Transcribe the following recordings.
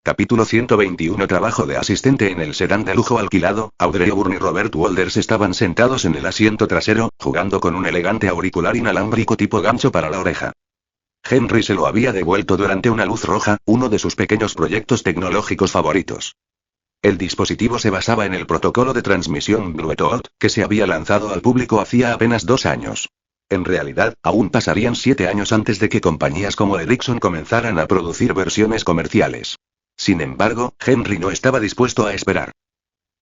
Capítulo 121. Trabajo de asistente en el sedán de lujo alquilado. Audrey Hepburn y Robert Walters estaban sentados en el asiento trasero, jugando con un elegante auricular inalámbrico tipo gancho para la oreja. Henry se lo había devuelto durante una luz roja, uno de sus pequeños proyectos tecnológicos favoritos. El dispositivo se basaba en el protocolo de transmisión Bluetooth, que se había lanzado al público hacía apenas 2 años. En realidad, aún pasarían 7 años antes de que compañías como Ericsson comenzaran a producir versiones comerciales. Sin embargo, Henry no estaba dispuesto a esperar.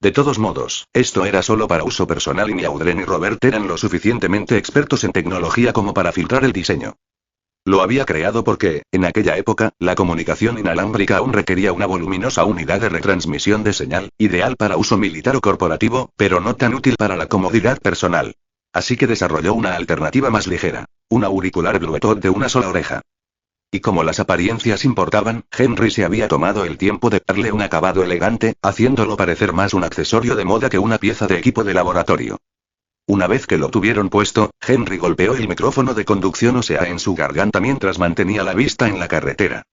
De todos modos, esto era solo para uso personal y ni Audrey ni Robert eran lo suficientemente expertos en tecnología como para filtrar el diseño. Lo había creado porque, en aquella época, la comunicación inalámbrica aún requería una voluminosa unidad de retransmisión de señal, ideal para uso militar o corporativo, pero no tan útil para la comodidad personal. Así que desarrolló una alternativa más ligera, un auricular Bluetooth de una sola oreja. Y como las apariencias importaban, Henry se había tomado el tiempo de darle un acabado elegante, haciéndolo parecer más un accesorio de moda que una pieza de equipo de laboratorio. Una vez que lo tuvieron puesto, Henry golpeó el micrófono de conducción en su garganta mientras mantenía la vista en la carretera.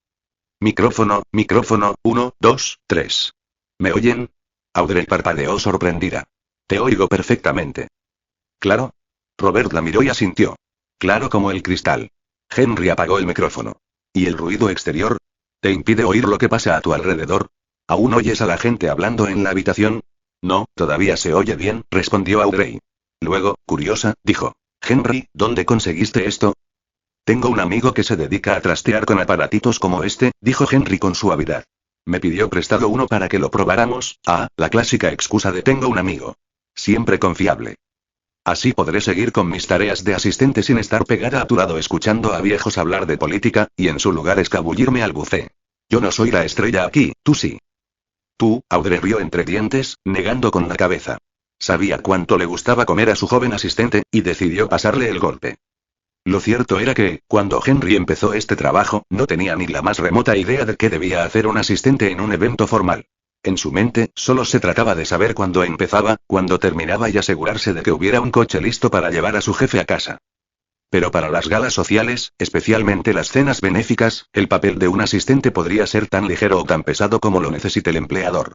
Micrófono, 1, 2, 3. ¿Me oyen? Audrey parpadeó sorprendida. Te oigo perfectamente. ¿Claro? Robert la miró y asintió. Claro como el cristal. Henry apagó el micrófono. ¿Y el ruido exterior? ¿Te impide oír lo que pasa a tu alrededor? ¿Aún oyes a la gente hablando en la habitación? No, todavía se oye bien, respondió Audrey. Luego, curiosa, dijo. Henry, ¿dónde conseguiste esto? Tengo un amigo que se dedica a trastear con aparatitos como este, dijo Henry con suavidad. Me pidió prestado uno para que lo probáramos. La clásica excusa de tengo un amigo. Siempre confiable. Así podré seguir con mis tareas de asistente sin estar pegada a tu lado escuchando a viejos hablar de política, y en su lugar escabullirme al buffet. Yo no soy la estrella aquí, tú sí. Tú, Audrey rió entre dientes, negando con la cabeza. Sabía cuánto le gustaba comer a su joven asistente, y decidió pasarle el golpe. Lo cierto era que, cuando Henry empezó este trabajo, no tenía ni la más remota idea de qué debía hacer un asistente en un evento formal. En su mente, solo se trataba de saber cuándo empezaba, cuándo terminaba y asegurarse de que hubiera un coche listo para llevar a su jefe a casa. Pero para las galas sociales, especialmente las cenas benéficas, el papel de un asistente podría ser tan ligero o tan pesado como lo necesite el empleador.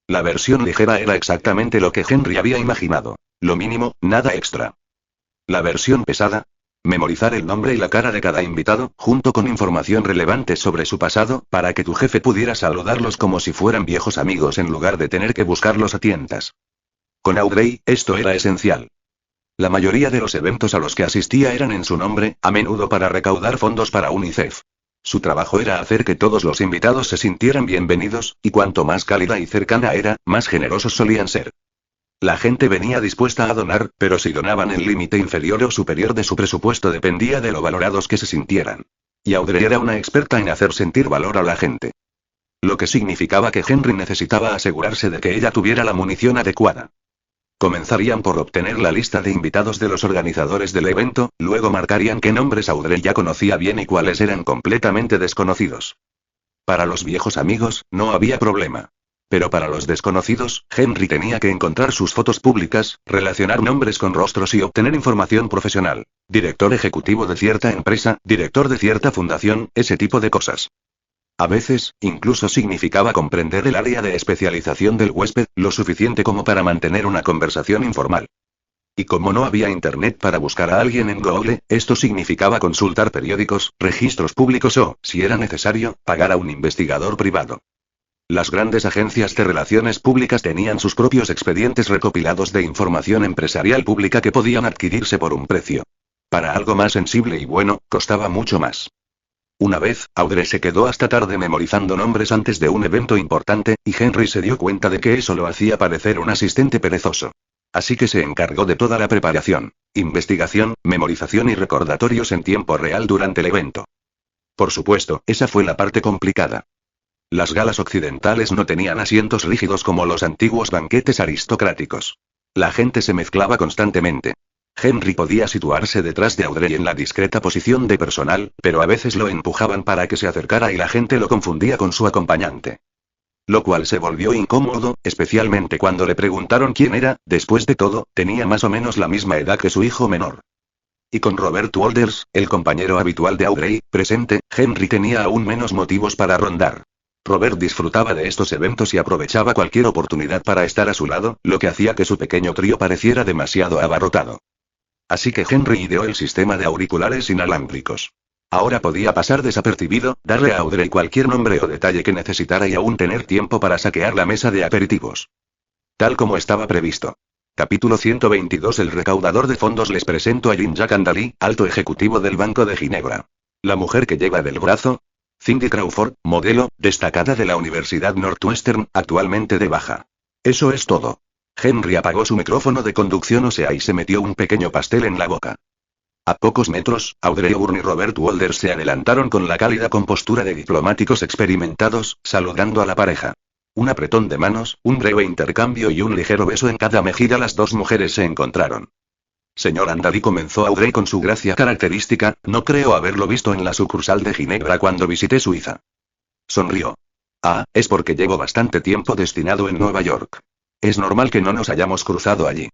La versión ligera era exactamente lo que Henry había imaginado. Lo mínimo, nada extra. La versión pesada. Memorizar el nombre y la cara de cada invitado, junto con información relevante sobre su pasado, para que tu jefe pudiera saludarlos como si fueran viejos amigos en lugar de tener que buscarlos a tientas. Con Audrey, esto era esencial. La mayoría de los eventos a los que asistía eran en su nombre, a menudo para recaudar fondos para UNICEF. Su trabajo era hacer que todos los invitados se sintieran bienvenidos, y cuanto más cálida y cercana era, más generosos solían ser. La gente venía dispuesta a donar, pero si donaban el límite inferior o superior de su presupuesto dependía de lo valorados que se sintieran. Y Audrey era una experta en hacer sentir valor a la gente. Lo que significaba que Henry necesitaba asegurarse de que ella tuviera la munición adecuada. Comenzarían por obtener la lista de invitados de los organizadores del evento, luego marcarían qué nombres Audrey ya conocía bien y cuáles eran completamente desconocidos. Para los viejos amigos, no había problema. Pero para los desconocidos, Henry tenía que encontrar sus fotos públicas, relacionar nombres con rostros y obtener información profesional. Director ejecutivo de cierta empresa, director de cierta fundación, ese tipo de cosas. A veces, incluso significaba comprender el área de especialización del huésped, lo suficiente como para mantener una conversación informal. Y como no había internet para buscar a alguien en Google, esto significaba consultar periódicos, registros públicos o, si era necesario, pagar a un investigador privado. Las grandes agencias de relaciones públicas tenían sus propios expedientes recopilados de información empresarial pública que podían adquirirse por un precio. Para algo más sensible y bueno, costaba mucho más. Una vez, Audrey se quedó hasta tarde memorizando nombres antes de un evento importante, y Henry se dio cuenta de que eso lo hacía parecer un asistente perezoso. Así que se encargó de toda la preparación, investigación, memorización y recordatorios en tiempo real durante el evento. Por supuesto, esa fue la parte complicada. Las galas occidentales no tenían asientos rígidos como los antiguos banquetes aristocráticos. La gente se mezclaba constantemente. Henry podía situarse detrás de Audrey en la discreta posición de personal, pero a veces lo empujaban para que se acercara y la gente lo confundía con su acompañante. Lo cual se volvió incómodo, especialmente cuando le preguntaron quién era. Después de todo, tenía más o menos la misma edad que su hijo menor. Y con Robert Walters, el compañero habitual de Audrey, presente, Henry tenía aún menos motivos para rondar. Robert disfrutaba de estos eventos y aprovechaba cualquier oportunidad para estar a su lado, lo que hacía que su pequeño trío pareciera demasiado abarrotado. Así que Henry ideó el sistema de auriculares inalámbricos. Ahora podía pasar desapercibido, darle a Audrey cualquier nombre o detalle que necesitara y aún tener tiempo para saquear la mesa de aperitivos. Tal como estaba previsto. Capítulo 122. El recaudador de fondos les presento a Jean-Jacques Andalí, alto ejecutivo del Banco de Ginebra. La mujer que lleva del brazo. Cindy Crawford, modelo, destacada de la Universidad Northwestern, actualmente de baja. Eso es todo. Henry apagó su micrófono de conducción y se metió un pequeño pastel en la boca. A pocos metros, Audrey Hepburn y Robert Walters se adelantaron con la cálida compostura de diplomáticos experimentados, saludando a la pareja. Un apretón de manos, un breve intercambio y un ligero beso en cada mejilla. Las dos mujeres se encontraron. Señor Andalí, comenzó Audrey con su gracia característica, no creo haberlo visto en la sucursal de Ginebra cuando visité Suiza. Sonrió. Ah, es porque llevo bastante tiempo destinado en Nueva York. Es normal que no nos hayamos cruzado allí.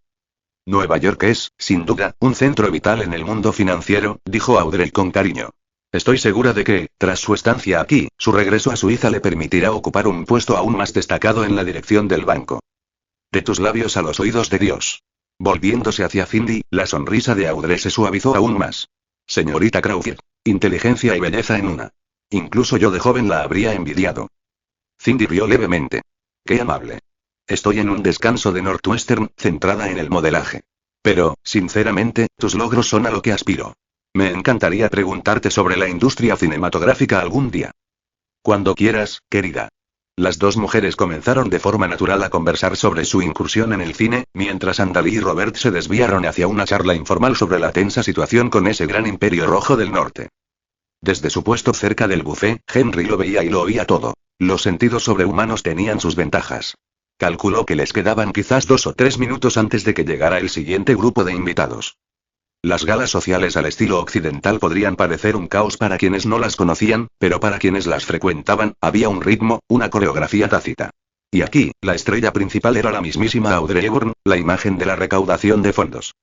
Nueva York es, sin duda, un centro vital en el mundo financiero, dijo Audrey con cariño. Estoy segura de que, tras su estancia aquí, su regreso a Suiza le permitirá ocupar un puesto aún más destacado en la dirección del banco. De tus labios a los oídos de Dios. Volviéndose hacia Cindy, la sonrisa de Audrey se suavizó aún más. Señorita Crawford. Inteligencia y belleza en una. Incluso yo de joven la habría envidiado. Cindy rió levemente. Qué amable. Estoy en un descanso de Northwestern, centrada en el modelaje. Pero, sinceramente, tus logros son a lo que aspiro. Me encantaría preguntarte sobre la industria cinematográfica algún día. Cuando quieras, querida. Las dos mujeres comenzaron de forma natural a conversar sobre su incursión en el cine, mientras Andalí y Robert se desviaron hacia una charla informal sobre la tensa situación con ese gran imperio rojo del norte. Desde su puesto cerca del buffet, Henry lo veía y lo oía todo. Los sentidos sobrehumanos tenían sus ventajas. Calculó que les quedaban quizás 2 o 3 minutos antes de que llegara el siguiente grupo de invitados. Las galas sociales al estilo occidental podrían parecer un caos para quienes no las conocían, pero para quienes las frecuentaban, había un ritmo, una coreografía tácita. Y aquí, la estrella principal era la mismísima Audrey Hepburn, la imagen de la recaudación de fondos.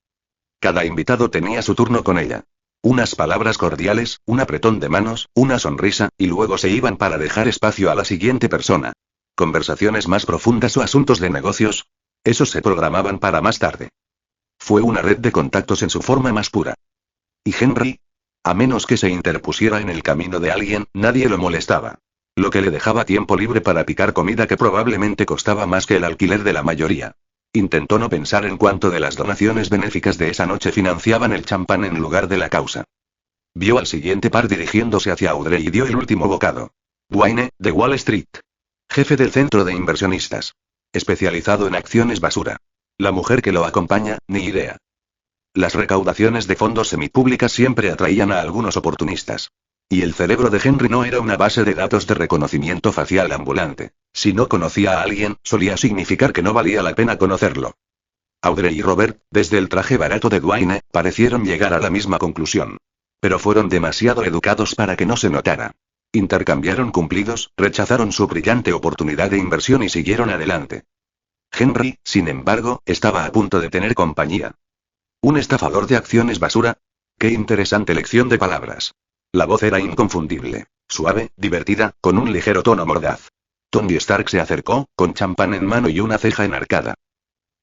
Cada invitado tenía su turno con ella. Unas palabras cordiales, un apretón de manos, una sonrisa, y luego se iban para dejar espacio a la siguiente persona. Conversaciones más profundas o asuntos de negocios. Esos se programaban para más tarde. Fue una red de contactos en su forma más pura. ¿Y Henry? A menos que se interpusiera en el camino de alguien, nadie lo molestaba. Lo que le dejaba tiempo libre para picar comida que probablemente costaba más que el alquiler de la mayoría. Intentó no pensar en cuánto de las donaciones benéficas de esa noche financiaban el champán en lugar de la causa. Vio al siguiente par dirigiéndose hacia Audrey y dio el último bocado. Wayne, de Wall Street. Jefe del centro de inversionistas. Especializado en acciones basura. La mujer que lo acompaña, ni idea. Las recaudaciones de fondos semipúblicas siempre atraían a algunos oportunistas. Y el cerebro de Henry no era una base de datos de reconocimiento facial ambulante. Si no conocía a alguien, solía significar que no valía la pena conocerlo. Audrey y Robert, desde el traje barato de Dwayne, parecieron llegar a la misma conclusión. Pero fueron demasiado educados para que no se notara. Intercambiaron cumplidos, rechazaron su brillante oportunidad de inversión y siguieron adelante. Henry, sin embargo, estaba a punto de tener compañía. ¿Un estafador de acciones basura? Qué interesante elección de palabras. La voz era inconfundible, suave, divertida, con un ligero tono mordaz. Tony Stark se acercó, con champán en mano y una ceja enarcada.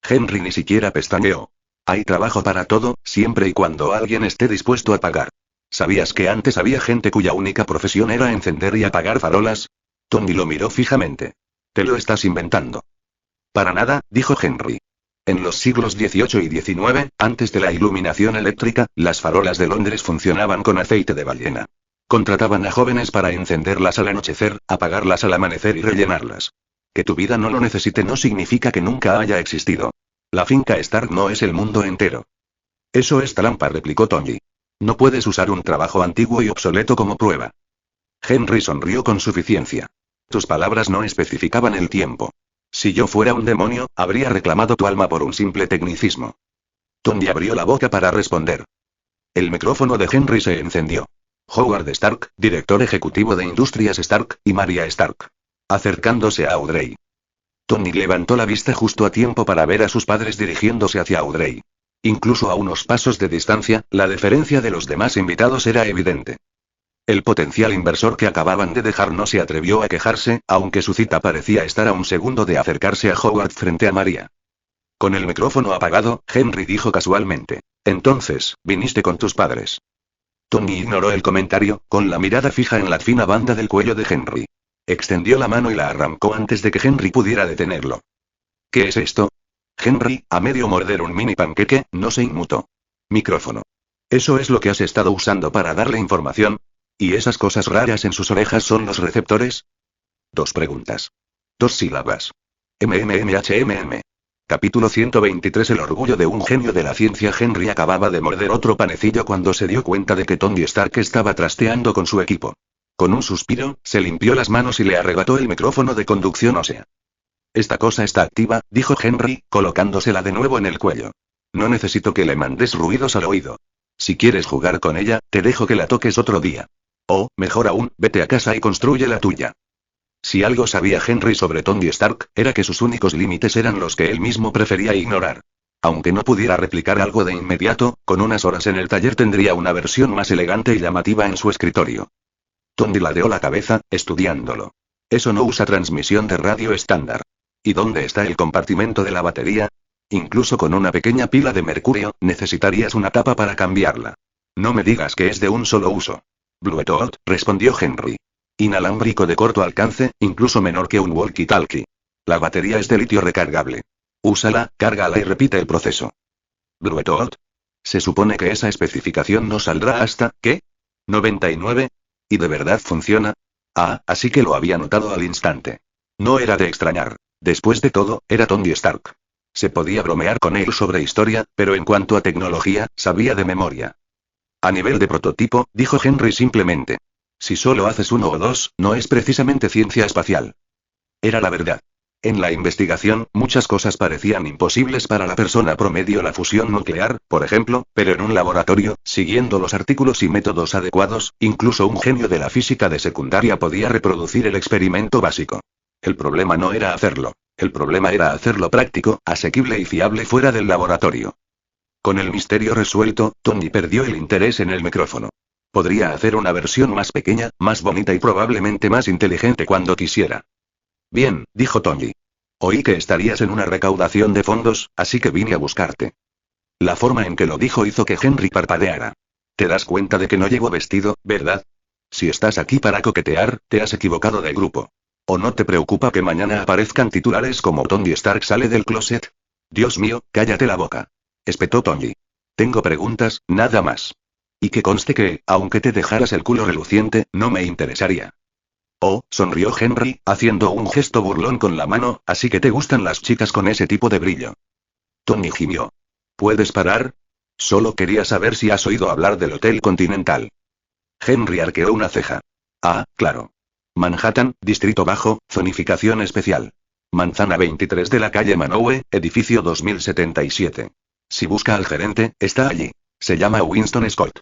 Henry ni siquiera pestañeó. Hay trabajo para todo, siempre y cuando alguien esté dispuesto a pagar. ¿Sabías que antes había gente cuya única profesión era encender y apagar farolas? Tony lo miró fijamente. Te lo estás inventando. Para nada, dijo Henry. En los siglos XVIII y XIX, antes de la iluminación eléctrica, las farolas de Londres funcionaban con aceite de ballena. Contrataban a jóvenes para encenderlas al anochecer, apagarlas al amanecer y rellenarlas. Que tu vida no lo necesite no significa que nunca haya existido. La finca Stark no es el mundo entero. Eso es trampa, replicó Tony. No puedes usar un trabajo antiguo y obsoleto como prueba. Henry sonrió con suficiencia. Tus palabras no especificaban el tiempo. Si yo fuera un demonio, habría reclamado tu alma por un simple tecnicismo. Tony abrió la boca para responder. El micrófono de Henry se encendió. Howard Stark, director ejecutivo de Industrias Stark, y Maria Stark. Acercándose a Audrey. Tony levantó la vista justo a tiempo para ver a sus padres dirigiéndose hacia Audrey. Incluso a unos pasos de distancia, la deferencia de los demás invitados era evidente. El potencial inversor que acababan de dejar no se atrevió a quejarse, aunque su cita parecía estar a un segundo de acercarse a Howard frente a María. Con el micrófono apagado, Henry dijo casualmente: «Entonces, viniste con tus padres». Tony ignoró el comentario, con la mirada fija en la fina banda del cuello de Henry. Extendió la mano y la arrancó antes de que Henry pudiera detenerlo. «¿Qué es esto?» Henry, a medio morder un mini panqueque, no se inmutó. «Micrófono. ¿Eso es lo que has estado usando para darle información? ¿Y esas cosas raras en sus orejas son los receptores?» 2 preguntas. 2 sílabas. MMMHMM. Capítulo 123. El orgullo de un genio de la ciencia. Henry acababa de morder otro panecillo cuando se dio cuenta de que Tony Stark estaba trasteando con su equipo. Con un suspiro, se limpió las manos y le arrebató el micrófono de conducción ósea. «Esta cosa está activa», dijo Henry, colocándosela de nuevo en el cuello. «No necesito que le mandes ruidos al oído. Si quieres jugar con ella, te dejo que la toques otro día. O, mejor aún, vete a casa y construye la tuya». Si algo sabía Henry sobre Tony Stark, era que sus únicos límites eran los que él mismo prefería ignorar. Aunque no pudiera replicar algo de inmediato, con unas horas en el taller tendría una versión más elegante y llamativa en su escritorio. Tony ladeó la cabeza, estudiándolo. «Eso no usa transmisión de radio estándar. ¿Y dónde está el compartimento de la batería? Incluso con una pequeña pila de mercurio, necesitarías una tapa para cambiarla. No me digas que es de un solo uso». «Bluetooth», respondió Henry. «Inalámbrico de corto alcance, incluso menor que un walkie-talkie. La batería es de litio recargable. Úsala, cárgala y repite el proceso». «Bluetooth. Se supone que esa especificación no saldrá hasta, ¿qué? 99. ¿Y de verdad funciona?» Ah, así que lo había notado al instante. No era de extrañar. Después de todo, era Tony Stark. Se podía bromear con él sobre historia, pero en cuanto a tecnología, sabía de memoria. «A nivel de prototipo», dijo Henry simplemente. «Si solo haces 1 o 2, no es precisamente ciencia espacial». Era la verdad. En la investigación, muchas cosas parecían imposibles para la persona promedio, la fusión nuclear, por ejemplo, pero en un laboratorio, siguiendo los artículos y métodos adecuados, incluso un genio de la física de secundaria podía reproducir el experimento básico. El problema no era hacerlo. El problema era hacerlo práctico, asequible y fiable fuera del laboratorio. Con el misterio resuelto, Tony perdió el interés en el micrófono. Podría hacer una versión más pequeña, más bonita y probablemente más inteligente cuando quisiera. «Bien», dijo Tony. «Oí que estarías en una recaudación de fondos, así que vine a buscarte». La forma en que lo dijo hizo que Henry parpadeara. «Te das cuenta de que no llevo vestido, ¿verdad? Si estás aquí para coquetear, te has equivocado de grupo. ¿O no te preocupa que mañana aparezcan titulares como Tony Stark sale del closet?» «Dios mío, cállate la boca», espetó Tony. «Tengo preguntas, nada más. Y que conste que, aunque te dejaras el culo reluciente, no me interesaría». «Oh», sonrió Henry, haciendo un gesto burlón con la mano, «así que te gustan las chicas con ese tipo de brillo». Tony gimió. «¿Puedes parar? Solo quería saber si has oído hablar del Hotel Continental». Henry arqueó una ceja. «Ah, claro. Manhattan, Distrito Bajo, zonificación especial. Manzana 23 de la calle Manowe, edificio 2077. Si busca al gerente, está allí. Se llama Winston Scott».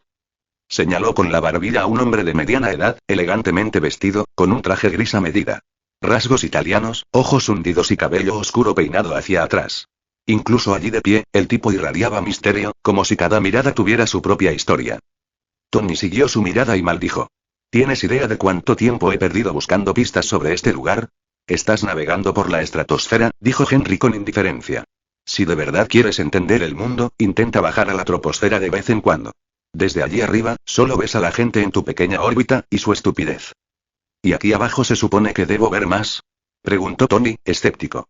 Señaló con la barbilla a un hombre de mediana edad, elegantemente vestido, con un traje gris a medida. Rasgos italianos, ojos hundidos y cabello oscuro peinado hacia atrás. Incluso allí de pie, el tipo irradiaba misterio, como si cada mirada tuviera su propia historia. Tony siguió su mirada y maldijo. «¿Tienes idea de cuánto tiempo he perdido buscando pistas sobre este lugar? Estás navegando por la estratosfera», dijo Henry con indiferencia. «Si de verdad quieres entender el mundo, intenta bajar a la troposfera de vez en cuando. Desde allí arriba, solo ves a la gente en tu pequeña órbita, y su estupidez». «¿Y aquí abajo se supone que debo ver más?», preguntó Tony, escéptico.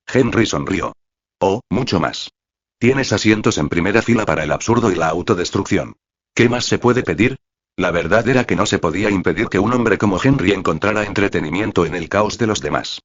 Henry sonrió. «Oh, mucho más. Tienes asientos en primera fila para el absurdo y la autodestrucción. ¿Qué más se puede pedir?». La verdad era que no se podía impedir que un hombre como Henry encontrara entretenimiento en el caos de los demás.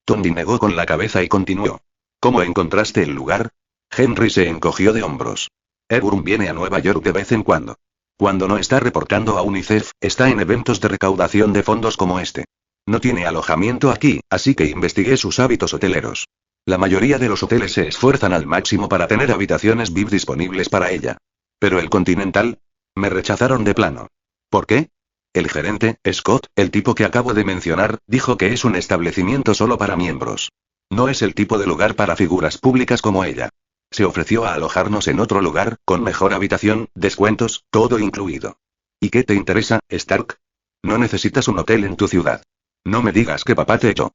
Tony negó con la cabeza y continuó. «¿Cómo encontraste el lugar?». Henry se encogió de hombros. «Eburn viene a Nueva York de vez en cuando. Cuando no está reportando a UNICEF, está en eventos de recaudación de fondos como este. No tiene alojamiento aquí, así que investigué sus hábitos hoteleros. La mayoría de los hoteles se esfuerzan al máximo para tener habitaciones VIP disponibles para ella. Pero el Continental, me rechazaron de plano». «¿Por qué?». El gerente, Scott, el tipo que acabo de mencionar, dijo que es un establecimiento solo para miembros. No es el tipo de lugar para figuras públicas como ella. Se ofreció a alojarnos en otro lugar, con mejor habitación, descuentos, todo incluido. ¿Y qué te interesa, Stark? No necesitas un hotel en tu ciudad. No me digas que papá te echó.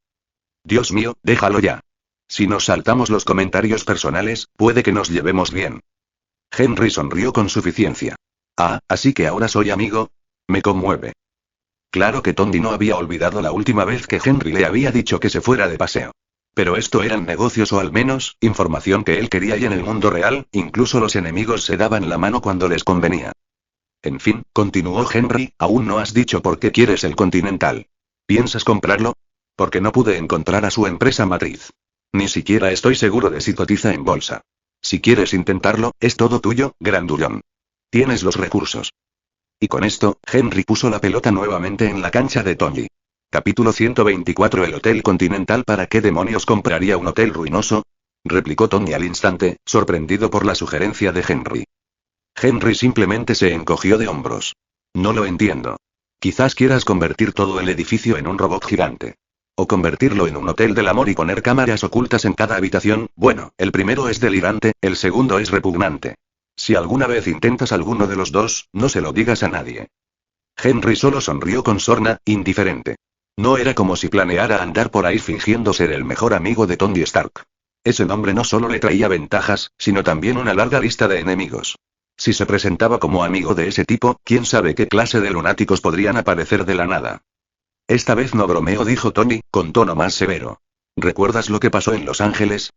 Dios mío, déjalo ya. Si nos saltamos los comentarios personales, puede que nos llevemos bien. Henry sonrió con suficiencia. Ah, así que ahora soy amigo. Me conmueve. Claro que Tony no había olvidado la última vez que Henry le había dicho que se fuera de paseo. Pero esto eran negocios o al menos, información que él quería y en el mundo real, incluso los enemigos se daban la mano cuando les convenía. En fin, continuó Henry, aún no has dicho por qué quieres el Continental. ¿Piensas comprarlo? Porque no pude encontrar a su empresa matriz. Ni siquiera estoy seguro de si cotiza en bolsa. Si quieres intentarlo, es todo tuyo, grandullón. Tienes los recursos. Y con esto, Henry puso la pelota nuevamente en la cancha de Tony. Capítulo 124. El Hotel Continental. ¿Para qué demonios compraría un hotel ruinoso? Replicó Tony al instante, sorprendido por la sugerencia de Henry. Henry simplemente se encogió de hombros. No lo entiendo. Quizás quieras convertir todo el edificio en un robot gigante. O convertirlo en un hotel del amor y poner cámaras ocultas en cada habitación. Bueno, el primero es delirante, el segundo es repugnante. Si alguna vez intentas alguno de los dos, no se lo digas a nadie. Henry solo sonrió con sorna, indiferente. No era como si planeara andar por ahí fingiendo ser el mejor amigo de Tony Stark. Ese nombre no solo le traía ventajas, sino también una larga lista de enemigos. Si se presentaba como amigo de ese tipo, quién sabe qué clase de lunáticos podrían aparecer de la nada. Esta vez no bromeo, dijo Tony, con tono más severo. ¿Recuerdas lo que pasó en Los Ángeles?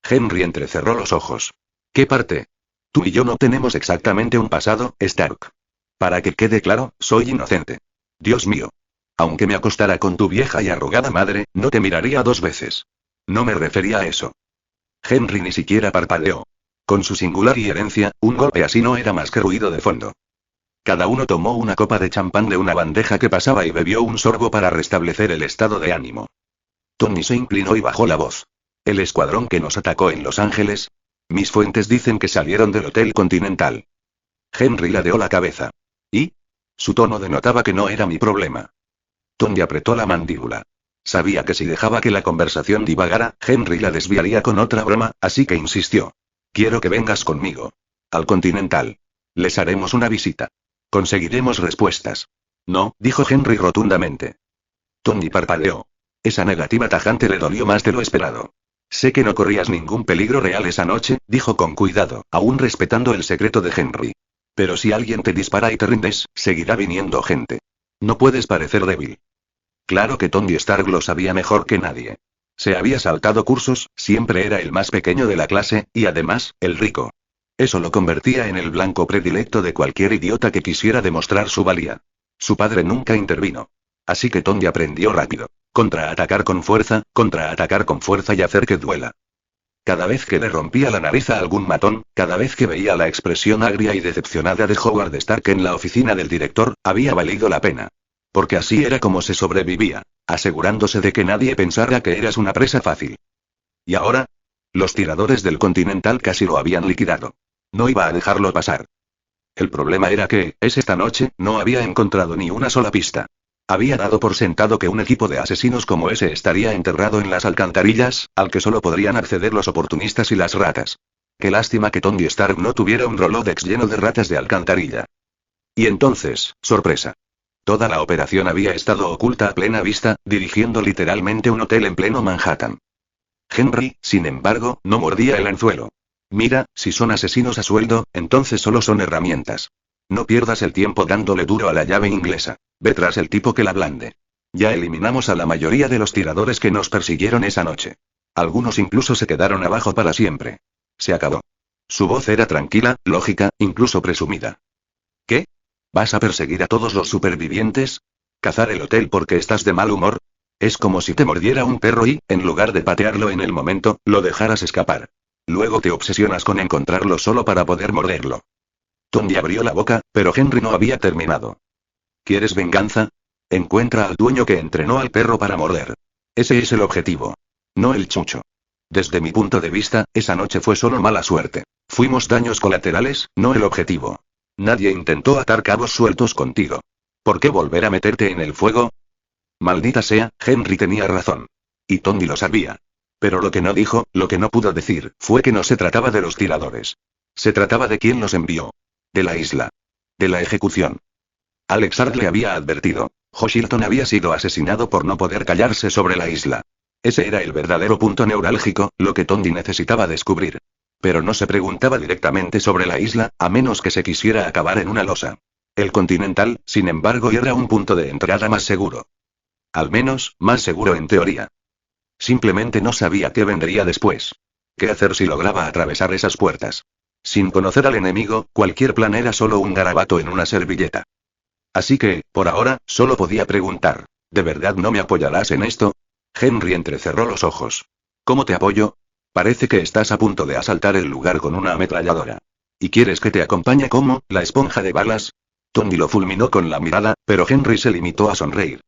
Henry entrecerró los ojos. ¿Qué parte? Tú y yo no tenemos exactamente un pasado, Stark. Para que quede claro, soy inocente. Dios mío. Aunque me acostara con tu vieja y arrugada madre, no te miraría dos veces. No me refería a eso. Henry ni siquiera parpadeó. Con su singular herencia, un golpe así no era más que ruido de fondo. Cada uno tomó una copa de champán de una bandeja que pasaba y bebió un sorbo para restablecer el estado de ánimo. Tony se inclinó y bajó la voz. ¿El escuadrón que nos atacó en Los Ángeles? Mis fuentes dicen que salieron del Hotel Continental. Henry ladeó la cabeza. ¿Y? Su tono denotaba que no era mi problema. Tony apretó la mandíbula. Sabía que si dejaba que la conversación divagara, Henry la desviaría con otra broma, así que insistió. Quiero que vengas conmigo. Al Continental. Les haremos una visita. Conseguiremos respuestas. No, dijo Henry rotundamente. Tony parpadeó. Esa negativa tajante le dolió más de lo esperado. Sé que no corrías ningún peligro real esa noche, dijo con cuidado, aún respetando el secreto de Henry. Pero si alguien te dispara y te rindes, seguirá viniendo gente. No puedes parecer débil. Claro que Tony Stark lo sabía mejor que nadie. Se había saltado cursos, siempre era el más pequeño de la clase, y además, el rico. Eso lo convertía en el blanco predilecto de cualquier idiota que quisiera demostrar su valía. Su padre nunca intervino. Así que Tony aprendió rápido. Contraatacar con fuerza y hacer que duela. Cada vez que le rompía la nariz a algún matón, cada vez que veía la expresión agria y decepcionada de Howard Stark en la oficina del director, había valido la pena. Porque así era como se sobrevivía, asegurándose de que nadie pensara que eras una presa fácil. ¿Y ahora? Los tiradores del Continental casi lo habían liquidado. No iba a dejarlo pasar. El problema era que, esta noche, no había encontrado ni una sola pista. Había dado por sentado que un equipo de asesinos como ese estaría enterrado en las alcantarillas, al que solo podrían acceder los oportunistas y las ratas. Qué lástima que Tony Stark no tuviera un Rolodex lleno de ratas de alcantarilla. Y entonces, sorpresa. Toda la operación había estado oculta a plena vista, dirigiendo literalmente un hotel en pleno Manhattan. Henry, sin embargo, no mordía el anzuelo. Mira, si son asesinos a sueldo, entonces solo son herramientas. No pierdas el tiempo dándole duro a la llave inglesa. Ve tras el tipo que la blande. Ya eliminamos a la mayoría de los tiradores que nos persiguieron esa noche. Algunos incluso se quedaron abajo para siempre. Se acabó. Su voz era tranquila, lógica, incluso presumida. ¿Qué? ¿Vas a perseguir a todos los supervivientes? ¿Cazar el hotel porque estás de mal humor? Es como si te mordiera un perro y, en lugar de patearlo en el momento, lo dejaras escapar. Luego te obsesionas con encontrarlo solo para poder morderlo. Tony abrió la boca, pero Henry no había terminado. ¿Quieres venganza? Encuentra al dueño que entrenó al perro para morder. Ese es el objetivo. No el chucho. Desde mi punto de vista, esa noche fue solo mala suerte. Fuimos daños colaterales, no el objetivo. Nadie intentó atar cabos sueltos contigo. ¿Por qué volver a meterte en el fuego? Maldita sea, Henry tenía razón. Y Tony lo sabía. Pero lo que no dijo, lo que no pudo decir, fue que no se trataba de los tiradores. Se trataba de quién los envió. De la isla. De la ejecución. Alex Hart le había advertido. Hoshilton había sido asesinado por no poder callarse sobre la isla. Ese era el verdadero punto neurálgico, lo que Tondi necesitaba descubrir. Pero no se preguntaba directamente sobre la isla, a menos que se quisiera acabar en una losa. El Continental, sin embargo, era un punto de entrada más seguro. Al menos, más seguro en teoría. Simplemente no sabía qué vendría después. ¿Qué hacer si lograba atravesar esas puertas? Sin conocer al enemigo, cualquier plan era solo un garabato en una servilleta. Así que, por ahora, solo podía preguntar. ¿De verdad no me apoyarás en esto? Henry entrecerró los ojos. ¿Cómo te apoyo? Parece que estás a punto de asaltar el lugar con una ametralladora. ¿Y quieres que te acompañe como, la esponja de balas? Tony lo fulminó con la mirada, pero Henry se limitó a sonreír.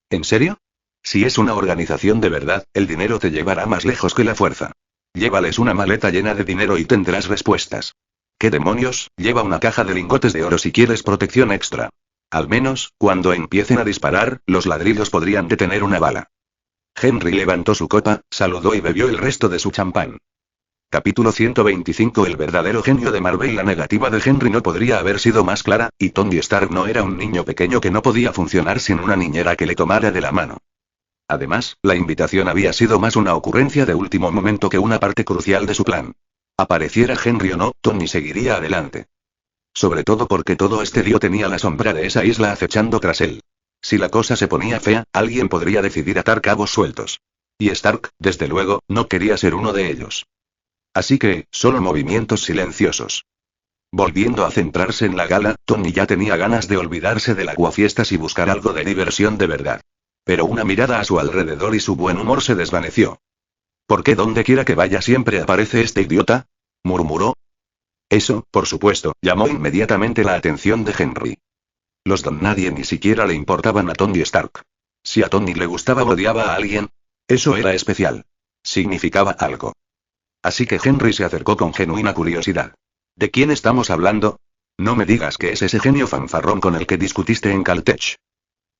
¿En serio? Si es una organización de verdad, el dinero te llevará más lejos que la fuerza. Llévales una maleta llena de dinero y tendrás respuestas. ¿Qué demonios? Lleva una caja de lingotes de oro si quieres protección extra. Al menos, cuando empiecen a disparar, los ladrillos podrían detener una bala. Henry levantó su copa, saludó y bebió el resto de su champán. Capítulo 125. El verdadero genio de Marvel. La negativa de Henry no podría haber sido más clara, y Tony Stark no era un niño pequeño que no podía funcionar sin una niñera que le tomara de la mano. Además, la invitación había sido más una ocurrencia de último momento que una parte crucial de su plan. Apareciera Henry o no, Tony seguiría adelante. Sobre todo porque todo este lío tenía la sombra de esa isla acechando tras él. Si la cosa se ponía fea, alguien podría decidir atar cabos sueltos. Y Stark, desde luego, no quería ser uno de ellos. Así que, solo movimientos silenciosos. Volviendo a centrarse en la gala, Tony ya tenía ganas de olvidarse del aguafiestas y buscar algo de diversión de verdad. Pero una mirada a su alrededor y su buen humor se desvaneció. ¿Por qué donde quiera que vaya siempre aparece este idiota? Murmuró. Eso, por supuesto, llamó inmediatamente la atención de Henry. Los don nadie ni siquiera le importaban a Tony Stark. Si a Tony le gustaba o odiaba a alguien, eso era especial. Significaba algo. Así que Henry se acercó con genuina curiosidad. ¿De quién estamos hablando? No me digas que es ese genio fanfarrón con el que discutiste en Caltech.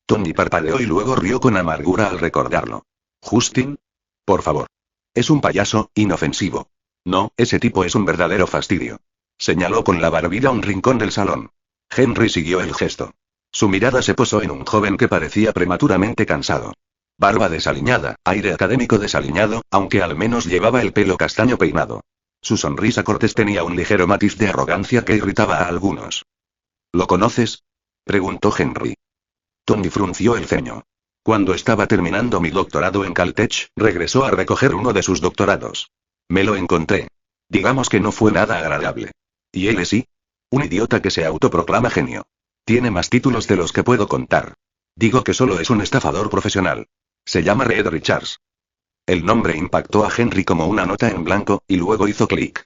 Tony parpadeó y luego rió con amargura al recordarlo. ¿Justin? Por favor. Es un payaso, inofensivo. No, ese tipo es un verdadero fastidio. Señaló con la barbilla a un rincón del salón. Henry siguió el gesto. Su mirada se posó en un joven que parecía prematuramente cansado. Barba desaliñada, aire académico desaliñado, aunque al menos llevaba el pelo castaño peinado. Su sonrisa cortés tenía un ligero matiz de arrogancia que irritaba a algunos. ¿Lo conoces? Preguntó Henry. Tony frunció el ceño. Cuando estaba terminando mi doctorado en Caltech, regresó a recoger uno de sus doctorados. Me lo encontré. Digamos que no fue nada agradable. ¿Y él sí? Un idiota que se autoproclama genio. Tiene más títulos de los que puedo contar. Digo que solo es un estafador profesional. Se llama Reed Richards. El nombre impactó a Henry como una nota en blanco, y luego hizo clic.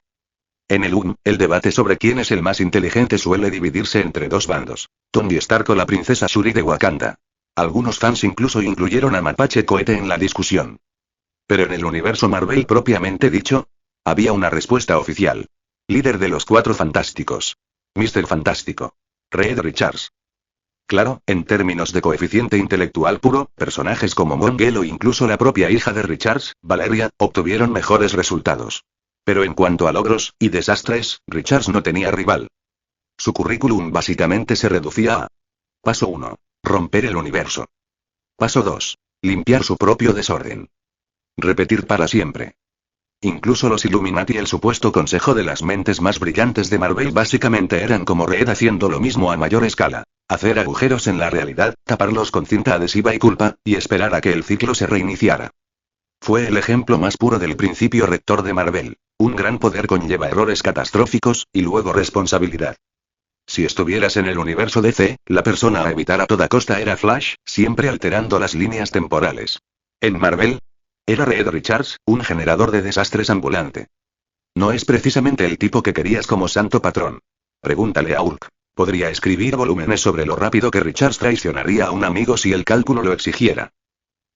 En el debate sobre quién es el más inteligente suele dividirse entre dos bandos. Tony Stark o la princesa Shuri de Wakanda. Algunos fans incluso incluyeron a Mapache Cohete en la discusión. Pero en el universo Marvel propiamente dicho, había una respuesta oficial. Líder de los Cuatro Fantásticos. Mr. Fantástico. Reed Richards. Claro, en términos de coeficiente intelectual puro, personajes como Mongel o incluso la propia hija de Richards, Valeria, obtuvieron mejores resultados. Pero en cuanto a logros y desastres, Richards no tenía rival. Su currículum básicamente se reducía a: Paso 1. Romper el universo. Paso 2. Limpiar su propio desorden. Repetir para siempre. Incluso los Illuminati, el supuesto consejo de las mentes más brillantes de Marvel, básicamente eran como Reed haciendo lo mismo a mayor escala. Hacer agujeros en la realidad, taparlos con cinta adhesiva y culpa, y esperar a que el ciclo se reiniciara. Fue el ejemplo más puro del principio rector de Marvel. Un gran poder conlleva errores catastróficos, y luego responsabilidad. Si estuvieras en el universo DC, la persona a evitar a toda costa era Flash, siempre alterando las líneas temporales. En Marvel, era Reed Richards, un generador de desastres ambulante. No es precisamente el tipo que querías como santo patrón. Pregúntale a Hulk. Podría escribir volúmenes sobre lo rápido que Richards traicionaría a un amigo si el cálculo lo exigiera.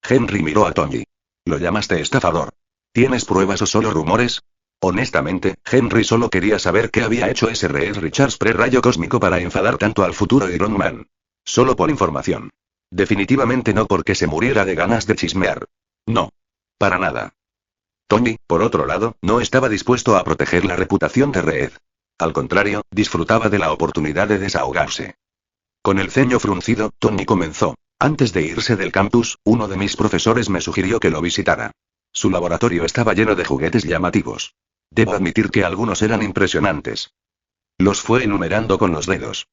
Henry miró a Tony. ¿Lo llamaste estafador? ¿Tienes pruebas o solo rumores? Honestamente, Henry solo quería saber qué había hecho ese Reed Richards pre-rayo cósmico para enfadar tanto al futuro Iron Man. Solo por información. Definitivamente no porque se muriera de ganas de chismear. No. Para nada. Tony, por otro lado, no estaba dispuesto a proteger la reputación de Reed. Al contrario, disfrutaba de la oportunidad de desahogarse. Con el ceño fruncido, Tony comenzó. Antes de irse del campus, uno de mis profesores me sugirió que lo visitara. Su laboratorio estaba lleno de juguetes llamativos. Debo admitir que algunos eran impresionantes. Los fue enumerando con los dedos.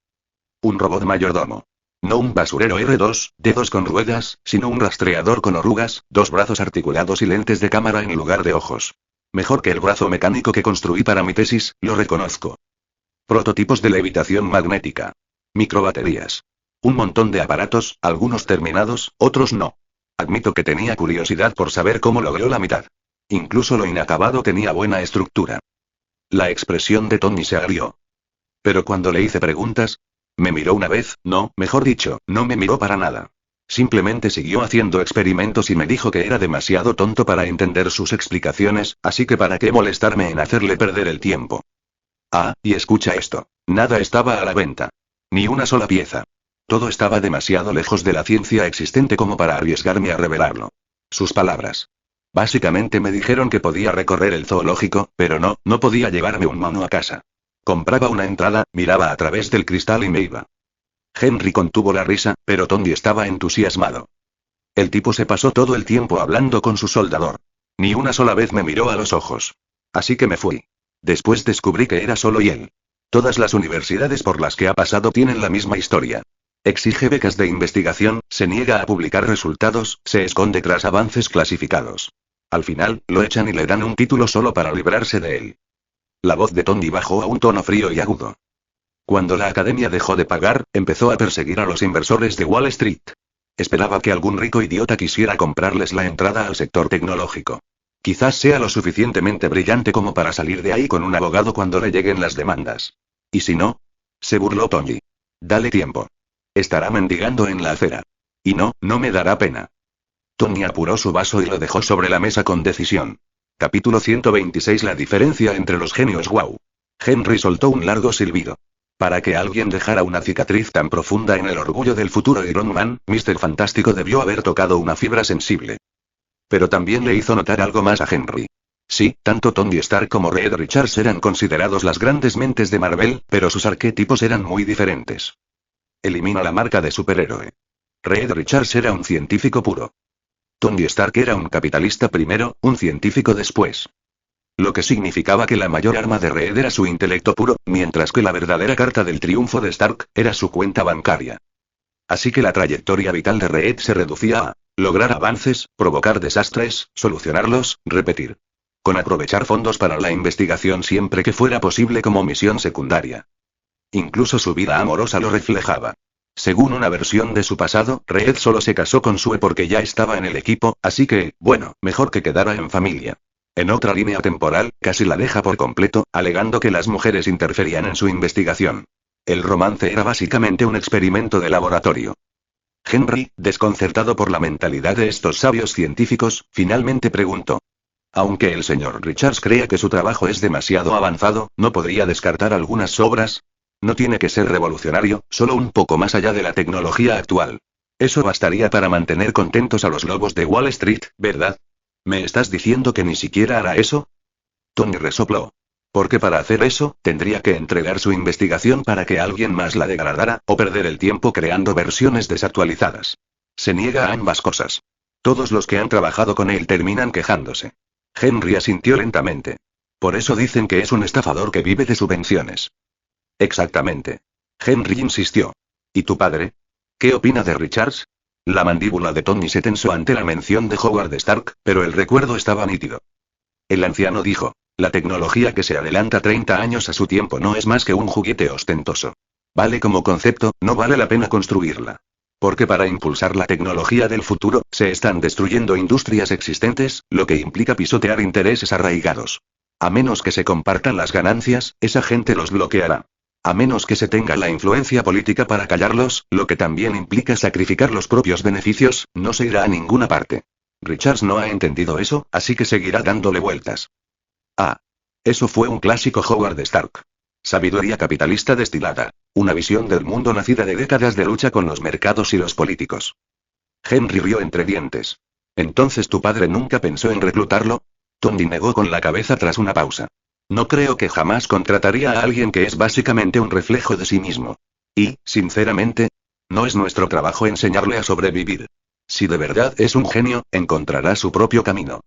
Un robot mayordomo. No un basurero R2, dedos con ruedas, sino un rastreador con orugas, 2 brazos articulados y lentes de cámara en lugar de ojos. Mejor que el brazo mecánico que construí para mi tesis, lo reconozco. Prototipos de levitación magnética. Microbaterías. Un montón de aparatos, algunos terminados, otros no. Admito que tenía curiosidad por saber cómo logró la mitad. Incluso lo inacabado tenía buena estructura. La expresión de Tony se agrió. Pero cuando le hice preguntas, me miró una vez, no, mejor dicho, no me miró para nada. Simplemente siguió haciendo experimentos y me dijo que era demasiado tonto para entender sus explicaciones, así que para qué molestarme en hacerle perder el tiempo. Ah, y escucha esto. Nada estaba a la venta. Ni una sola pieza. Todo estaba demasiado lejos de la ciencia existente como para arriesgarme a revelarlo. Sus palabras. Básicamente me dijeron que podía recorrer el zoológico, pero no podía llevarme un mono a casa. Compraba una entrada, miraba a través del cristal y me iba. Henry contuvo la risa, pero Tony estaba entusiasmado. El tipo se pasó todo el tiempo hablando con su soldador. Ni una sola vez me miró a los ojos. Así que me fui. Después descubrí que era solo él. Todas las universidades por las que ha pasado tienen la misma historia. Exige becas de investigación, se niega a publicar resultados, se esconde tras avances clasificados. Al final, lo echan y le dan un título solo para librarse de él. La voz de Tony bajó a un tono frío y agudo. Cuando la academia dejó de pagar, empezó a perseguir a los inversores de Wall Street. Esperaba que algún rico idiota quisiera comprarles la entrada al sector tecnológico. Quizás sea lo suficientemente brillante como para salir de ahí con un abogado cuando le lleguen las demandas. ¿Y si no? Se burló Tony. Dale tiempo. Estará mendigando en la acera. Y no me dará pena. Tony apuró su vaso y lo dejó sobre la mesa con decisión. Capítulo 126. La diferencia entre los genios. Wow. Henry soltó un largo silbido. Para que alguien dejara una cicatriz tan profunda en el orgullo del futuro Iron Man, Mr. Fantástico debió haber tocado una fibra sensible. Pero también le hizo notar algo más a Henry. Sí, tanto Tony Stark como Reed Richards eran considerados las grandes mentes de Marvel, pero sus arquetipos eran muy diferentes. Elimina la marca de superhéroe. Reed Richards era un científico puro. Tony Stark era un capitalista primero, un científico después. Lo que significaba que la mayor arma de Reed era su intelecto puro, mientras que la verdadera carta del triunfo de Stark era su cuenta bancaria. Así que la trayectoria vital de Reed se reducía a lograr avances, provocar desastres, solucionarlos, repetir. Con aprovechar fondos para la investigación siempre que fuera posible como misión secundaria. Incluso su vida amorosa lo reflejaba. Según una versión de su pasado, Reed solo se casó con Sue porque ya estaba en el equipo, así que, bueno, mejor que quedara en familia. En otra línea temporal, casi la deja por completo, alegando que las mujeres interferían en su investigación. El romance era básicamente un experimento de laboratorio. Henry, desconcertado por la mentalidad de estos sabios científicos, finalmente preguntó. Aunque el señor Richards crea que su trabajo es demasiado avanzado, ¿no podría descartar algunas obras? No tiene que ser revolucionario, solo un poco más allá de la tecnología actual. Eso bastaría para mantener contentos a los lobos de Wall Street, ¿verdad? ¿Me estás diciendo que ni siquiera hará eso? Tony resopló. Porque para hacer eso, tendría que entregar su investigación para que alguien más la degradara, o perder el tiempo creando versiones desactualizadas. Se niega a ambas cosas. Todos los que han trabajado con él terminan quejándose. Henry asintió lentamente. Por eso dicen que es un estafador que vive de subvenciones. Exactamente. Henry insistió. ¿Y tu padre? ¿Qué opina de Richards? La mandíbula de Tony se tensó ante la mención de Howard Stark, pero el recuerdo estaba nítido. El anciano dijo, la tecnología que se adelanta 30 años a su tiempo no es más que un juguete ostentoso. Vale como concepto, no vale la pena construirla. Porque para impulsar la tecnología del futuro, se están destruyendo industrias existentes, lo que implica pisotear intereses arraigados. A menos que se compartan las ganancias, esa gente los bloqueará. A menos que se tenga la influencia política para callarlos, lo que también implica sacrificar los propios beneficios, no se irá a ninguna parte. Richards no ha entendido eso, así que seguirá dándole vueltas. Ah. Eso fue un clásico Howard Stark. Sabiduría capitalista destilada. Una visión del mundo nacida de décadas de lucha con los mercados y los políticos. Henry rió entre dientes. ¿Entonces tu padre nunca pensó en reclutarlo? Tony negó con la cabeza tras una pausa. No creo que jamás contrataría a alguien que es básicamente un reflejo de sí mismo. Y, sinceramente, No es nuestro trabajo enseñarle a sobrevivir. Si de verdad es un genio, encontrará su propio camino.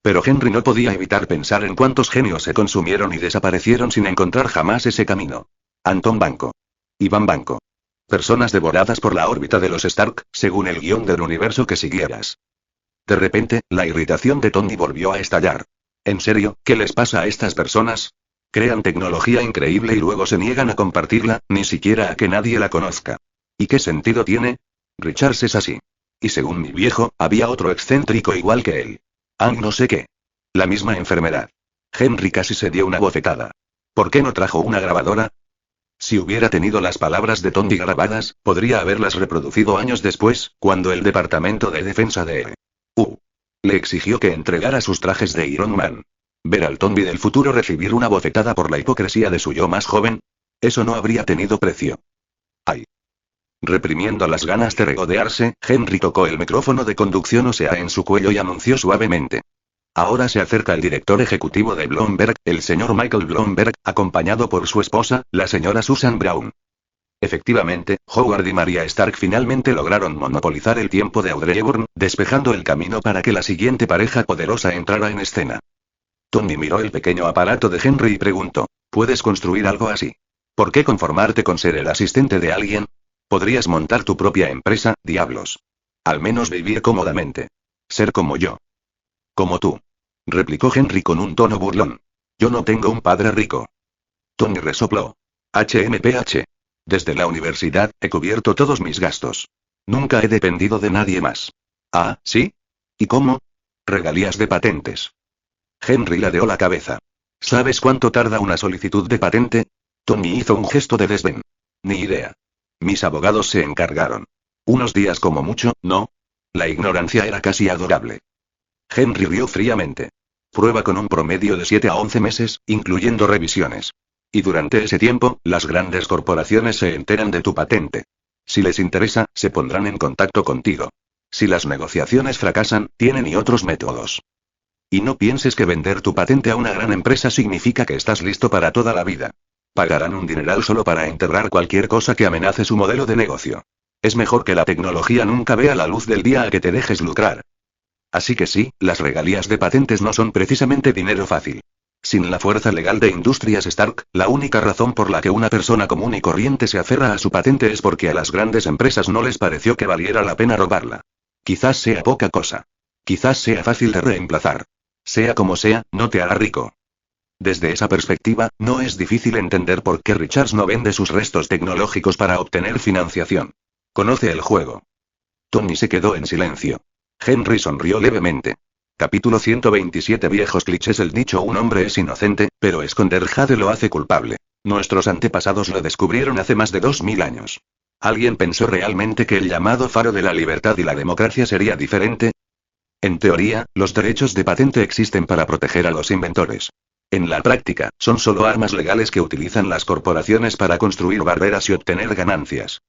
Pero Henry no podía evitar pensar en cuántos genios se consumieron y desaparecieron sin encontrar jamás ese camino. Anton Banco. Iván Banco. Personas devoradas por la órbita de los Stark, según el guión del universo que siguieras. De repente, la irritación de Tony volvió a estallar. ¿En serio, qué les pasa a estas personas? Crean tecnología increíble y luego se niegan a compartirla, ni siquiera a que nadie la conozca. ¿Y qué sentido tiene? Richards es así. Y según mi viejo, había otro excéntrico igual que él. No sé qué. La misma enfermedad. Henry casi se dio una bofetada. ¿Por qué no trajo una grabadora? Si hubiera tenido las palabras de Tony grabadas, podría haberlas reproducido años después, cuando el Departamento de Defensa de le exigió que entregara sus trajes de Iron Man. Ver al Tony del futuro recibir una bofetada por la hipocresía de su yo más joven. Eso no habría tenido precio. ¡Ay! Reprimiendo las ganas de regodearse, Henry tocó el micrófono de conducción ósea en su cuello y anunció suavemente. Ahora se acerca el director ejecutivo de Bloomberg, el señor Michael Bloomberg, acompañado por su esposa, la señora Susan Brown. Efectivamente, Howard y Maria Stark finalmente lograron monopolizar el tiempo de Audrey Hepburn, despejando el camino para que la siguiente pareja poderosa entrara en escena. Tony miró el pequeño aparato de Henry y preguntó, ¿puedes construir algo así? ¿Por qué conformarte con ser el asistente de alguien? Podrías montar tu propia empresa, diablos. Al menos vivir cómodamente. Ser como yo. Como tú. Replicó Henry con un tono burlón. Yo no tengo un padre rico. Tony resopló. HMPH. Desde la universidad, he cubierto todos mis gastos. Nunca he dependido de nadie más. Ah, ¿sí? ¿Y cómo? Regalías de patentes. Henry ladeó la cabeza. ¿Sabes cuánto tarda una solicitud de patente? Tony hizo un gesto de desdén. Ni idea. Mis abogados se encargaron. Unos días como mucho, ¿no? La ignorancia era casi adorable. Henry rió fríamente. Prueba con un promedio de 7 a 11 meses, incluyendo revisiones. Y durante ese tiempo, las grandes corporaciones se enteran de tu patente. Si les interesa, se pondrán en contacto contigo. Si las negociaciones fracasan, tienen y otros métodos. Y no pienses que vender tu patente a una gran empresa significa que estás listo para toda la vida. Pagarán un dineral solo para enterrar cualquier cosa que amenace su modelo de negocio. Es mejor que la tecnología nunca vea la luz del día a que te dejes lucrar. Así que sí, las regalías de patentes no son precisamente dinero fácil. Sin la fuerza legal de Industrias Stark, la única razón por la que una persona común y corriente se aferra a su patente es porque a las grandes empresas no les pareció que valiera la pena robarla. Quizás sea poca cosa. Quizás sea fácil de reemplazar. Sea como sea, no te hará rico. Desde esa perspectiva, no es difícil entender por qué Richards no vende sus restos tecnológicos para obtener financiación. Conoce el juego. Tony se quedó en silencio. Henry sonrió levemente. Capítulo 127 Viejos clichés. El dicho un hombre es inocente, pero esconder jade lo hace culpable. Nuestros antepasados lo descubrieron hace más de 2000 años. ¿Alguien pensó realmente que el llamado faro de la libertad y la democracia sería diferente? En teoría, los derechos de patente existen para proteger a los inventores. En la práctica, son solo armas legales que utilizan las corporaciones para construir barreras y obtener ganancias.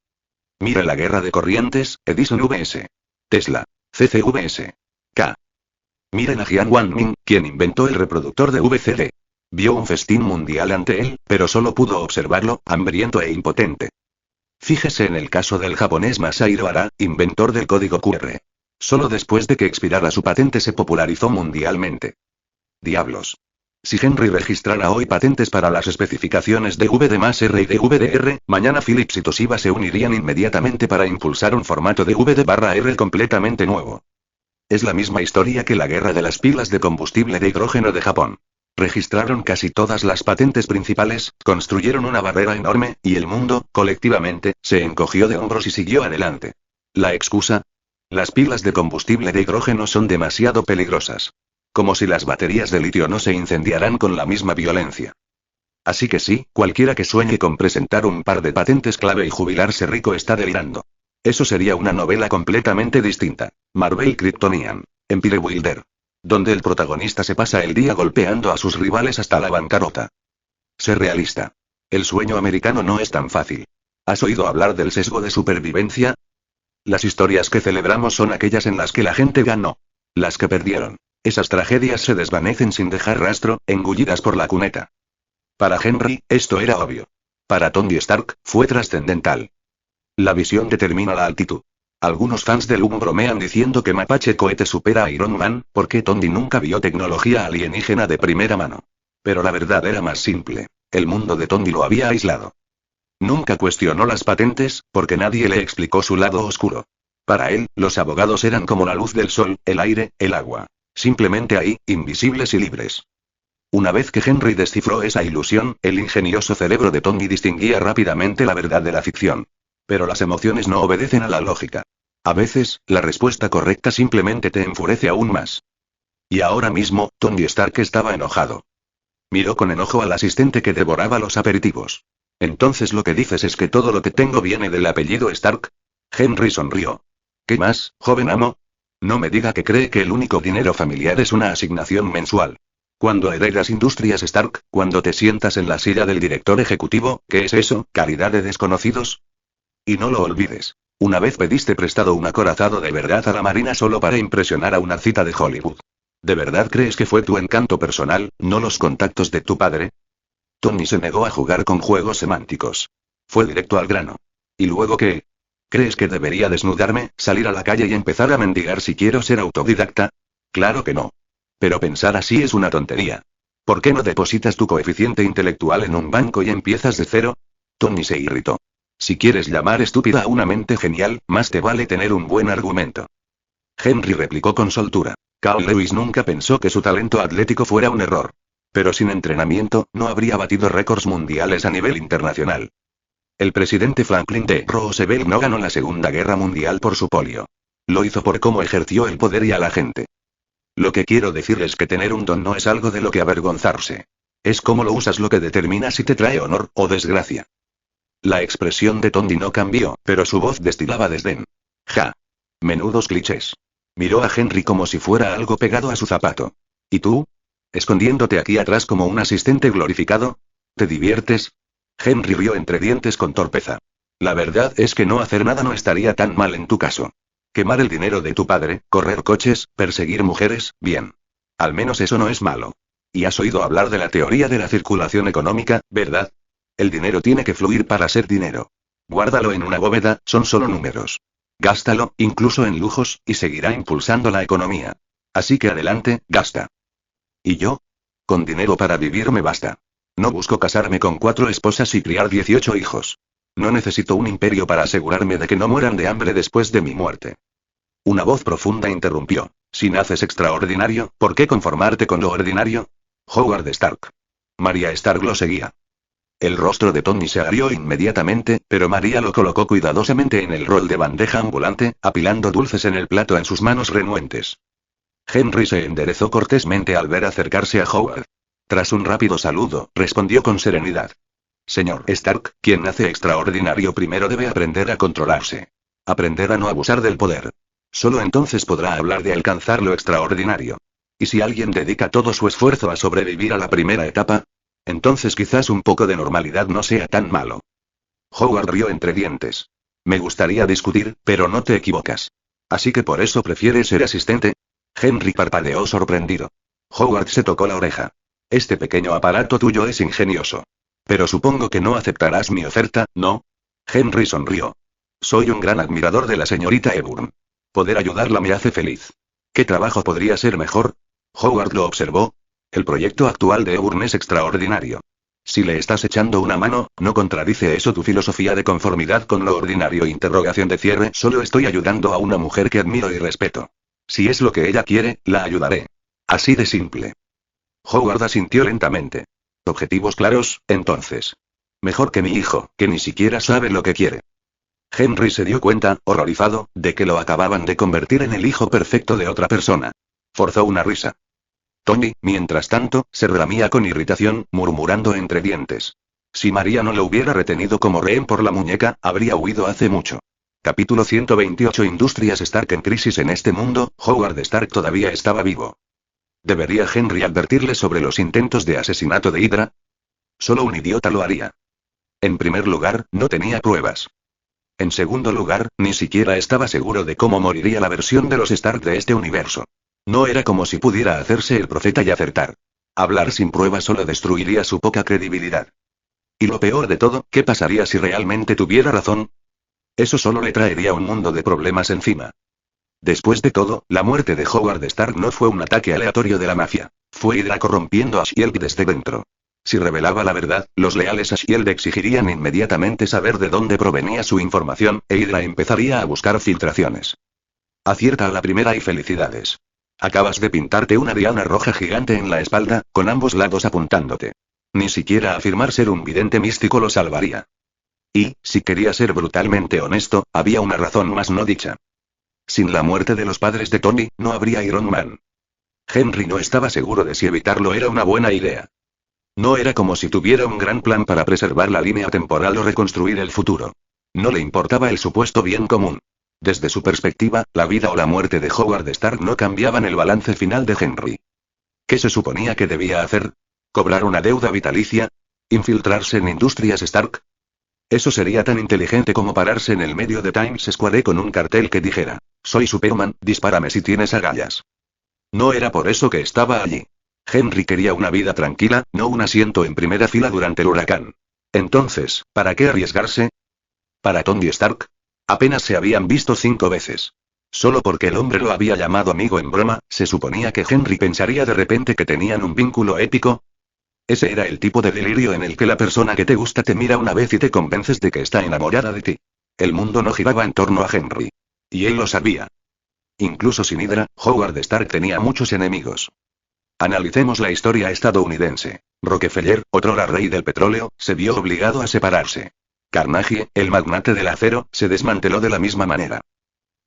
Mire la guerra de corrientes, Edison vs. Tesla. CCVS. K. Miren a Jian Wanming, quien inventó el reproductor de VCD. Vio un festín mundial ante él, pero solo pudo observarlo, hambriento e impotente. Fíjese en el caso del japonés Masahiro Hara, inventor del código QR. Solo después de que expirara su patente se popularizó mundialmente. Diablos. Si Henry registrara hoy patentes para las especificaciones de VD+R y de VDR, mañana Philips y Toshiba se unirían inmediatamente para impulsar un formato de VD+R completamente nuevo. Es la misma historia que la guerra de las pilas de combustible de hidrógeno de Japón. Registraron casi todas las patentes principales, construyeron una barrera enorme, y el mundo, colectivamente, se encogió de hombros y siguió adelante. ¿La excusa? Las pilas de combustible de hidrógeno son demasiado peligrosas. Como si las baterías de litio no se incendiaran con la misma violencia. Así que sí, cualquiera que sueñe con presentar un par de patentes clave y jubilarse rico está delirando. Eso sería una novela completamente distinta. Marvel Kryptonian. Empire Builder. Donde el protagonista se pasa el día golpeando a sus rivales hasta la bancarrota. Sé realista. El sueño americano no es tan fácil. ¿Has oído hablar del sesgo de supervivencia? Las historias que celebramos son aquellas en las que la gente ganó. Las que perdieron. Esas tragedias se desvanecen sin dejar rastro, engullidas por la cuneta. Para Henry, esto era obvio. Para Tony Stark, fue trascendental. La visión determina la altitud. Algunos fans del humo bromean diciendo que Mapache Cohete supera a Iron Man, porque Tony nunca vio tecnología alienígena de primera mano. Pero la verdad era más simple. El mundo de Tony lo había aislado. Nunca cuestionó las patentes, porque nadie le explicó su lado oscuro. Para él, los abogados eran como la luz del sol, el aire, el agua. Simplemente ahí, invisibles y libres. Una vez que Henry descifró esa ilusión, el ingenioso cerebro de Tony distinguía rápidamente la verdad de la ficción. Pero las emociones no obedecen a la lógica. A veces, la respuesta correcta simplemente te enfurece aún más. Y ahora mismo, Tony Stark estaba enojado. Miró con enojo al asistente que devoraba los aperitivos. «Entonces lo que dices es que todo lo que tengo viene del apellido Stark». Henry sonrió. «¿Qué más, joven amo? No me diga que cree que el único dinero familiar es una asignación mensual. Cuando heredas Industrias Stark, cuando te sientas en la silla del director ejecutivo, ¿qué es eso, caridad de desconocidos? Y no lo olvides. Una vez pediste prestado un acorazado de verdad a la Marina solo para impresionar a una cita de Hollywood. ¿De verdad crees que fue tu encanto personal, no los contactos de tu padre?» Tony se negó a jugar con juegos semánticos. Fue directo al grano. ¿Y luego qué? ¿Crees que debería desnudarme, salir a la calle y empezar a mendigar si quiero ser autodidacta? Claro que no. Pero pensar así es una tontería. ¿Por qué no depositas tu coeficiente intelectual en un banco y empiezas de cero? Tony se irritó. Si quieres llamar estúpida a una mente genial, más te vale tener un buen argumento. Henry replicó con soltura. Carl Lewis nunca pensó que su talento atlético fuera un error. Pero sin entrenamiento, no habría batido récords mundiales a nivel internacional. El presidente Franklin D. Roosevelt no ganó la Segunda Guerra Mundial por su polio. Lo hizo por cómo ejerció el poder y a la gente. Lo que quiero decir es que tener un don no es algo de lo que avergonzarse. Es cómo lo usas lo que determina si te trae honor o desgracia. La expresión de Tony no cambió, pero su voz destilaba desdén. Ja. Menudos clichés. Miró a Henry como si fuera algo pegado a su zapato. ¿Y tú? ¿Escondiéndote aquí atrás como un asistente glorificado? ¿Te diviertes? Henry rió entre dientes con torpeza. La verdad es que no hacer nada no estaría tan mal en tu caso. Quemar el dinero de tu padre, correr coches, perseguir mujeres, bien. Al menos eso no es malo. Y has oído hablar de la teoría de la circulación económica, ¿verdad? El dinero tiene que fluir para ser dinero. Guárdalo en una bóveda, son solo números. Gástalo, incluso en lujos, y seguirá impulsando la economía. Así que adelante, gasta. ¿Y yo? Con dinero para vivir me basta. No busco casarme con 4 esposas y criar 18 hijos. No necesito un imperio para asegurarme de que no mueran de hambre después de mi muerte. Una voz profunda interrumpió. Si naces extraordinario, ¿por qué conformarte con lo ordinario? Howard Stark. María Stark lo seguía. El rostro de Tony se agrió inmediatamente, pero María lo colocó cuidadosamente en el rol de bandeja ambulante, apilando dulces en el plato en sus manos renuentes. Henry se enderezó cortésmente al ver acercarse a Howard. Tras un rápido saludo, respondió con serenidad. Señor Stark, quien nace extraordinario primero debe aprender a controlarse. Aprender a no abusar del poder. Solo entonces podrá hablar de alcanzar lo extraordinario. ¿Y si alguien dedica todo su esfuerzo a sobrevivir a la primera etapa? Entonces quizás un poco de normalidad no sea tan malo. Howard rió entre dientes. Me gustaría discutir, pero no te equivocas. ¿Así que por eso prefieres ser asistente? Henry parpadeó sorprendido. Howard se tocó la oreja. Este pequeño aparato tuyo es ingenioso. Pero supongo que no aceptarás mi oferta, ¿no? Henry sonrió. Soy un gran admirador de la señorita Eburn. Poder ayudarla me hace feliz. ¿Qué trabajo podría ser mejor? Howard lo observó. El proyecto actual de Eburn es extraordinario. Si le estás echando una mano, ¿no contradice eso tu filosofía de conformidad con lo ordinario? Interrogación de cierre. Solo estoy ayudando a una mujer que admiro y respeto. Si es lo que ella quiere, la ayudaré. Así de simple. Howard asintió lentamente. Objetivos claros, entonces. Mejor que mi hijo, que ni siquiera sabe lo que quiere. Henry se dio cuenta, horrorizado, de que lo acababan de convertir en el hijo perfecto de otra persona. Forzó una risa. Tony, mientras tanto, se relamía con irritación, murmurando entre dientes. Si María no lo hubiera retenido como rehén por la muñeca, habría huido hace mucho. Capítulo 128. Industrias Stark en crisis. En este mundo, Howard Stark todavía estaba vivo. ¿Debería Henry advertirle sobre los intentos de asesinato de Hydra? Solo un idiota lo haría. En primer lugar, no tenía pruebas. En segundo lugar, ni siquiera estaba seguro de cómo moriría la versión de los Stark de este universo. No era como si pudiera hacerse el profeta y acertar. Hablar sin pruebas solo destruiría su poca credibilidad. Y lo peor de todo, ¿qué pasaría si realmente tuviera razón? Eso solo le traería un mundo de problemas encima. Después de todo, la muerte de Howard Stark no fue un ataque aleatorio de la mafia. Fue Hydra corrompiendo a S.H.I.E.L.D. desde dentro. Si revelaba la verdad, los leales a S.H.I.E.L.D. exigirían inmediatamente saber de dónde provenía su información, e Hydra empezaría a buscar filtraciones. Acierta a la primera y felicidades. Acabas de pintarte una diana roja gigante en la espalda, con ambos lados apuntándote. Ni siquiera afirmar ser un vidente místico lo salvaría. Y, si quería ser brutalmente honesto, había una razón más no dicha. Sin la muerte de los padres de Tony, no habría Iron Man. Henry no estaba seguro de si evitarlo era una buena idea. No era como si tuviera un gran plan para preservar la línea temporal o reconstruir el futuro. No le importaba el supuesto bien común. Desde su perspectiva, la vida o la muerte de Howard Stark no cambiaban el balance final de Henry. ¿Qué se suponía que debía hacer? ¿Cobrar una deuda vitalicia? ¿Infiltrarse en Industrias Stark? Eso sería tan inteligente como pararse en el medio de Times Square con un cartel que dijera: «Soy Superman, dispárame si tienes agallas». No era por eso que estaba allí. Henry quería una vida tranquila, no un asiento en primera fila durante el huracán. Entonces, ¿para qué arriesgarse? ¿Para Tony Stark? Apenas se habían visto 5 veces. Solo porque el hombre lo había llamado amigo en broma, ¿se suponía que Henry pensaría de repente que tenían un vínculo épico? Ese era el tipo de delirio en el que la persona que te gusta te mira una vez y te convences de que está enamorada de ti. El mundo no giraba en torno a Henry. Y él lo sabía. Incluso sin Hydra, Howard Stark tenía muchos enemigos. Analicemos la historia estadounidense. Rockefeller, otrora rey del petróleo, se vio obligado a separarse. Carnegie, el magnate del acero, se desmanteló de la misma manera.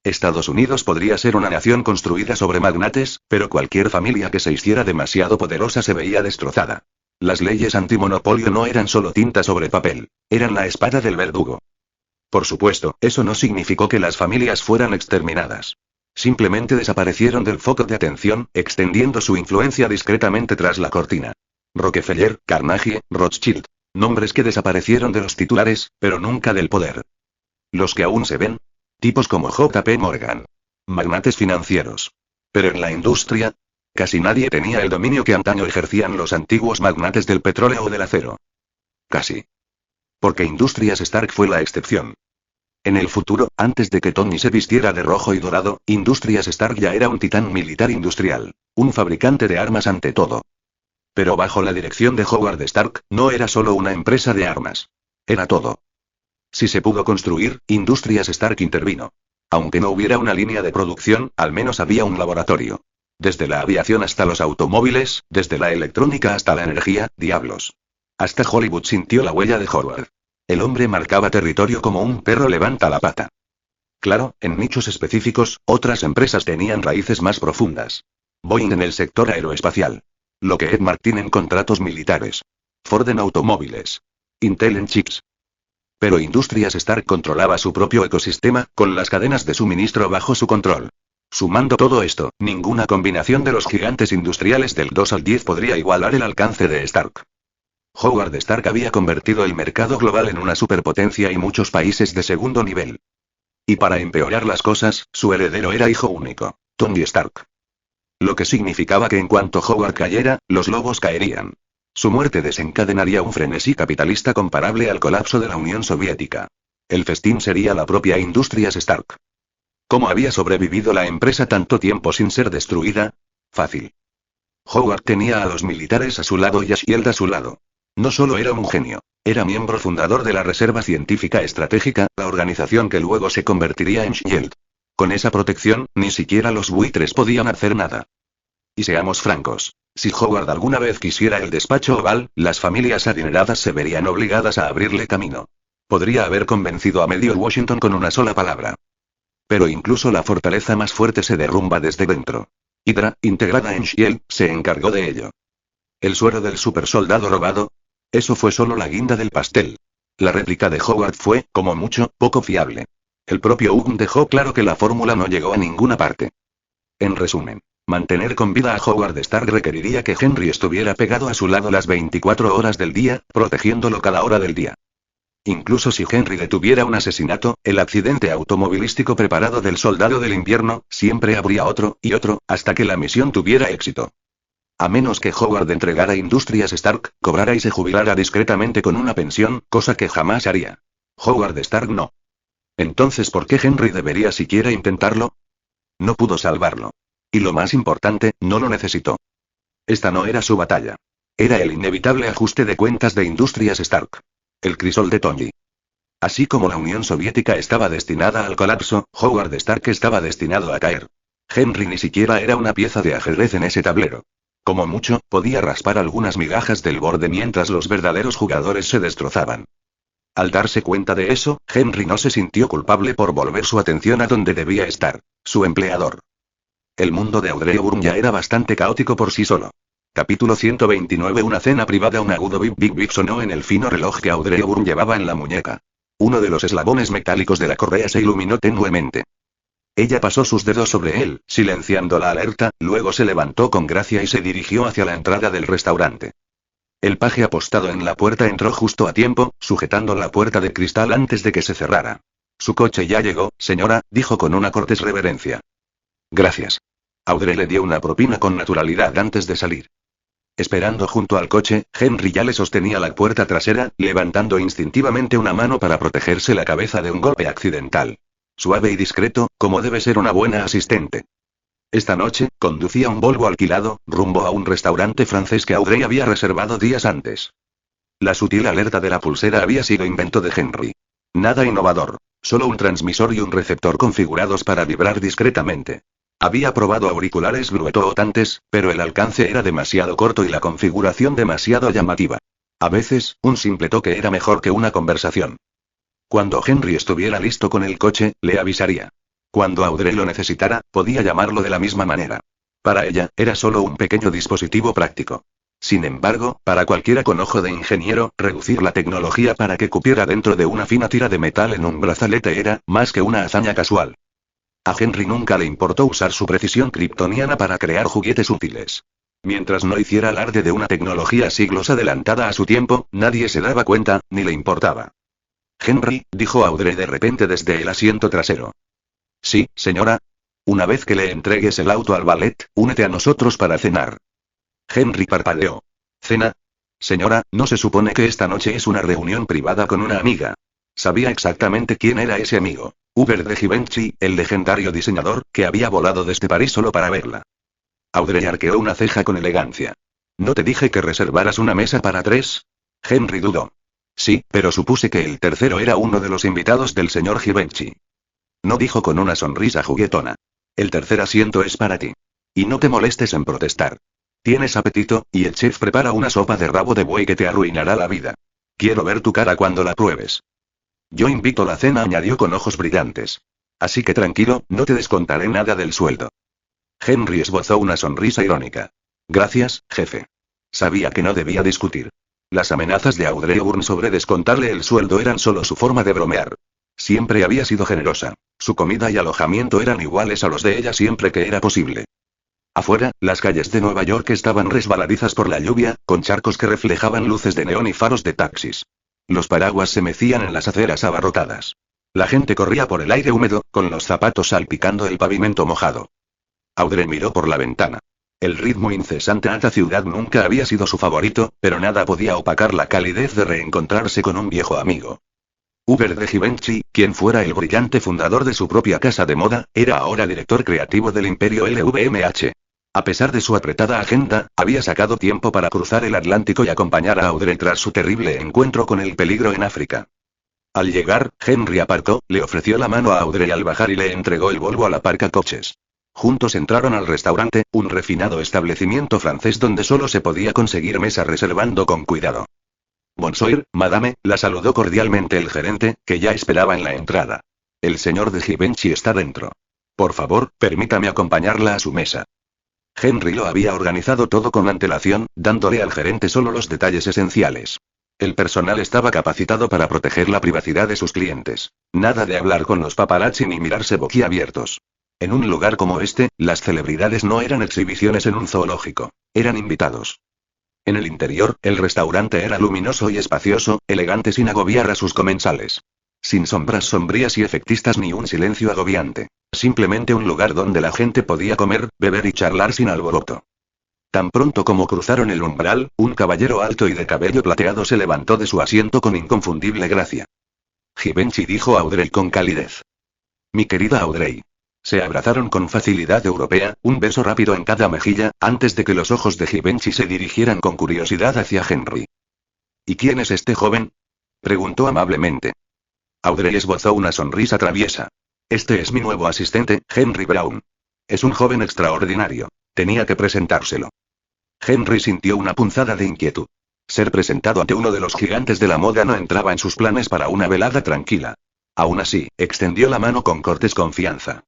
Estados Unidos podría ser una nación construida sobre magnates, pero cualquier familia que se hiciera demasiado poderosa se veía destrozada. Las leyes antimonopolio no eran solo tinta sobre papel, eran la espada del verdugo. Por supuesto, eso no significó que las familias fueran exterminadas. Simplemente desaparecieron del foco de atención, extendiendo su influencia discretamente tras la cortina. Rockefeller, Carnegie, Rothschild. Nombres que desaparecieron de los titulares, pero nunca del poder. Los que aún se ven. Tipos como J.P. Morgan. Magnates financieros. Pero en la industria, casi nadie tenía el dominio que antaño ejercían los antiguos magnates del petróleo o del acero. Casi. Porque Industrias Stark fue la excepción. En el futuro, antes de que Tony se vistiera de rojo y dorado, Industrias Stark ya era un titán militar industrial. Un fabricante de armas ante todo. Pero bajo la dirección de Howard Stark, no era solo una empresa de armas. Era todo. Si se pudo construir, Industrias Stark intervino. Aunque no hubiera una línea de producción, al menos había un laboratorio. Desde la aviación hasta los automóviles, desde la electrónica hasta la energía, diablos. Hasta Hollywood sintió la huella de Howard. El hombre marcaba territorio como un perro levanta la pata. Claro, en nichos específicos, otras empresas tenían raíces más profundas. Boeing en el sector aeroespacial. Lockheed Martin en contratos militares. Ford en automóviles. Intel en chips. Pero Industrias Stark controlaba su propio ecosistema, con las cadenas de suministro bajo su control. Sumando todo esto, ninguna combinación de los gigantes industriales del 2 al 10 podría igualar el alcance de Stark. Howard Stark había convertido el mercado global en una superpotencia y muchos países de segundo nivel. Y para empeorar las cosas, su heredero era hijo único, Tony Stark. Lo que significaba que en cuanto Howard cayera, los lobos caerían. Su muerte desencadenaría un frenesí capitalista comparable al colapso de la Unión Soviética. El festín sería la propia Industrias Stark. ¿Cómo había sobrevivido la empresa tanto tiempo sin ser destruida? Fácil. Howard tenía a los militares a su lado y a S.H.I.E.L.D. a su lado. No solo era un genio, era miembro fundador de la Reserva Científica Estratégica, la organización que luego se convertiría en S.H.I.E.L.D. Con esa protección, ni siquiera los buitres podían hacer nada. Y seamos francos, si Howard alguna vez quisiera el despacho oval, las familias adineradas se verían obligadas a abrirle camino. Podría haber convencido a medio Washington con una sola palabra. Pero incluso la fortaleza más fuerte se derrumba desde dentro. Hydra, integrada en S.H.I.E.L.D., se encargó de ello. El suero del supersoldado robado. Eso fue solo la guinda del pastel. La réplica de Howard fue, como mucho, poco fiable. El propio Hugh dejó claro que la fórmula no llegó a ninguna parte. En resumen, mantener con vida a Howard Stark requeriría que Henry estuviera pegado a su lado las 24 horas del día, protegiéndolo cada hora del día. Incluso si Henry detuviera un asesinato, el accidente automovilístico preparado del soldado del invierno, siempre habría otro, y otro, hasta que la misión tuviera éxito. A menos que Howard entregara Industrias Stark, cobrara y se jubilara discretamente con una pensión, cosa que jamás haría. Howard Stark no. Entonces, ¿por qué Henry debería siquiera intentarlo? No pudo salvarlo. Y lo más importante, no lo necesitó. Esta no era su batalla. Era el inevitable ajuste de cuentas de Industrias Stark. El crisol de Tony. Así como la Unión Soviética estaba destinada al colapso, Howard Stark estaba destinado a caer. Henry ni siquiera era una pieza de ajedrez en ese tablero. Como mucho, podía raspar algunas migajas del borde mientras los verdaderos jugadores se destrozaban. Al darse cuenta de eso, Henry no se sintió culpable por volver su atención a donde debía estar, su empleador. El mundo de Audrey Hepburn ya era bastante caótico por sí solo. Capítulo 129. Una cena privada. Un agudo bip bip bip sonó en el fino reloj que Audrey Hepburn llevaba en la muñeca. Uno de los eslabones metálicos de la correa se iluminó tenuemente. Ella pasó sus dedos sobre él, silenciando la alerta, luego se levantó con gracia y se dirigió hacia la entrada del restaurante. El paje apostado en la puerta entró justo a tiempo, sujetando la puerta de cristal antes de que se cerrara. Su coche ya llegó, señora, dijo con una cortés reverencia. Gracias. Audrey le dio una propina con naturalidad antes de salir. Esperando junto al coche, Henry ya le sostenía la puerta trasera, levantando instintivamente una mano para protegerse la cabeza de un golpe accidental. Suave y discreto, como debe ser una buena asistente. Esta noche, conducía un Volvo alquilado, rumbo a un restaurante francés que Audrey había reservado días antes. La sutil alerta de la pulsera había sido invento de Henry. Nada innovador, solo un transmisor y un receptor configurados para vibrar discretamente. Había probado auriculares bluetooth, pero el alcance era demasiado corto y la configuración demasiado llamativa. A veces, un simple toque era mejor que una conversación. Cuando Henry estuviera listo con el coche, le avisaría. Cuando Audrey lo necesitara, podía llamarlo de la misma manera. Para ella, era solo un pequeño dispositivo práctico. Sin embargo, para cualquiera con ojo de ingeniero, reducir la tecnología para que cupiera dentro de una fina tira de metal en un brazalete era, más que una hazaña casual. A Henry nunca le importó usar su precisión kryptoniana para crear juguetes útiles. Mientras no hiciera alarde de una tecnología siglos adelantada a su tiempo, nadie se daba cuenta, ni le importaba. Henry, dijo Audrey de repente desde el asiento trasero. Sí, señora. Una vez que le entregues el auto al valet, únete a nosotros para cenar. Henry parpadeó. ¿Cena? Señora, ¿no se supone que esta noche es una reunión privada con una amiga? Sabía exactamente quién era ese amigo. Hubert de Givenchy, el legendario diseñador, que había volado desde París solo para verla. Audrey arqueó una ceja con elegancia. ¿No te dije que reservaras una mesa para 3? Henry dudó. Sí, pero supuse que el tercero era uno de los invitados del señor Givenchy. No, dijo con una sonrisa juguetona. El tercer asiento es para ti. Y no te molestes en protestar. Tienes apetito, y el chef prepara una sopa de rabo de buey que te arruinará la vida. Quiero ver tu cara cuando la pruebes. Yo invito la cena, añadió con ojos brillantes. Así que tranquilo, no te descontaré nada del sueldo. Henry esbozó una sonrisa irónica. Gracias, jefe. Sabía que no debía discutir. Las amenazas de Audrey Hepburn sobre descontarle el sueldo eran solo su forma de bromear. Siempre había sido generosa. Su comida y alojamiento eran iguales a los de ella siempre que era posible. Afuera, las calles de Nueva York estaban resbaladizas por la lluvia, con charcos que reflejaban luces de neón y faros de taxis. Los paraguas se mecían en las aceras abarrotadas. La gente corría por el aire húmedo, con los zapatos salpicando el pavimento mojado. Audrey miró por la ventana. El ritmo incesante de la ciudad nunca había sido su favorito, pero nada podía opacar la calidez de reencontrarse con un viejo amigo. Hubert de Givenchy, quien fuera el brillante fundador de su propia casa de moda, era ahora director creativo del imperio LVMH. A pesar de su apretada agenda, había sacado tiempo para cruzar el Atlántico y acompañar a Audrey tras su terrible encuentro con el peligro en África. Al llegar, Henry apartó, le ofreció la mano a Audrey al bajar y le entregó el Volvo a la parca-coches. Juntos entraron al restaurante, un refinado establecimiento francés donde solo se podía conseguir mesa reservando con cuidado. Bonsoir, madame, la saludó cordialmente el gerente, que ya esperaba en la entrada. El señor de Givenchy está dentro. Por favor, permítame acompañarla a su mesa. Henry lo había organizado todo con antelación, dándole al gerente solo los detalles esenciales. El personal estaba capacitado para proteger la privacidad de sus clientes. Nada de hablar con los paparazzi ni mirarse boquiabiertos. En un lugar como este, las celebridades no eran exhibiciones en un zoológico. Eran invitados. En el interior, el restaurante era luminoso y espacioso, elegante sin agobiar a sus comensales. Sin sombras sombrías y efectistas ni un silencio agobiante. Simplemente un lugar donde la gente podía comer, beber y charlar sin alboroto. Tan pronto como cruzaron el umbral, un caballero alto y de cabello plateado se levantó de su asiento con inconfundible gracia. Givenchy dijo Audrey con calidez. Mi querida Audrey. Se abrazaron con facilidad europea, un beso rápido en cada mejilla, antes de que los ojos de Givenchy se dirigieran con curiosidad hacia Henry. ¿Y quién es este joven? Preguntó amablemente. Audrey esbozó una sonrisa traviesa. Este es mi nuevo asistente, Henry Brown. Es un joven extraordinario. Tenía que presentárselo. Henry sintió una punzada de inquietud. Ser presentado ante uno de los gigantes de la moda no entraba en sus planes para una velada tranquila. Aún así, extendió la mano con cortés confianza.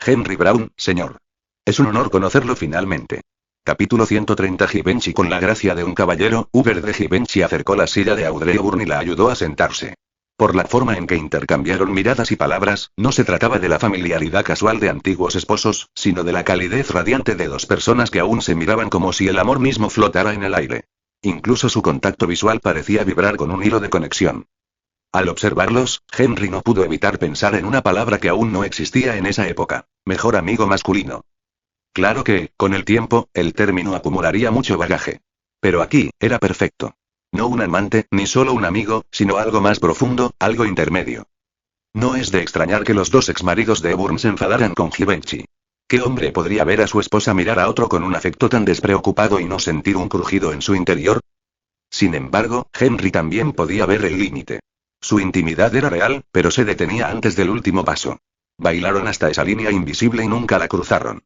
Henry Brown, señor. Es un honor conocerlo finalmente. Capítulo 130. Givenchy con la gracia de un caballero, Hubert de Givenchy acercó la silla de Audrey Hepburn y la ayudó a sentarse. Por la forma en que intercambiaron miradas y palabras, no se trataba de la familiaridad casual de antiguos esposos, sino de la calidez radiante de dos personas que aún se miraban como si el amor mismo flotara en el aire. Incluso su contacto visual parecía vibrar con un hilo de conexión. Al observarlos, Henry no pudo evitar pensar en una palabra que aún no existía en esa época: mejor amigo masculino. Claro que, con el tiempo, el término acumularía mucho bagaje. Pero aquí, era perfecto. No un amante, ni solo un amigo, sino algo más profundo, algo intermedio. No es de extrañar que los dos exmaridos de Hepburn se enfadaran con Givenchy. ¿Qué hombre podría ver a su esposa mirar a otro con un afecto tan despreocupado y no sentir un crujido en su interior? Sin embargo, Henry también podía ver el límite. Su intimidad era real, pero se detenía antes del último paso. Bailaron hasta esa línea invisible y nunca la cruzaron.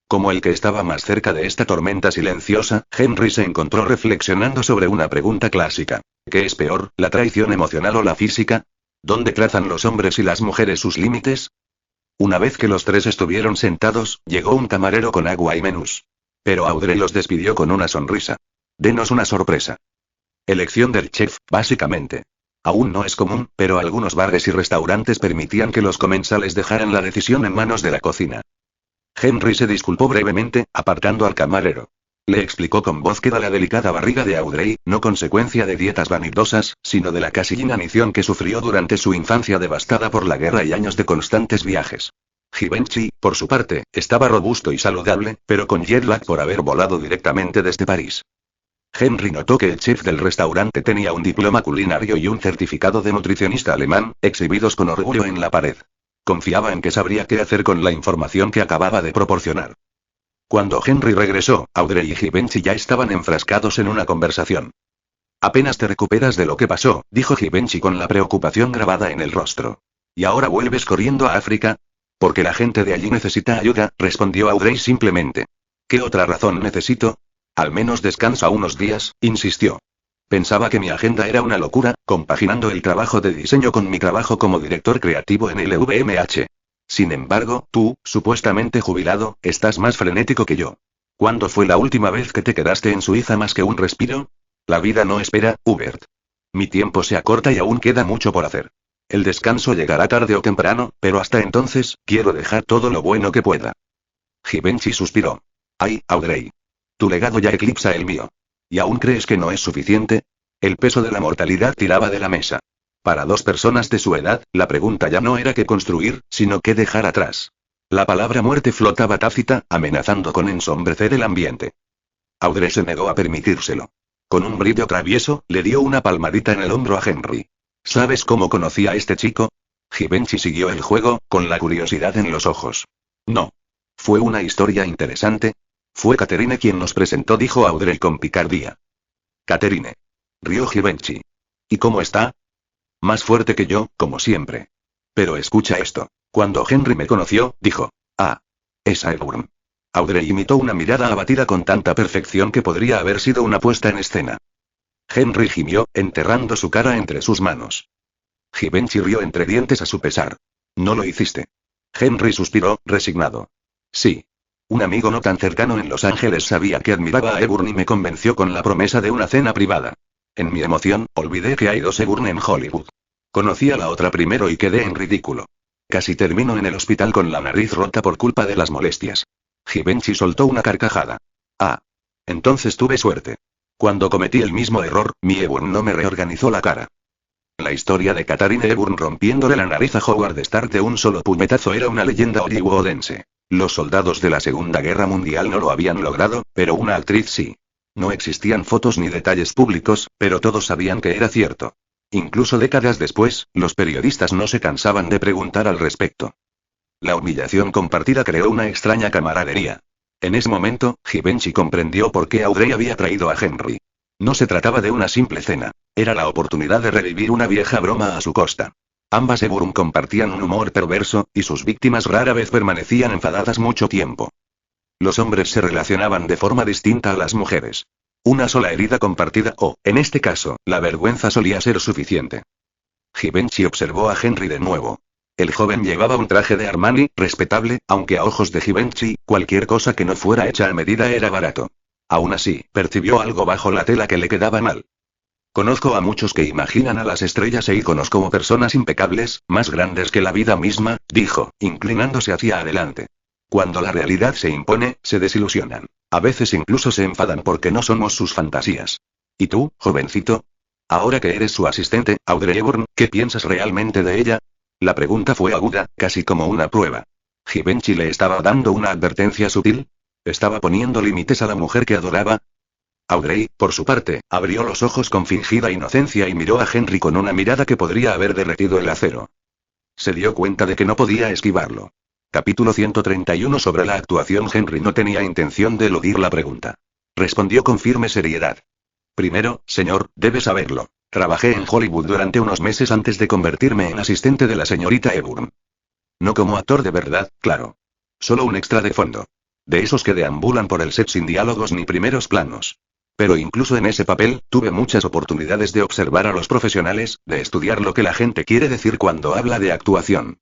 Como el que estaba más cerca de esta tormenta silenciosa, Henry se encontró reflexionando sobre una pregunta clásica. ¿Qué es peor, la traición emocional o la física? ¿Dónde trazan los hombres y las mujeres sus límites? Una vez que los tres estuvieron sentados, llegó un camarero con agua y menús. Pero Audrey los despidió con una sonrisa. Denos una sorpresa. Elección del chef, básicamente. Aún no es común, pero algunos bares y restaurantes permitían que los comensales dejaran la decisión en manos de la cocina. Henry se disculpó brevemente, apartando al camarero. Le explicó con voz queda la delicada barriga de Audrey, no consecuencia de dietas vanidosas, sino de la casi inanición que sufrió durante su infancia devastada por la guerra y años de constantes viajes. Givenchy, por su parte, estaba robusto y saludable, pero con jet lag por haber volado directamente desde París. Henry notó que el chef del restaurante tenía un diploma culinario y un certificado de nutricionista alemán, exhibidos con orgullo en la pared. Confiaba en que sabría qué hacer con la información que acababa de proporcionar. Cuando Henry regresó, Audrey y Givenchy ya estaban enfrascados en una conversación. Apenas te recuperas de lo que pasó, dijo Givenchy con la preocupación grabada en el rostro. ¿Y ahora vuelves corriendo a África? Porque la gente de allí necesita ayuda, respondió Audrey simplemente. ¿Qué otra razón necesito? Al menos descansa unos días, insistió. Pensaba que mi agenda era una locura, compaginando el trabajo de diseño con mi trabajo como director creativo en LVMH. Sin embargo, tú, supuestamente jubilado, estás más frenético que yo. ¿Cuándo fue la última vez que te quedaste en Suiza más que un respiro? La vida no espera, Hubert. Mi tiempo se acorta y aún queda mucho por hacer. El descanso llegará tarde o temprano, pero hasta entonces, quiero dejar todo lo bueno que pueda. Givenchy suspiró. Ay, Audrey. Tu legado ya eclipsa el mío. ¿Y aún crees que no es suficiente? El peso de la mortalidad tiraba de la mesa. Para dos personas de su edad, la pregunta ya no era qué construir, sino qué dejar atrás. La palabra muerte flotaba tácita, amenazando con ensombrecer el ambiente. Audrey se negó a permitírselo. Con un brillo travieso, le dio una palmadita en el hombro a Henry. ¿Sabes cómo conocí a este chico? Givenchy siguió el juego, con la curiosidad en los ojos. No. Fue una historia interesante. Fue Catherine quien nos presentó, dijo Audrey con picardía. Catherine. Rió Givenchy. ¿Y cómo está? Más fuerte que yo, como siempre. Pero escucha esto. Cuando Henry me conoció, dijo. Ah. Es Hepburn. Audrey imitó una mirada abatida con tanta perfección que podría haber sido una puesta en escena. Henry gimió, enterrando su cara entre sus manos. Givenchy rió entre dientes a su pesar. No lo hiciste. Henry suspiró, resignado. Sí. Un amigo no tan cercano en Los Ángeles sabía que admiraba a Hepburn y me convenció con la promesa de una cena privada. En mi emoción, olvidé que hay dos Hepburn en Hollywood. Conocí a la otra primero y quedé en ridículo. Casi termino en el hospital con la nariz rota por culpa de las molestias. Givenchy soltó una carcajada. Ah. Entonces tuve suerte. Cuando cometí el mismo error, mi Hepburn no me reorganizó la cara. La historia de Katharine Hepburn rompiéndole la nariz a Howard Stark de un solo puñetazo era una leyenda hollywoodense. Los soldados de la Segunda Guerra Mundial no lo habían logrado, pero una actriz sí. No existían fotos ni detalles públicos, pero todos sabían que era cierto. Incluso décadas después, los periodistas no se cansaban de preguntar al respecto. La humillación compartida creó una extraña camaradería. En ese momento, Givenchy comprendió por qué Audrey había traído a Henry. No se trataba de una simple cena. Era la oportunidad de revivir una vieja broma a su costa. Ambas Eburn compartían un humor perverso, y sus víctimas rara vez permanecían enfadadas mucho tiempo. Los hombres se relacionaban de forma distinta a las mujeres. Una sola herida compartida o, en este caso, la vergüenza solía ser suficiente. Givenchy observó a Henry de nuevo. El joven llevaba un traje de Armani, respetable, aunque a ojos de Givenchy, cualquier cosa que no fuera hecha a medida era barato. Aún así, percibió algo bajo la tela que le quedaba mal. Conozco a muchos que imaginan a las estrellas e íconos como personas impecables, más grandes que la vida misma, dijo, inclinándose hacia adelante. Cuando la realidad se impone, se desilusionan. A veces incluso se enfadan porque no somos sus fantasías. ¿Y tú, jovencito? Ahora que eres su asistente, Audrey Hepburn, ¿qué piensas realmente de ella? La pregunta fue aguda, casi como una prueba. ¿Givenchy le estaba dando una advertencia sutil? ¿Estaba poniendo límites a la mujer que adoraba? Audrey, por su parte, abrió los ojos con fingida inocencia y miró a Henry con una mirada que podría haber derretido el acero. Se dio cuenta de que no podía esquivarlo. Capítulo 131 sobre la actuación. Henry no tenía intención de eludir la pregunta. Respondió con firme seriedad. Primero, señor, debe saberlo. Trabajé en Hollywood durante unos meses antes de convertirme en asistente de la señorita Hepburn. No como actor de verdad, claro. Solo un extra de fondo. De esos que deambulan por el set sin diálogos ni primeros planos. Pero incluso en ese papel, tuve muchas oportunidades de observar a los profesionales, de estudiar lo que la gente quiere decir cuando habla de actuación.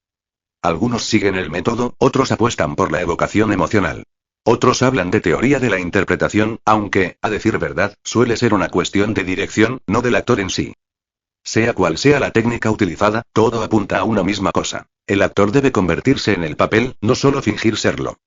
Algunos siguen el método, otros apuestan por la evocación emocional. Otros hablan de teoría de la interpretación, aunque, a decir verdad, suele ser una cuestión de dirección, no del actor en sí. Sea cual sea la técnica utilizada, todo apunta a una misma cosa. El actor debe convertirse en el papel, no solo fingir serlo.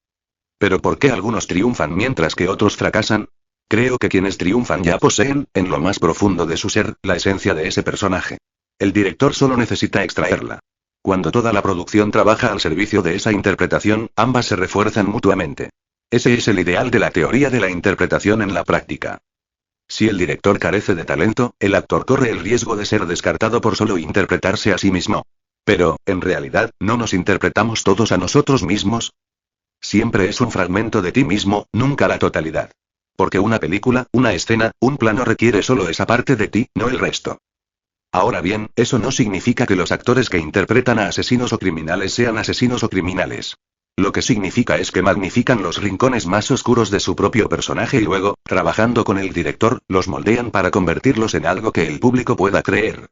¿Pero por qué algunos triunfan mientras que otros fracasan? Creo que quienes triunfan ya poseen, en lo más profundo de su ser, la esencia de ese personaje. El director solo necesita extraerla. Cuando toda la producción trabaja al servicio de esa interpretación, ambas se refuerzan mutuamente. Ese es el ideal de la teoría de la interpretación en la práctica. Si el director carece de talento, el actor corre el riesgo de ser descartado por solo interpretarse a sí mismo. Pero, en realidad, ¿no nos interpretamos todos a nosotros mismos? Siempre es un fragmento de ti mismo, nunca la totalidad. Porque una película, una escena, un plano requiere solo esa parte de ti, no el resto. Ahora bien, eso no significa que los actores que interpretan a asesinos o criminales sean asesinos o criminales. Lo que significa es que magnifican los rincones más oscuros de su propio personaje y luego, trabajando con el director, los moldean para convertirlos en algo que el público pueda creer.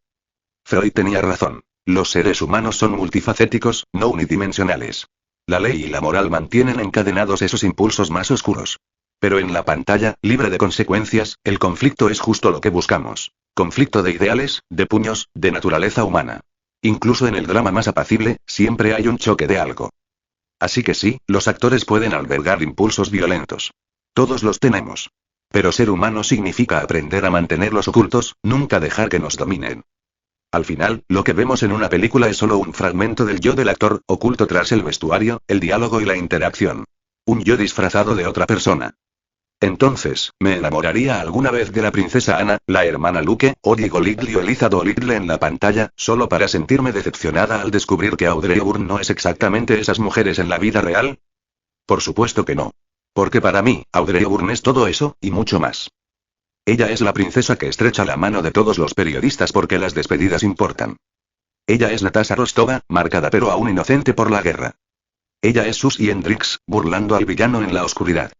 Freud tenía razón. Los seres humanos son multifacéticos, no unidimensionales. La ley y la moral mantienen encadenados esos impulsos más oscuros. Pero en la pantalla, libre de consecuencias, el conflicto es justo lo que buscamos. Conflicto de ideales, de puños, de naturaleza humana. Incluso en el drama más apacible, siempre hay un choque de algo. Así que sí, los actores pueden albergar impulsos violentos. Todos los tenemos. Pero ser humano significa aprender a mantenerlos ocultos, nunca dejar que nos dominen. Al final, lo que vemos en una película es solo un fragmento del yo del actor, oculto tras el vestuario, el diálogo y la interacción. Un yo disfrazado de otra persona. Entonces, ¿me enamoraría alguna vez de la princesa Ana, la hermana Luke, o Diego Ligli o Eliza Doolittle en la pantalla, solo para sentirme decepcionada al descubrir que Audrey Hepburn no es exactamente esas mujeres en la vida real? Por supuesto que no. Porque para mí, Audrey Hepburn es todo eso, y mucho más. Ella es la princesa que estrecha la mano de todos los periodistas porque las despedidas importan. Ella es Natasha Rostova, marcada pero aún inocente por la guerra. Ella es Susie Hendricks, burlando al villano en la oscuridad.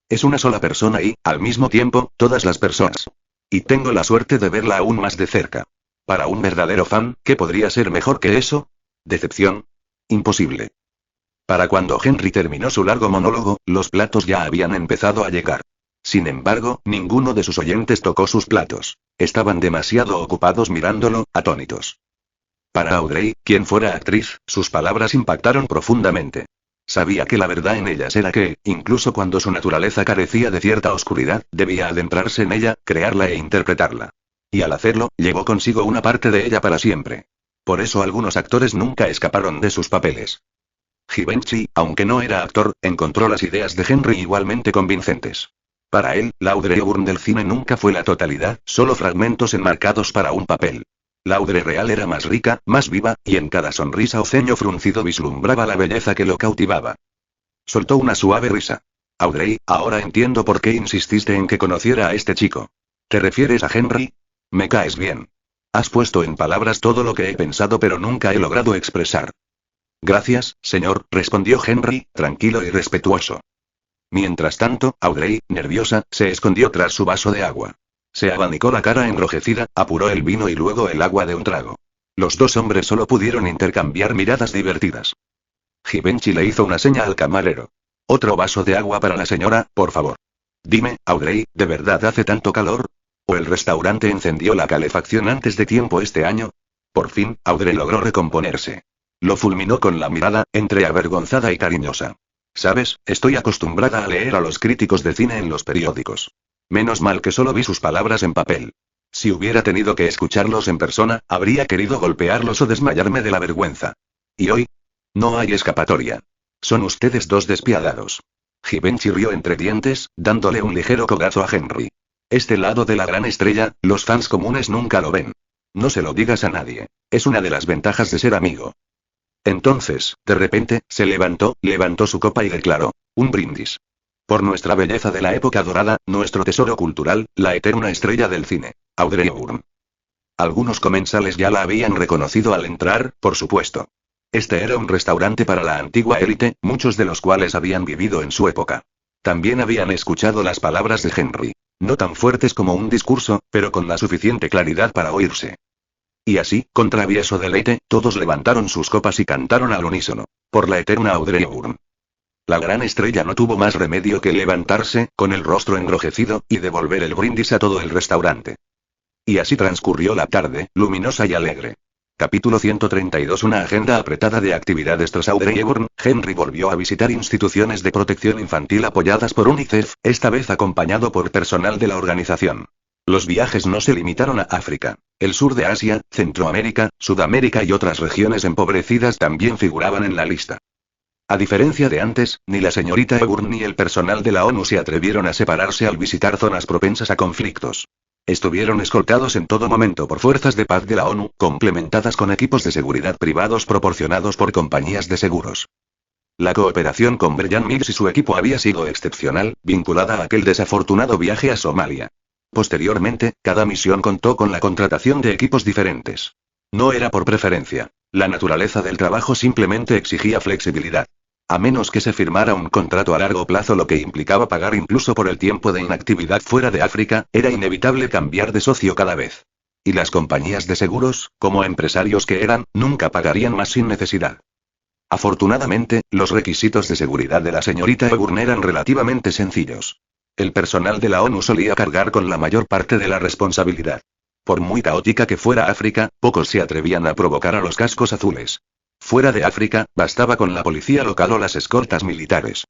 Es una sola persona y, al mismo tiempo, todas las personas. Y tengo la suerte de verla aún más de cerca. Para un verdadero fan, ¿qué podría ser mejor que eso? ¿Decepción? Imposible. Para cuando Henry terminó su largo monólogo, los platos ya habían empezado a llegar. Sin embargo, ninguno de sus oyentes tocó sus platos. Estaban demasiado ocupados mirándolo, atónitos. Para Audrey, quien fuera actriz, sus palabras impactaron profundamente. Sabía que la verdad en ellas era que, incluso cuando su naturaleza carecía de cierta oscuridad, debía adentrarse en ella, crearla e interpretarla. Y al hacerlo, llevó consigo una parte de ella para siempre. Por eso algunos actores nunca escaparon de sus papeles. Givenchy, aunque no era actor, encontró las ideas de Henry igualmente convincentes. Para él, la Audrey Hepburn del cine nunca fue la totalidad, solo fragmentos enmarcados para un papel. La Audrey real era más rica, más viva, y en cada sonrisa o ceño fruncido vislumbraba la belleza que lo cautivaba. Soltó una suave risa. Audrey, ahora entiendo por qué insististe en que conociera a este chico. ¿Te refieres a Henry? Me caes bien. Has puesto en palabras todo lo que he pensado pero nunca he logrado expresar. Gracias, señor, respondió Henry, tranquilo y respetuoso. Mientras tanto, Audrey, nerviosa, se escondió tras su vaso de agua. Se abanicó la cara enrojecida, apuró el vino y luego el agua de un trago. Los dos hombres solo pudieron intercambiar miradas divertidas. Givenchy le hizo una seña al camarero. Otro vaso de agua para la señora, por favor. Dime, Audrey, ¿de verdad hace tanto calor? ¿O el restaurante encendió la calefacción antes de tiempo este año? Por fin, Audrey logró recomponerse. Lo fulminó con la mirada, entre avergonzada y cariñosa. Sabes, estoy acostumbrada a leer a los críticos de cine en los periódicos. Menos mal que solo vi sus palabras en papel. Si hubiera tenido que escucharlos en persona, habría querido golpearlos o desmayarme de la vergüenza. ¿Y hoy? No hay escapatoria. Son ustedes dos despiadados. Givenchy rió entre dientes, dándole un ligero codazo a Henry. Este lado de la gran estrella, los fans comunes nunca lo ven. No se lo digas a nadie. Es una de las ventajas de ser amigo. Entonces, de repente, se levantó su copa y declaró: un brindis. Por nuestra belleza de la época dorada, nuestro tesoro cultural, la eterna estrella del cine, Audrey Hepburn. Algunos comensales ya la habían reconocido al entrar, por supuesto. Este era un restaurante para la antigua élite, muchos de los cuales habían vivido en su época. También habían escuchado las palabras de Henry. No tan fuertes como un discurso, pero con la suficiente claridad para oírse. Y así, con travieso deleite, todos levantaron sus copas y cantaron al unísono. Por la eterna Audrey Hepburn. La gran estrella no tuvo más remedio que levantarse, con el rostro enrojecido, y devolver el brindis a todo el restaurante. Y así transcurrió la tarde, luminosa y alegre. Capítulo 132. Una agenda apretada de actividades tras Audrey Hepburn. Henry volvió a visitar instituciones de protección infantil apoyadas por UNICEF, esta vez acompañado por personal de la organización. Los viajes no se limitaron a África. El sur de Asia, Centroamérica, Sudamérica y otras regiones empobrecidas también figuraban en la lista. A diferencia de antes, ni la señorita Hepburn ni el personal de la ONU se atrevieron a separarse al visitar zonas propensas a conflictos. Estuvieron escoltados en todo momento por fuerzas de paz de la ONU, complementadas con equipos de seguridad privados proporcionados por compañías de seguros. La cooperación con Brian Mills y su equipo había sido excepcional, vinculada a aquel desafortunado viaje a Somalia. Posteriormente, cada misión contó con la contratación de equipos diferentes. No era por preferencia. La naturaleza del trabajo simplemente exigía flexibilidad. A menos que se firmara un contrato a largo plazo, lo que implicaba pagar incluso por el tiempo de inactividad fuera de África, era inevitable cambiar de socio cada vez. Y las compañías de seguros, como empresarios que eran, nunca pagarían más sin necesidad. Afortunadamente, los requisitos de seguridad de la señorita Hepburn eran relativamente sencillos. El personal de la ONU solía cargar con la mayor parte de la responsabilidad. Por muy caótica que fuera África, pocos se atrevían a provocar a los cascos azules. Fuera de África, bastaba con la policía local o las escoltas militares.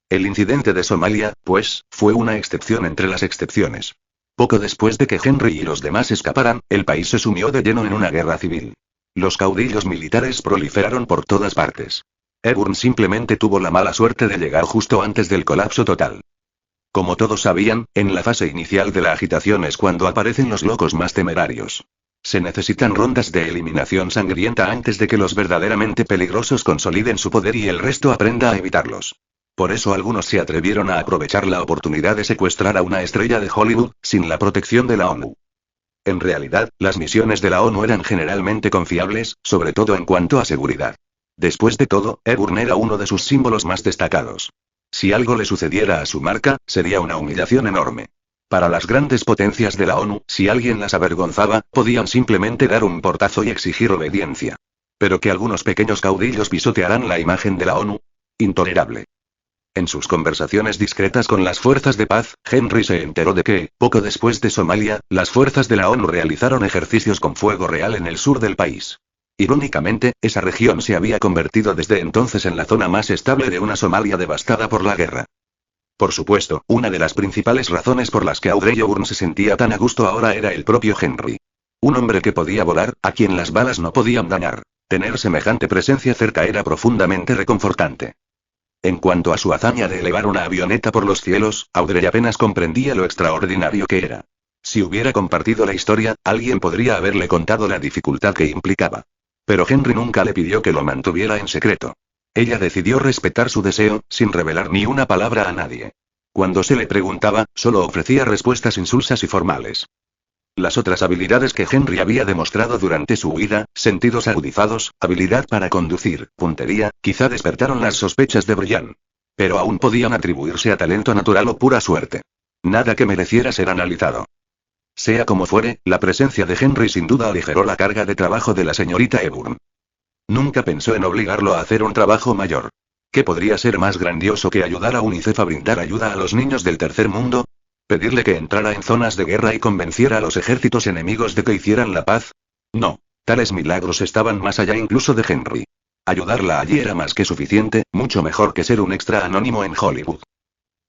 El incidente de Somalia, pues, fue una excepción entre las excepciones. Poco después de que Henry y los demás escaparan, el país se sumió de lleno en una guerra civil. Los caudillos militares proliferaron por todas partes. Hepburn simplemente tuvo la mala suerte de llegar justo antes del colapso total. Como todos sabían, en la fase inicial de la agitación es cuando aparecen los locos más temerarios. Se necesitan rondas de eliminación sangrienta antes de que los verdaderamente peligrosos consoliden su poder y el resto aprenda a evitarlos. Por eso algunos se atrevieron a aprovechar la oportunidad de secuestrar a una estrella de Hollywood, sin la protección de la ONU. En realidad, las misiones de la ONU eran generalmente confiables, sobre todo en cuanto a seguridad. Después de todo, Hepburn era uno de sus símbolos más destacados. Si algo le sucediera a su marca, sería una humillación enorme. Para las grandes potencias de la ONU, si alguien las avergonzaba, podían simplemente dar un portazo y exigir obediencia. Pero que algunos pequeños caudillos pisotearan la imagen de la ONU. Intolerable. En sus conversaciones discretas con las fuerzas de paz, Henry se enteró de que, poco después de Somalia, las fuerzas de la ONU realizaron ejercicios con fuego real en el sur del país. Irónicamente, esa región se había convertido desde entonces en la zona más estable de una Somalia devastada por la guerra. Por supuesto, una de las principales razones por las que Audrey Hepburn se sentía tan a gusto ahora era el propio Henry. Un hombre que podía volar, a quien las balas no podían dañar. Tener semejante presencia cerca era profundamente reconfortante. En cuanto a su hazaña de elevar una avioneta por los cielos, Audrey apenas comprendía lo extraordinario que era. Si hubiera compartido la historia, alguien podría haberle contado la dificultad que implicaba. Pero Henry nunca le pidió que lo mantuviera en secreto. Ella decidió respetar su deseo, sin revelar ni una palabra a nadie. Cuando se le preguntaba, solo ofrecía respuestas insulsas y formales. Las otras habilidades que Henry había demostrado durante su huida, sentidos agudizados, habilidad para conducir, puntería, quizá despertaron las sospechas de Brian. Pero aún podían atribuirse a talento natural o pura suerte. Nada que mereciera ser analizado. Sea como fuere, la presencia de Henry sin duda aligeró la carga de trabajo de la señorita Eburn. Nunca pensó en obligarlo a hacer un trabajo mayor. ¿Qué podría ser más grandioso que ayudar a UNICEF a brindar ayuda a los niños del tercer mundo? ¿Pedirle que entrara en zonas de guerra y convenciera a los ejércitos enemigos de que hicieran la paz? No, tales milagros estaban más allá incluso de Henry. Ayudarla allí era más que suficiente, mucho mejor que ser un extra anónimo en Hollywood.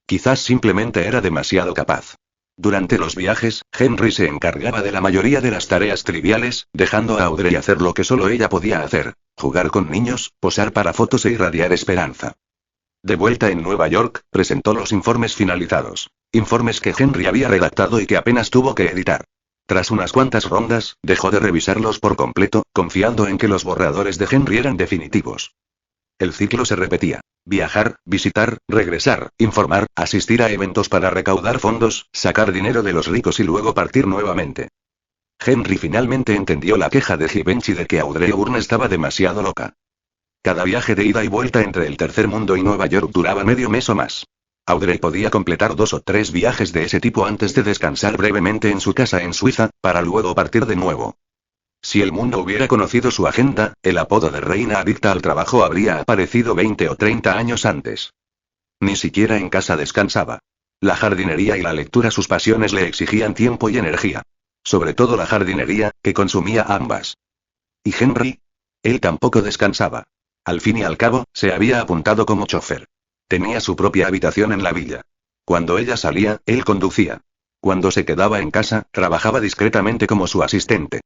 Quizás simplemente era demasiado capaz. Durante los viajes, Henry se encargaba de la mayoría de las tareas triviales, dejando a Audrey hacer lo que solo ella podía hacer: jugar con niños, posar para fotos e irradiar esperanza. De vuelta en Nueva York, presentó los informes finalizados. Informes que Henry había redactado y que apenas tuvo que editar. Tras unas cuantas rondas, dejó de revisarlos por completo, confiando en que los borradores de Henry eran definitivos. El ciclo se repetía. Viajar, visitar, regresar, informar, asistir a eventos para recaudar fondos, sacar dinero de los ricos y luego partir nuevamente. Henry finalmente entendió la queja de Givenchy de que Audrey Hepburn estaba demasiado loca. Cada viaje de ida y vuelta entre el tercer mundo y Nueva York duraba medio mes o más. Audrey podía completar 2 o 3 viajes de ese tipo antes de descansar brevemente en su casa en Suiza, para luego partir de nuevo. Si el mundo hubiera conocido su agenda, el apodo de reina adicta al trabajo habría aparecido 20 o 30 años antes. Ni siquiera en casa descansaba. La jardinería y la lectura, sus pasiones, le exigían tiempo y energía. Sobre todo la jardinería, que consumía ambas. ¿Y Henry? Él tampoco descansaba. Al fin y al cabo, se había apuntado como chofer. Tenía su propia habitación en la villa. Cuando ella salía, él conducía. Cuando se quedaba en casa, trabajaba discretamente como su asistente.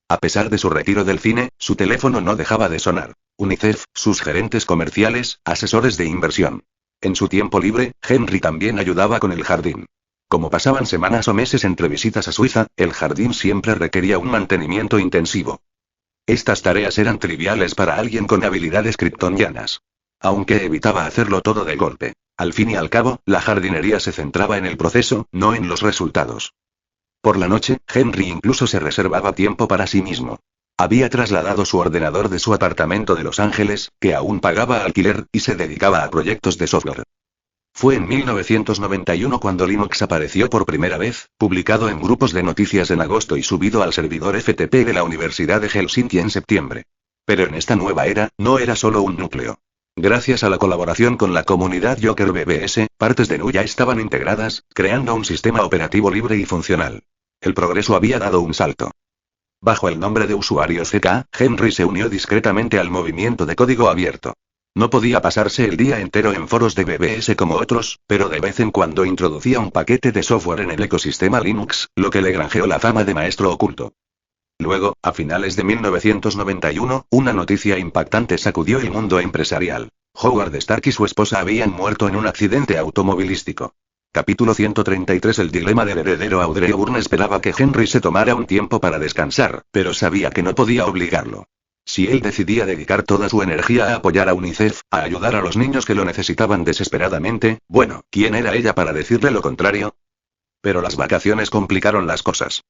A pesar de su retiro del cine, su teléfono no dejaba de sonar. UNICEF, sus gerentes comerciales, asesores de inversión. En su tiempo libre, Henry también ayudaba con el jardín. Como pasaban semanas o meses entre visitas a Suiza, el jardín siempre requería un mantenimiento intensivo. Estas tareas eran triviales para alguien con habilidades kryptonianas. Aunque evitaba hacerlo todo de golpe. Al fin y al cabo, la jardinería se centraba en el proceso, no en los resultados. Por la noche, Henry incluso se reservaba tiempo para sí mismo. Había trasladado su ordenador de su apartamento de Los Ángeles, que aún pagaba alquiler, y se dedicaba a proyectos de software. Fue en 1991 cuando Linux apareció por primera vez, publicado en grupos de noticias en agosto y subido al servidor FTP de la Universidad de Helsinki en septiembre. Pero en esta nueva era, no era solo un núcleo. Gracias a la colaboración con la comunidad Docker BBS, partes de GNU ya estaban integradas, creando un sistema operativo libre y funcional. El progreso había dado un salto. Bajo el nombre de usuario CK, Henry se unió discretamente al movimiento de código abierto. No podía pasarse el día entero en foros de BBS como otros, pero de vez en cuando introducía un paquete de software en el ecosistema Linux, lo que le granjeó la fama de maestro oculto. Luego, a finales de 1991, una noticia impactante sacudió el mundo empresarial. Howard Stark y su esposa habían muerto en un accidente automovilístico. Capítulo 133. El dilema del heredero. Audrey Hepburn esperaba que Henry se tomara un tiempo para descansar, pero sabía que no podía obligarlo. Si él decidía dedicar toda su energía a apoyar a UNICEF, a ayudar a los niños que lo necesitaban desesperadamente, bueno, ¿quién era ella para decirle lo contrario? Pero las vacaciones complicaron las cosas.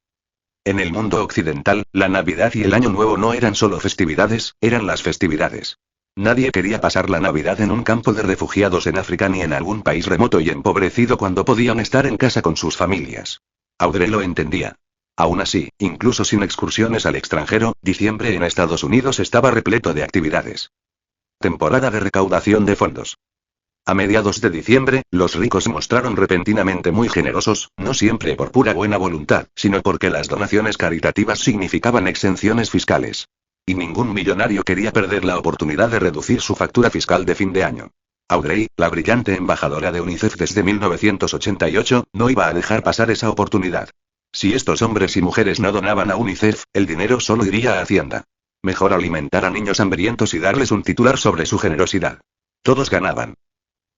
En el mundo occidental, la Navidad y el Año Nuevo no eran solo festividades, eran las festividades. Nadie quería pasar la Navidad en un campo de refugiados en África ni en algún país remoto y empobrecido cuando podían estar en casa con sus familias. Audrey lo entendía. Aún así, incluso sin excursiones al extranjero, diciembre en Estados Unidos estaba repleto de actividades. Temporada de recaudación de fondos. A mediados de diciembre, los ricos se mostraron repentinamente muy generosos, no siempre por pura buena voluntad, sino porque las donaciones caritativas significaban exenciones fiscales. Y ningún millonario quería perder la oportunidad de reducir su factura fiscal de fin de año. Audrey, la brillante embajadora de UNICEF desde 1988, no iba a dejar pasar esa oportunidad. Si estos hombres y mujeres no donaban a UNICEF, el dinero solo iría a Hacienda. Mejor alimentar a niños hambrientos y darles un titular sobre su generosidad. Todos ganaban.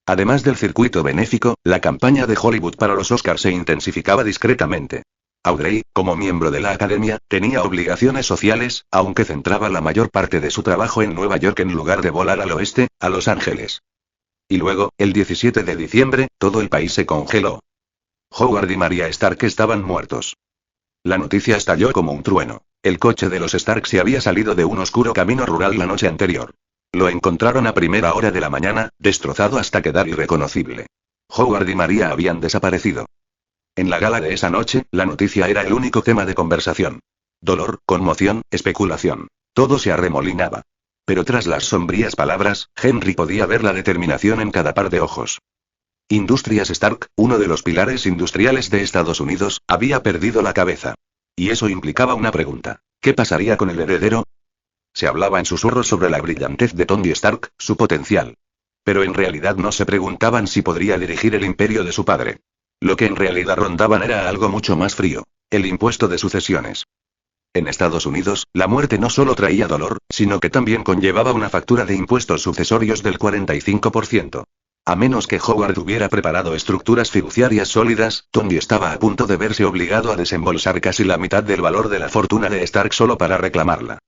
Además del circuito benéfico, la campaña de Hollywood para los Oscars se intensificaba discretamente. Audrey, como miembro de la academia, tenía obligaciones sociales, aunque centraba la mayor parte de su trabajo en Nueva York en lugar de volar al oeste, a Los Ángeles. Y luego, el 17 de diciembre, todo el país se congeló. Howard y Maria Stark estaban muertos. La noticia estalló como un trueno. El coche de los Stark se había salido de un oscuro camino rural la noche anterior. Lo encontraron a primera hora de la mañana, destrozado hasta quedar irreconocible. Howard y Maria habían desaparecido. En la gala de esa noche, la noticia era el único tema de conversación. Dolor, conmoción, especulación. Todo se arremolinaba. Pero tras las sombrías palabras, Henry podía ver la determinación en cada par de ojos. Industrias Stark, uno de los pilares industriales de Estados Unidos, había perdido la cabeza. Y eso implicaba una pregunta. ¿Qué pasaría con el heredero? Se hablaba en susurros sobre la brillantez de Tony Stark, su potencial. Pero en realidad no se preguntaban si podría dirigir el imperio de su padre. Lo que en realidad rondaban era algo mucho más frío: el impuesto de sucesiones. En Estados Unidos, la muerte no solo traía dolor, sino que también conllevaba una factura de impuestos sucesorios del 45%. A menos que Howard hubiera preparado estructuras fiduciarias sólidas, Tony estaba a punto de verse obligado a desembolsar casi la mitad del valor de la fortuna de Stark solo para reclamarla.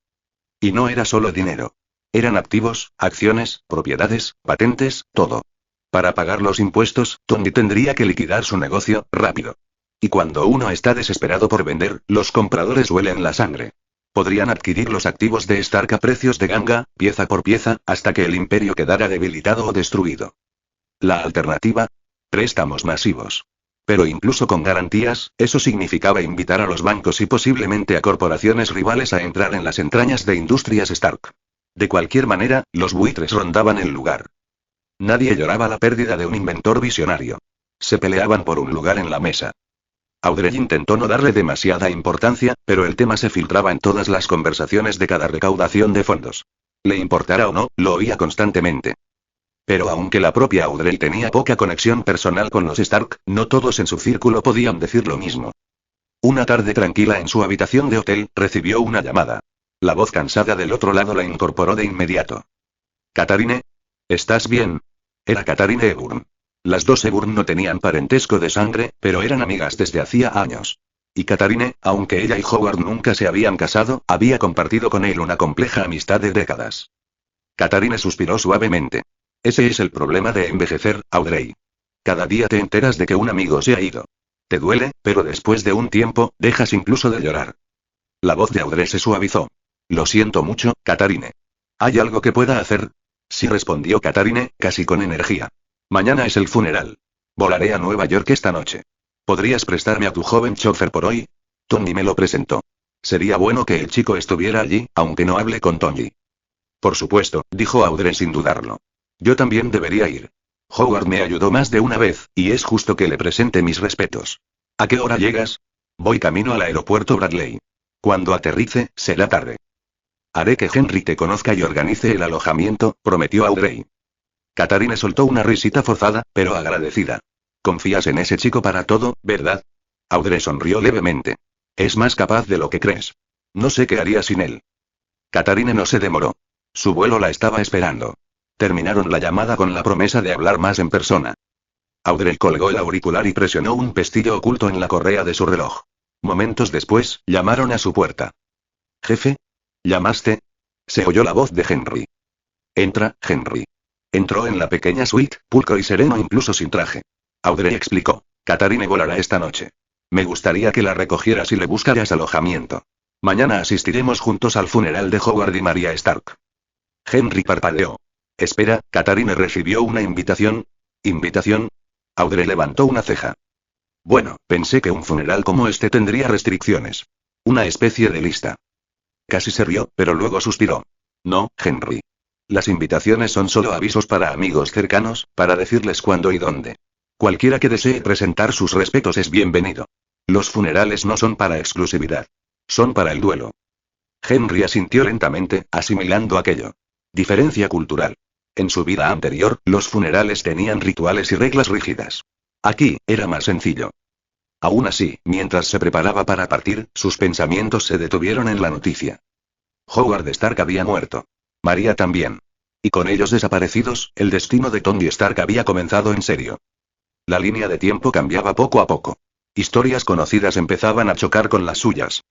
Y no era solo dinero. Eran activos, acciones, propiedades, patentes, todo. Para pagar los impuestos, Tony tendría que liquidar su negocio, rápido. Y cuando uno está desesperado por vender, los compradores huelen la sangre. Podrían adquirir los activos de Stark a precios de ganga, pieza por pieza, hasta que el imperio quedara debilitado o destruido. La alternativa: préstamos masivos. Pero incluso con garantías, eso significaba invitar a los bancos y posiblemente a corporaciones rivales a entrar en las entrañas de Industrias Stark. De cualquier manera, los buitres rondaban el lugar. Nadie lloraba la pérdida de un inventor visionario. Se peleaban por un lugar en la mesa. Audrey intentó no darle demasiada importancia, pero el tema se filtraba en todas las conversaciones de cada recaudación de fondos. Le importara o no, lo oía constantemente. Pero aunque la propia Audrey tenía poca conexión personal con los Stark, no todos en su círculo podían decir lo mismo. Una tarde tranquila en su habitación de hotel, recibió una llamada. La voz cansada del otro lado la incorporó de inmediato. «Catharine, ¿estás bien?» Era Catharine Hepburn. Las dos Hepburn no tenían parentesco de sangre, pero eran amigas desde hacía años. Y Catharine, aunque ella y Howard nunca se habían casado, había compartido con él una compleja amistad de décadas. Catharine suspiró suavemente. Ese es el problema de envejecer, Audrey. Cada día te enteras de que un amigo se ha ido. Te duele, pero después de un tiempo, dejas incluso de llorar. La voz de Audrey se suavizó. Lo siento mucho, Catharine. ¿Hay algo que pueda hacer? Sí, respondió Catharine, casi con energía. Mañana es el funeral. Volaré a Nueva York esta noche. ¿Podrías prestarme a tu joven chofer por hoy? Tony me lo presentó. Sería bueno que el chico estuviera allí, aunque no hable con Tony. Por supuesto, dijo Audrey sin dudarlo. Yo también debería ir. Howard me ayudó más de una vez, y es justo que le presente mis respetos. ¿A qué hora llegas? Voy camino al aeropuerto Bradley. Cuando aterrice, será tarde. Haré que Henry te conozca y organice el alojamiento, prometió Audrey. Catharine soltó una risita forzada, pero agradecida. Confías en ese chico para todo, ¿verdad? Audrey sonrió levemente. Es más capaz de lo que crees. No sé qué haría sin él. Catharine no se demoró. Su vuelo la estaba esperando. Terminaron la llamada con la promesa de hablar más en persona. Audrey colgó el auricular y presionó un pestillo oculto en la correa de su reloj. Momentos después, llamaron a su puerta. «Jefe. ¿Llamaste?» Se oyó la voz de Henry. «Entra, Henry». Entró en la pequeña suite, pulcro y sereno incluso sin traje. Audrey explicó. «Catharine volará esta noche. Me gustaría que la recogieras y le buscaras alojamiento. Mañana asistiremos juntos al funeral de Howard y Maria Stark». Henry parpadeó. «Espera, ¿Catharine recibió una invitación?» «¿Invitación?» Audrey levantó una ceja. «Bueno, pensé que un funeral como este tendría restricciones. Una especie de lista». Casi se rió, pero luego suspiró. «No, Henry. Las invitaciones son solo avisos para amigos cercanos, para decirles cuándo y dónde. Cualquiera que desee presentar sus respetos es bienvenido. Los funerales no son para exclusividad. Son para el duelo». Henry asintió lentamente, asimilando aquello. Diferencia cultural. En su vida anterior, los funerales tenían rituales y reglas rígidas. Aquí, era más sencillo. Aún así, mientras se preparaba para partir, sus pensamientos se detuvieron en la noticia. Howard Stark había muerto. Maria también. Y con ellos desaparecidos, el destino de Tony Stark había comenzado en serio. La línea de tiempo cambiaba poco a poco. Historias conocidas empezaban a chocar con las suyas.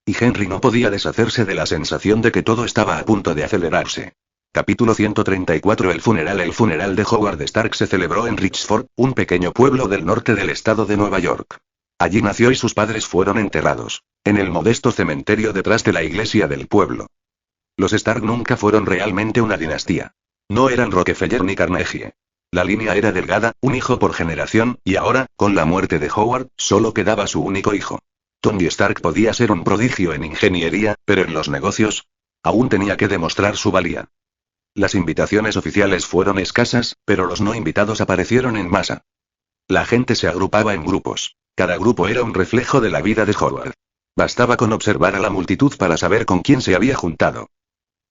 Y Henry no podía deshacerse de la sensación de que todo estaba a punto de acelerarse. Capítulo 134. El funeral de Howard Stark se celebró en Richford, un pequeño pueblo del norte del estado de Nueva York. Allí nació y sus padres fueron enterrados, en el modesto cementerio detrás de la iglesia del pueblo. Los Stark nunca fueron realmente una dinastía. No eran Rockefeller ni Carnegie. La línea era delgada, un hijo por generación, y ahora, con la muerte de Howard, solo quedaba su único hijo. Tony Stark podía ser un prodigio en ingeniería, pero en los negocios, aún tenía que demostrar su valía. Las invitaciones oficiales fueron escasas, pero los no invitados aparecieron en masa. La gente se agrupaba en grupos. Cada grupo era un reflejo de la vida de Howard. Bastaba con observar a la multitud para saber con quién se había juntado.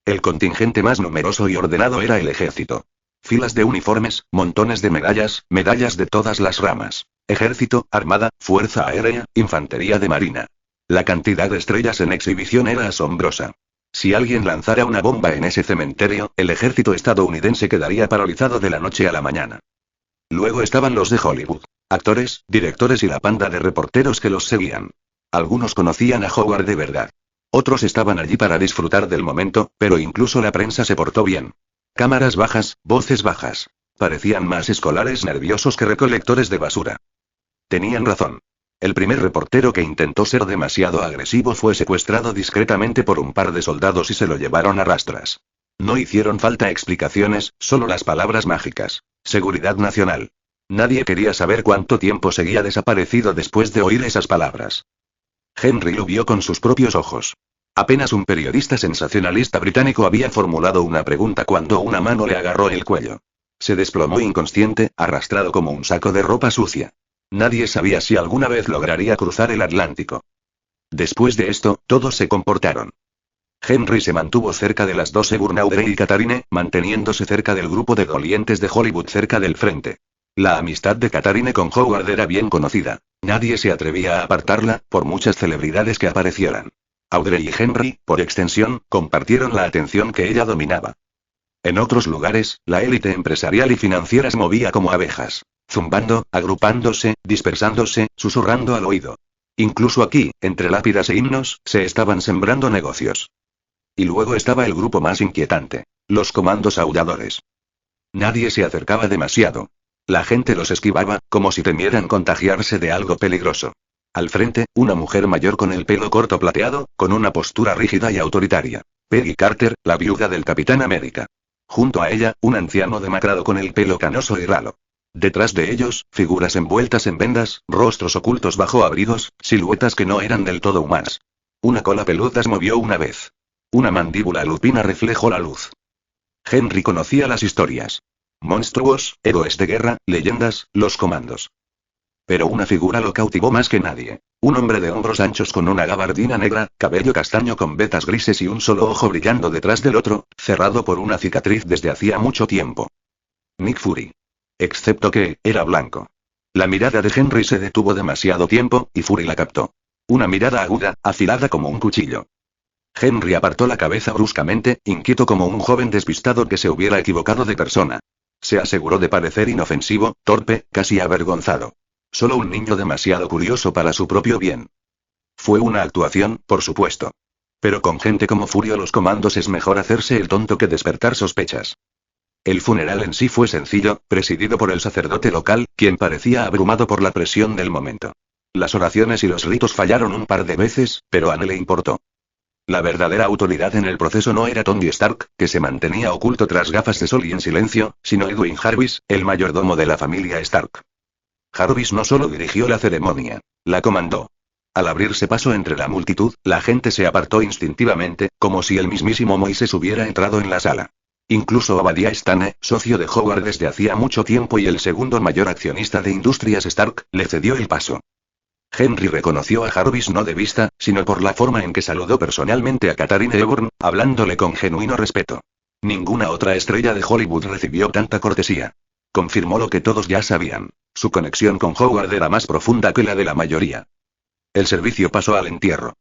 El contingente más numeroso y ordenado era el ejército. Filas de uniformes, montones de medallas, medallas de todas las ramas. Ejército, armada, fuerza aérea, infantería de marina. La cantidad de estrellas en exhibición era asombrosa. Si alguien lanzara una bomba en ese cementerio, el ejército estadounidense quedaría paralizado de la noche a la mañana. Luego estaban los de Hollywood. Actores, directores y la panda de reporteros que los seguían. Algunos conocían a Howard de verdad. Otros estaban allí para disfrutar del momento, pero incluso la prensa se portó bien. Cámaras bajas, voces bajas. Parecían más escolares nerviosos que recolectores de basura. Tenían razón. El primer reportero que intentó ser demasiado agresivo fue secuestrado discretamente por un par de soldados y se lo llevaron a rastras. No hicieron falta explicaciones, solo las palabras mágicas. Seguridad nacional. Nadie quería saber cuánto tiempo seguía desaparecido después de oír esas palabras. Henry lo vio con sus propios ojos. Apenas un periodista sensacionalista británico había formulado una pregunta cuando una mano le agarró el cuello. Se desplomó inconsciente, arrastrado como un saco de ropa sucia. Nadie sabía si alguna vez lograría cruzar el Atlántico. Después de esto, todos se comportaron. Henry se mantuvo cerca de las 12 Audrey y Catherine, manteniéndose cerca del grupo de dolientes de Hollywood cerca del frente. La amistad de Catherine con Howard era bien conocida. Nadie se atrevía a apartarla, por muchas celebridades que aparecieran. Audrey y Henry, por extensión, compartieron la atención que ella dominaba. En otros lugares, la élite empresarial y financiera se movía como abejas, zumbando, agrupándose, dispersándose, susurrando al oído. Incluso aquí, entre lápidas e himnos, se estaban sembrando negocios. Y luego estaba el grupo más inquietante, los comandos aulladores. Nadie se acercaba demasiado. La gente los esquivaba, como si temieran contagiarse de algo peligroso. Al frente, una mujer mayor con el pelo corto plateado, con una postura rígida y autoritaria. Peggy Carter, la viuda del Capitán América. Junto a ella, un anciano demacrado con el pelo canoso y ralo. Detrás de ellos, figuras envueltas en vendas, rostros ocultos bajo abrigos, siluetas que no eran del todo humanas. Una cola peluda se movió una vez. Una mandíbula lupina reflejó la luz. Henry conocía las historias. Monstruos, héroes de guerra, leyendas, los comandos. Pero una figura lo cautivó más que nadie. Un hombre de hombros anchos con una gabardina negra, cabello castaño con vetas grises y un solo ojo brillando detrás del otro, cerrado por una cicatriz desde hacía mucho tiempo. Nick Fury. Excepto que, era blanco. La mirada de Henry se detuvo demasiado tiempo, y Fury la captó. Una mirada aguda, afilada como un cuchillo. Henry apartó la cabeza bruscamente, inquieto como un joven despistado que se hubiera equivocado de persona. Se aseguró de parecer inofensivo, torpe, casi avergonzado. Solo un niño demasiado curioso para su propio bien. Fue una actuación, por supuesto. Pero con gente como Fury o los comandos es mejor hacerse el tonto que despertar sospechas. El funeral en sí fue sencillo, presidido por el sacerdote local, quien parecía abrumado por la presión del momento. Las oraciones y los ritos fallaron un par de veces, pero a nadie le importó. La verdadera autoridad en el proceso no era Tony Stark, que se mantenía oculto tras gafas de sol y en silencio, sino Edwin Jarvis, el mayordomo de la familia Stark. Jarvis no solo dirigió la ceremonia, la comandó. Al abrirse paso entre la multitud, la gente se apartó instintivamente, como si el mismísimo Moisés hubiera entrado en la sala. Incluso Obadiah Stane, socio de Howard desde hacía mucho tiempo y el segundo mayor accionista de Industrias Stark, le cedió el paso. Henry reconoció a Jarvis no de vista, sino por la forma en que saludó personalmente a Catherine Hepburn, hablándole con genuino respeto. Ninguna otra estrella de Hollywood recibió tanta cortesía. Confirmó lo que todos ya sabían. Su conexión con Howard era más profunda que la de la mayoría. El servicio pasó al entierro.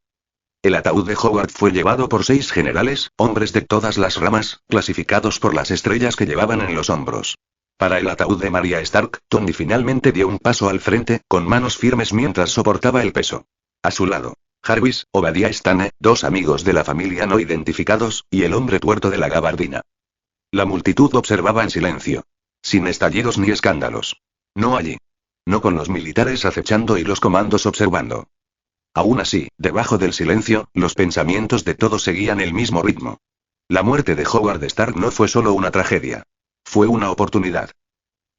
El ataúd de Howard fue llevado por 6 generales, hombres de todas las ramas, clasificados por las estrellas que llevaban en los hombros. Para el ataúd de María Stark, Tony finalmente dio un paso al frente, con manos firmes mientras soportaba el peso. A su lado, Jarvis, Obadiah Stane, dos amigos de la familia no identificados, y el hombre tuerto de la gabardina. La multitud observaba en silencio. Sin estallidos ni escándalos. No allí. No con los militares acechando y los comandos observando. Aún así, debajo del silencio, los pensamientos de todos seguían el mismo ritmo. La muerte de Howard Stark no fue solo una tragedia. Fue una oportunidad.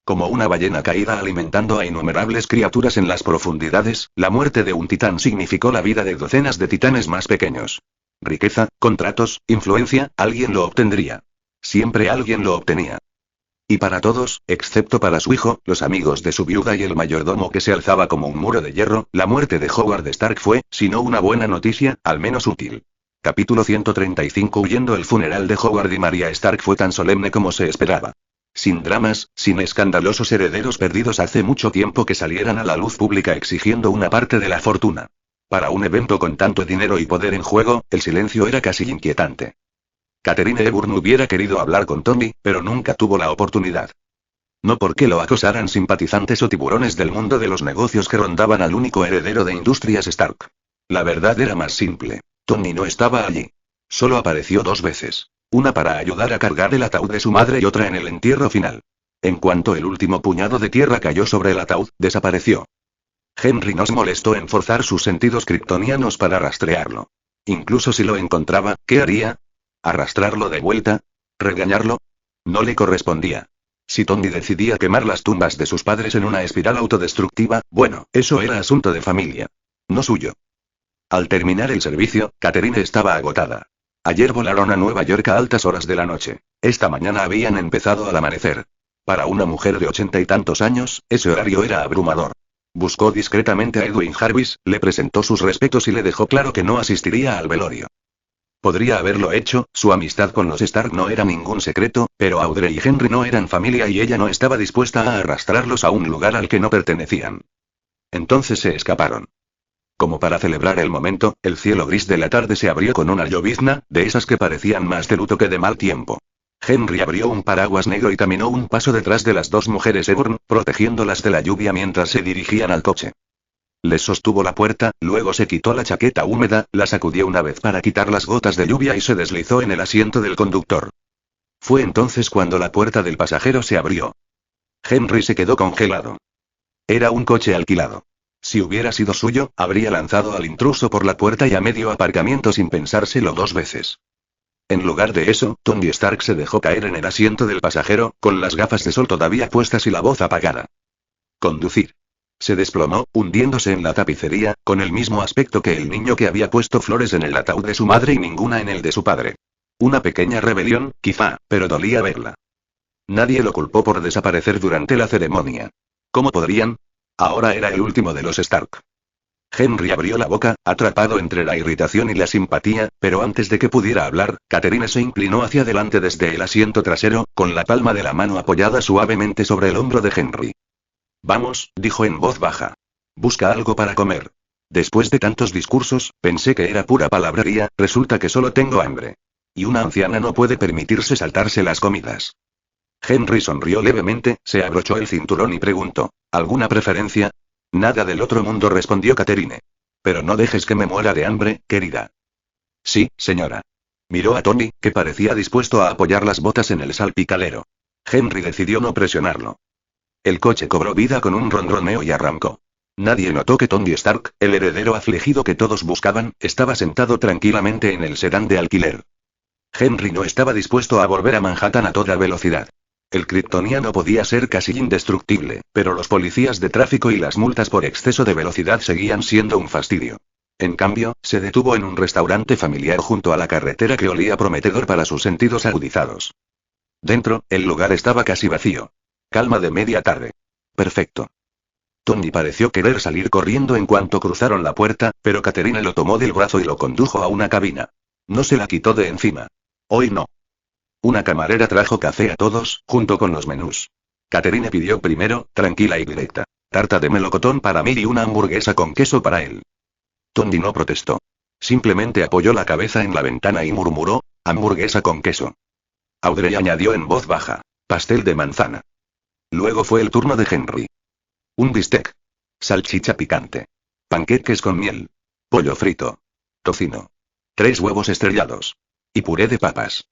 Como una ballena caída alimentando a innumerables criaturas en las profundidades, la muerte de un titán significó la vida de docenas de titanes más pequeños. Riqueza, contratos, influencia, alguien lo obtendría. Siempre alguien lo obtenía. Y para todos, excepto para su hijo, los amigos de su viuda y el mayordomo que se alzaba como un muro de hierro, la muerte de Howard Stark fue, si no una buena noticia, al menos útil. Capítulo 135. Huyendo. El funeral de Howard y María Stark fue tan solemne como se esperaba. Sin dramas, sin escandalosos herederos perdidos hace mucho tiempo que salieran a la luz pública exigiendo una parte de la fortuna. Para un evento con tanto dinero y poder en juego, el silencio era casi inquietante. Catherine Hepburn hubiera querido hablar con Tony, pero nunca tuvo la oportunidad. No porque lo acosaran simpatizantes o tiburones del mundo de los negocios que rondaban al único heredero de Industrias Stark. La verdad era más simple. Tony no estaba allí. Solo apareció 2 veces. Una para ayudar a cargar el ataúd de su madre y otra en el entierro final. En cuanto el último puñado de tierra cayó sobre el ataúd, desapareció. Henry no se molestó en forzar sus sentidos kryptonianos para rastrearlo. Incluso si lo encontraba, ¿qué haría? ¿Arrastrarlo de vuelta? ¿Regañarlo? No le correspondía. Si Tony decidía quemar las tumbas de sus padres en una espiral autodestructiva, bueno, eso era asunto de familia. No suyo. Al terminar el servicio, Catherine estaba agotada. Ayer volaron a Nueva York a altas horas de la noche. Esta mañana habían empezado al amanecer. Para una mujer de 80 y tantos años, ese horario era abrumador. Buscó discretamente a Edwin Jarvis, le presentó sus respetos y le dejó claro que no asistiría al velorio. Podría haberlo hecho, su amistad con los Stark no era ningún secreto, pero Audrey y Henry no eran familia y ella no estaba dispuesta a arrastrarlos a un lugar al que no pertenecían. Entonces se escaparon. Como para celebrar el momento, el cielo gris de la tarde se abrió con una llovizna, de esas que parecían más de luto que de mal tiempo. Henry abrió un paraguas negro y caminó un paso detrás de las 2 mujeres Hepburn, protegiéndolas de la lluvia mientras se dirigían al coche. Les sostuvo la puerta, luego se quitó la chaqueta húmeda, la sacudió una vez para quitar las gotas de lluvia y se deslizó en el asiento del conductor. Fue entonces cuando la puerta del pasajero se abrió. Henry se quedó congelado. Era un coche alquilado. Si hubiera sido suyo, habría lanzado al intruso por la puerta y a medio aparcamiento sin pensárselo 2 veces. En lugar de eso, Tony Stark se dejó caer en el asiento del pasajero, con las gafas de sol todavía puestas y la voz apagada. Conducir. Se desplomó, hundiéndose en la tapicería, con el mismo aspecto que el niño que había puesto flores en el ataúd de su madre y ninguna en el de su padre. Una pequeña rebelión, quizá, pero dolía verla. Nadie lo culpó por desaparecer durante la ceremonia. ¿Cómo podrían? Ahora era el último de los Stark. Henry abrió la boca, atrapado entre la irritación y la simpatía, pero antes de que pudiera hablar, Catherine se inclinó hacia adelante desde el asiento trasero, con la palma de la mano apoyada suavemente sobre el hombro de Henry. Vamos, dijo en voz baja. Busca algo para comer. Después de tantos discursos, pensé que era pura palabrería, resulta que solo tengo hambre. Y una anciana no puede permitirse saltarse las comidas. Henry sonrió levemente, se abrochó el cinturón y preguntó, ¿alguna preferencia? Nada del otro mundo, respondió Catherine. Pero no dejes que me muera de hambre, querida. Sí, señora. Miró a Tony, que parecía dispuesto a apoyar las botas en el salpicadero. Henry decidió no presionarlo. El coche cobró vida con un ronroneo y arrancó. Nadie notó que Tony Stark, el heredero afligido que todos buscaban, estaba sentado tranquilamente en el sedán de alquiler. Henry no estaba dispuesto a volver a Manhattan a toda velocidad. El kryptoniano podía ser casi indestructible, pero los policías de tráfico y las multas por exceso de velocidad seguían siendo un fastidio. En cambio, se detuvo en un restaurante familiar junto a la carretera que olía prometedor para sus sentidos agudizados. Dentro, el lugar estaba casi vacío. Calma de media tarde. Perfecto. Tony pareció querer salir corriendo en cuanto cruzaron la puerta, pero Catherine lo tomó del brazo y lo condujo a una cabina. No se la quitó de encima. Hoy no. Una camarera trajo café a todos, junto con los menús. Catherine pidió primero, tranquila y directa, tarta de melocotón para mí y una hamburguesa con queso para él. Tony no protestó. Simplemente apoyó la cabeza en la ventana y murmuró, hamburguesa con queso. Audrey añadió en voz baja, pastel de manzana. Luego fue el turno de Henry. Un bistec. Salchicha picante. Panqueques con miel. Pollo frito. Tocino. 3 huevos estrellados. Y puré de papas.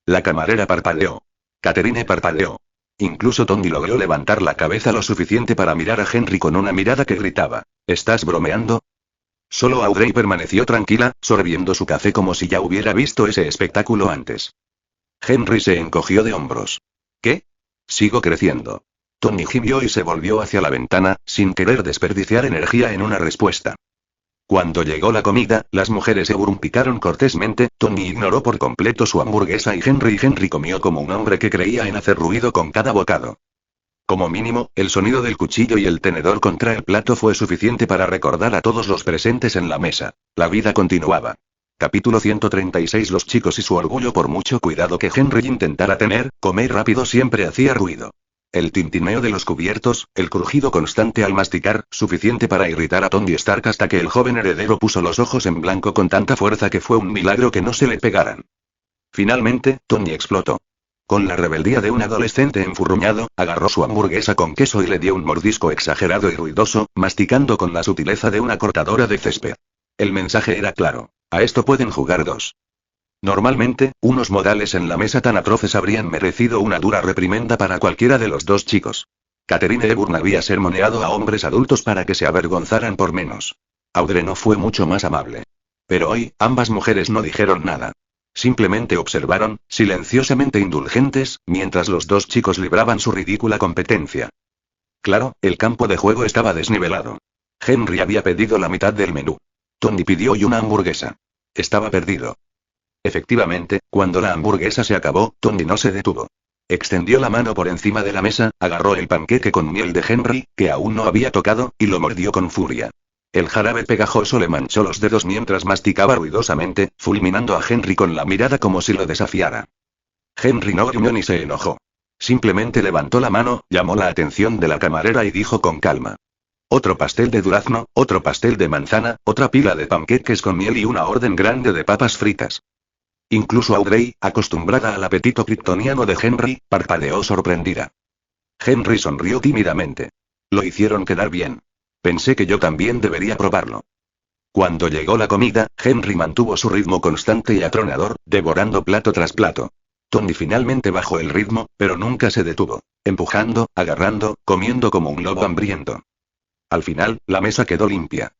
La camarera parpadeó. Catherine parpadeó. Incluso Tony logró levantar la cabeza lo suficiente para mirar a Henry con una mirada que gritaba: ¿estás bromeando? Solo Audrey permaneció tranquila, sorbiendo su café como si ya hubiera visto ese espectáculo antes. Henry se encogió de hombros. ¿Qué? Sigo creciendo. Tony gimió y se volvió hacia la ventana, sin querer desperdiciar energía en una respuesta. Cuando llegó la comida, las mujeres Euron picaron cortésmente, Tony ignoró por completo su hamburguesa y Henry comió como un hombre que creía en hacer ruido con cada bocado. Como mínimo, el sonido del cuchillo y el tenedor contra el plato fue suficiente para recordar a todos los presentes en la mesa. La vida continuaba. Capítulo 136. Los chicos y su orgullo. Por mucho cuidado que Henry intentara tener, comer rápido siempre hacía ruido. El tintineo de los cubiertos, el crujido constante al masticar, suficiente para irritar a Tony Stark hasta que el joven heredero puso los ojos en blanco con tanta fuerza que fue un milagro que no se le pegaran. Finalmente, Tony explotó. Con la rebeldía de un adolescente enfurruñado, agarró su hamburguesa con queso y le dio un mordisco exagerado y ruidoso, masticando con la sutileza de una cortadora de césped. El mensaje era claro: a esto pueden jugar dos. Normalmente, unos modales en la mesa tan atroces habrían merecido una dura reprimenda para cualquiera de los dos chicos. Catherine Hepburn había sermoneado a hombres adultos para que se avergonzaran por menos. Audrey no fue mucho más amable. Pero hoy, ambas mujeres no dijeron nada. Simplemente observaron, silenciosamente indulgentes, mientras los dos chicos libraban su ridícula competencia. Claro, el campo de juego estaba desnivelado. Henry había pedido la mitad del menú. Tony pidió y una hamburguesa. Estaba perdido. Efectivamente, cuando la hamburguesa se acabó, Tony no se detuvo. Extendió la mano por encima de la mesa, agarró el panqueque con miel de Henry, que aún no había tocado, y lo mordió con furia. El jarabe pegajoso le manchó los dedos mientras masticaba ruidosamente, fulminando a Henry con la mirada como si lo desafiara. Henry no gruñó ni se enojó. Simplemente levantó la mano, llamó la atención de la camarera y dijo con calma: otro pastel de durazno, otro pastel de manzana, otra pila de panqueques con miel y una orden grande de papas fritas. Incluso Audrey, acostumbrada al apetito kryptoniano de Henry, parpadeó sorprendida. Henry sonrió tímidamente. Lo hicieron quedar bien. Pensé que yo también debería probarlo. Cuando llegó la comida, Henry mantuvo su ritmo constante y atronador, devorando plato tras plato. Tony finalmente bajó el ritmo, pero nunca se detuvo, empujando, agarrando, comiendo como un lobo hambriento. Al final, la mesa quedó limpia.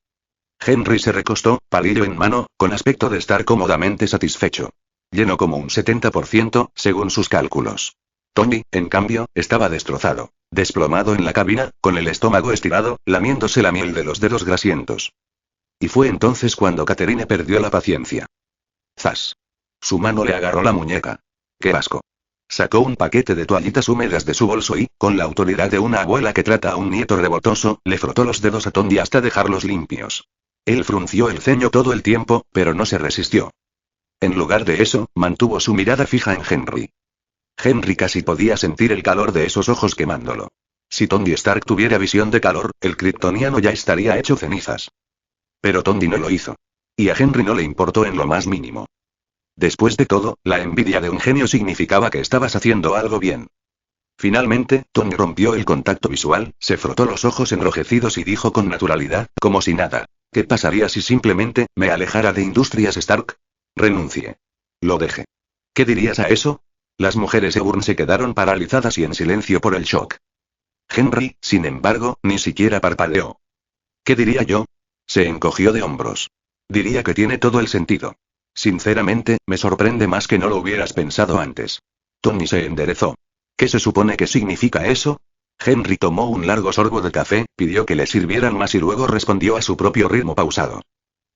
Henry se recostó, palillo en mano, con aspecto de estar cómodamente satisfecho. Lleno como un 70%, según sus cálculos. Tony, en cambio, estaba destrozado, desplomado en la cabina, con el estómago estirado, lamiéndose la miel de los dedos grasientos. Y fue entonces cuando Catherine perdió la paciencia. ¡Zas! Su mano le agarró la muñeca. ¡Qué asco! Sacó un paquete de toallitas húmedas de su bolso y, con la autoridad de una abuela que trata a un nieto rebotoso, le frotó los dedos a Tony hasta dejarlos limpios. Él frunció el ceño todo el tiempo, pero no se resistió. En lugar de eso, mantuvo su mirada fija en Henry. Henry casi podía sentir el calor de esos ojos quemándolo. Si Tony Stark tuviera visión de calor, el kryptoniano ya estaría hecho cenizas. Pero Tony no lo hizo. Y a Henry no le importó en lo más mínimo. Después de todo, la envidia de un genio significaba que estabas haciendo algo bien. Finalmente, Tony rompió el contacto visual, se frotó los ojos enrojecidos y dijo con naturalidad, como si nada: ¿qué pasaría si simplemente me alejara de Industrias Stark? Renuncie. Lo dejé. ¿Qué dirías a eso? Las mujeres Hepburn se quedaron paralizadas y en silencio por el shock. Henry, sin embargo, ni siquiera parpadeó. ¿Qué diría yo? Se encogió de hombros. Diría que tiene todo el sentido. Sinceramente, me sorprende más que no lo hubieras pensado antes. Tony se enderezó. ¿Qué se supone que significa eso? Henry tomó un largo sorbo de café, pidió que le sirvieran más y luego respondió a su propio ritmo pausado.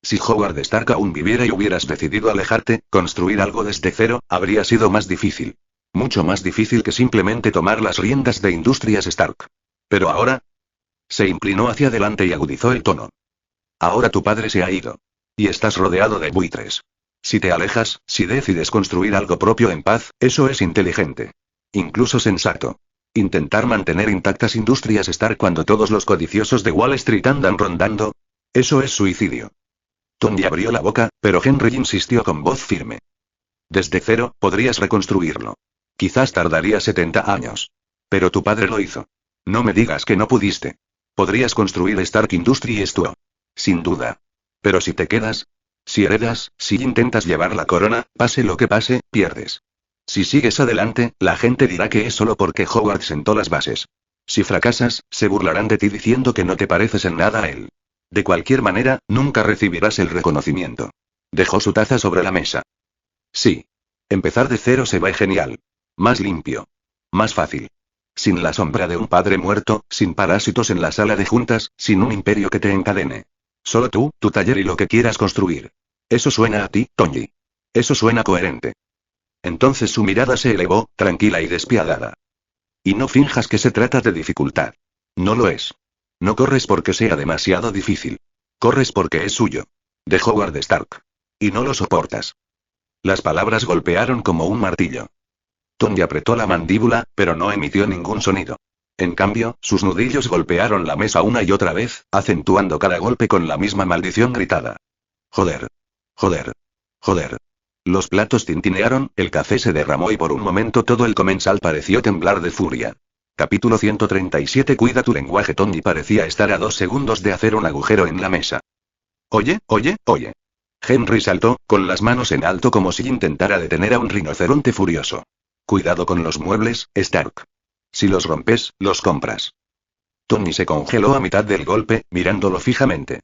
Si Howard Stark aún viviera y hubieras decidido alejarte, construir algo desde cero, habría sido más difícil. Mucho más difícil que simplemente tomar las riendas de Industrias Stark. Pero ahora... Se inclinó hacia adelante y agudizó el tono. Ahora tu padre se ha ido. Y estás rodeado de buitres. Si te alejas, si decides construir algo propio en paz, eso es inteligente. Incluso sensato. Intentar mantener intactas Industrias Stark cuando todos los codiciosos de Wall Street andan rondando. Eso es suicidio. Tony abrió la boca, pero Henry insistió con voz firme. Desde cero, podrías reconstruirlo. Quizás tardaría 70 años. Pero tu padre lo hizo. No me digas que no pudiste. Podrías construir Stark Industries tú. Sin duda. Pero si te quedas, si heredas, si intentas llevar la corona, pase lo que pase, pierdes. Si sigues adelante, la gente dirá que es solo porque Howard sentó las bases. Si fracasas, se burlarán de ti diciendo que no te pareces en nada a él. De cualquier manera, nunca recibirás el reconocimiento. Dejó su taza sobre la mesa. Sí. Empezar de cero se va genial. Más limpio. Más fácil. Sin la sombra de un padre muerto, sin parásitos en la sala de juntas, sin un imperio que te encadene. Solo tú, tu taller y lo que quieras construir. Eso suena a ti, Tony. Eso suena coherente. Entonces su mirada se elevó, tranquila y despiadada. Y no finjas que se trata de dificultad. No lo es. No corres porque sea demasiado difícil. Corres porque es suyo. De Howard Stark. Y no lo soportas. Las palabras golpearon como un martillo. Tony apretó la mandíbula, pero no emitió ningún sonido. En cambio, sus nudillos golpearon la mesa una y otra vez, acentuando cada golpe con la misma maldición gritada. Joder. Joder. Joder. Los platos tintinearon, el café se derramó y por un momento todo el comensal pareció temblar de furia. Capítulo 137. Cuida tu lenguaje. Tony parecía estar a 2 segundos de hacer un agujero en la mesa. Oye, oye, oye. Henry saltó, con las manos en alto como si intentara detener a un rinoceronte furioso. Cuidado con los muebles, Stark. Si los rompes, los compras. Tony se congeló a mitad del golpe, mirándolo fijamente.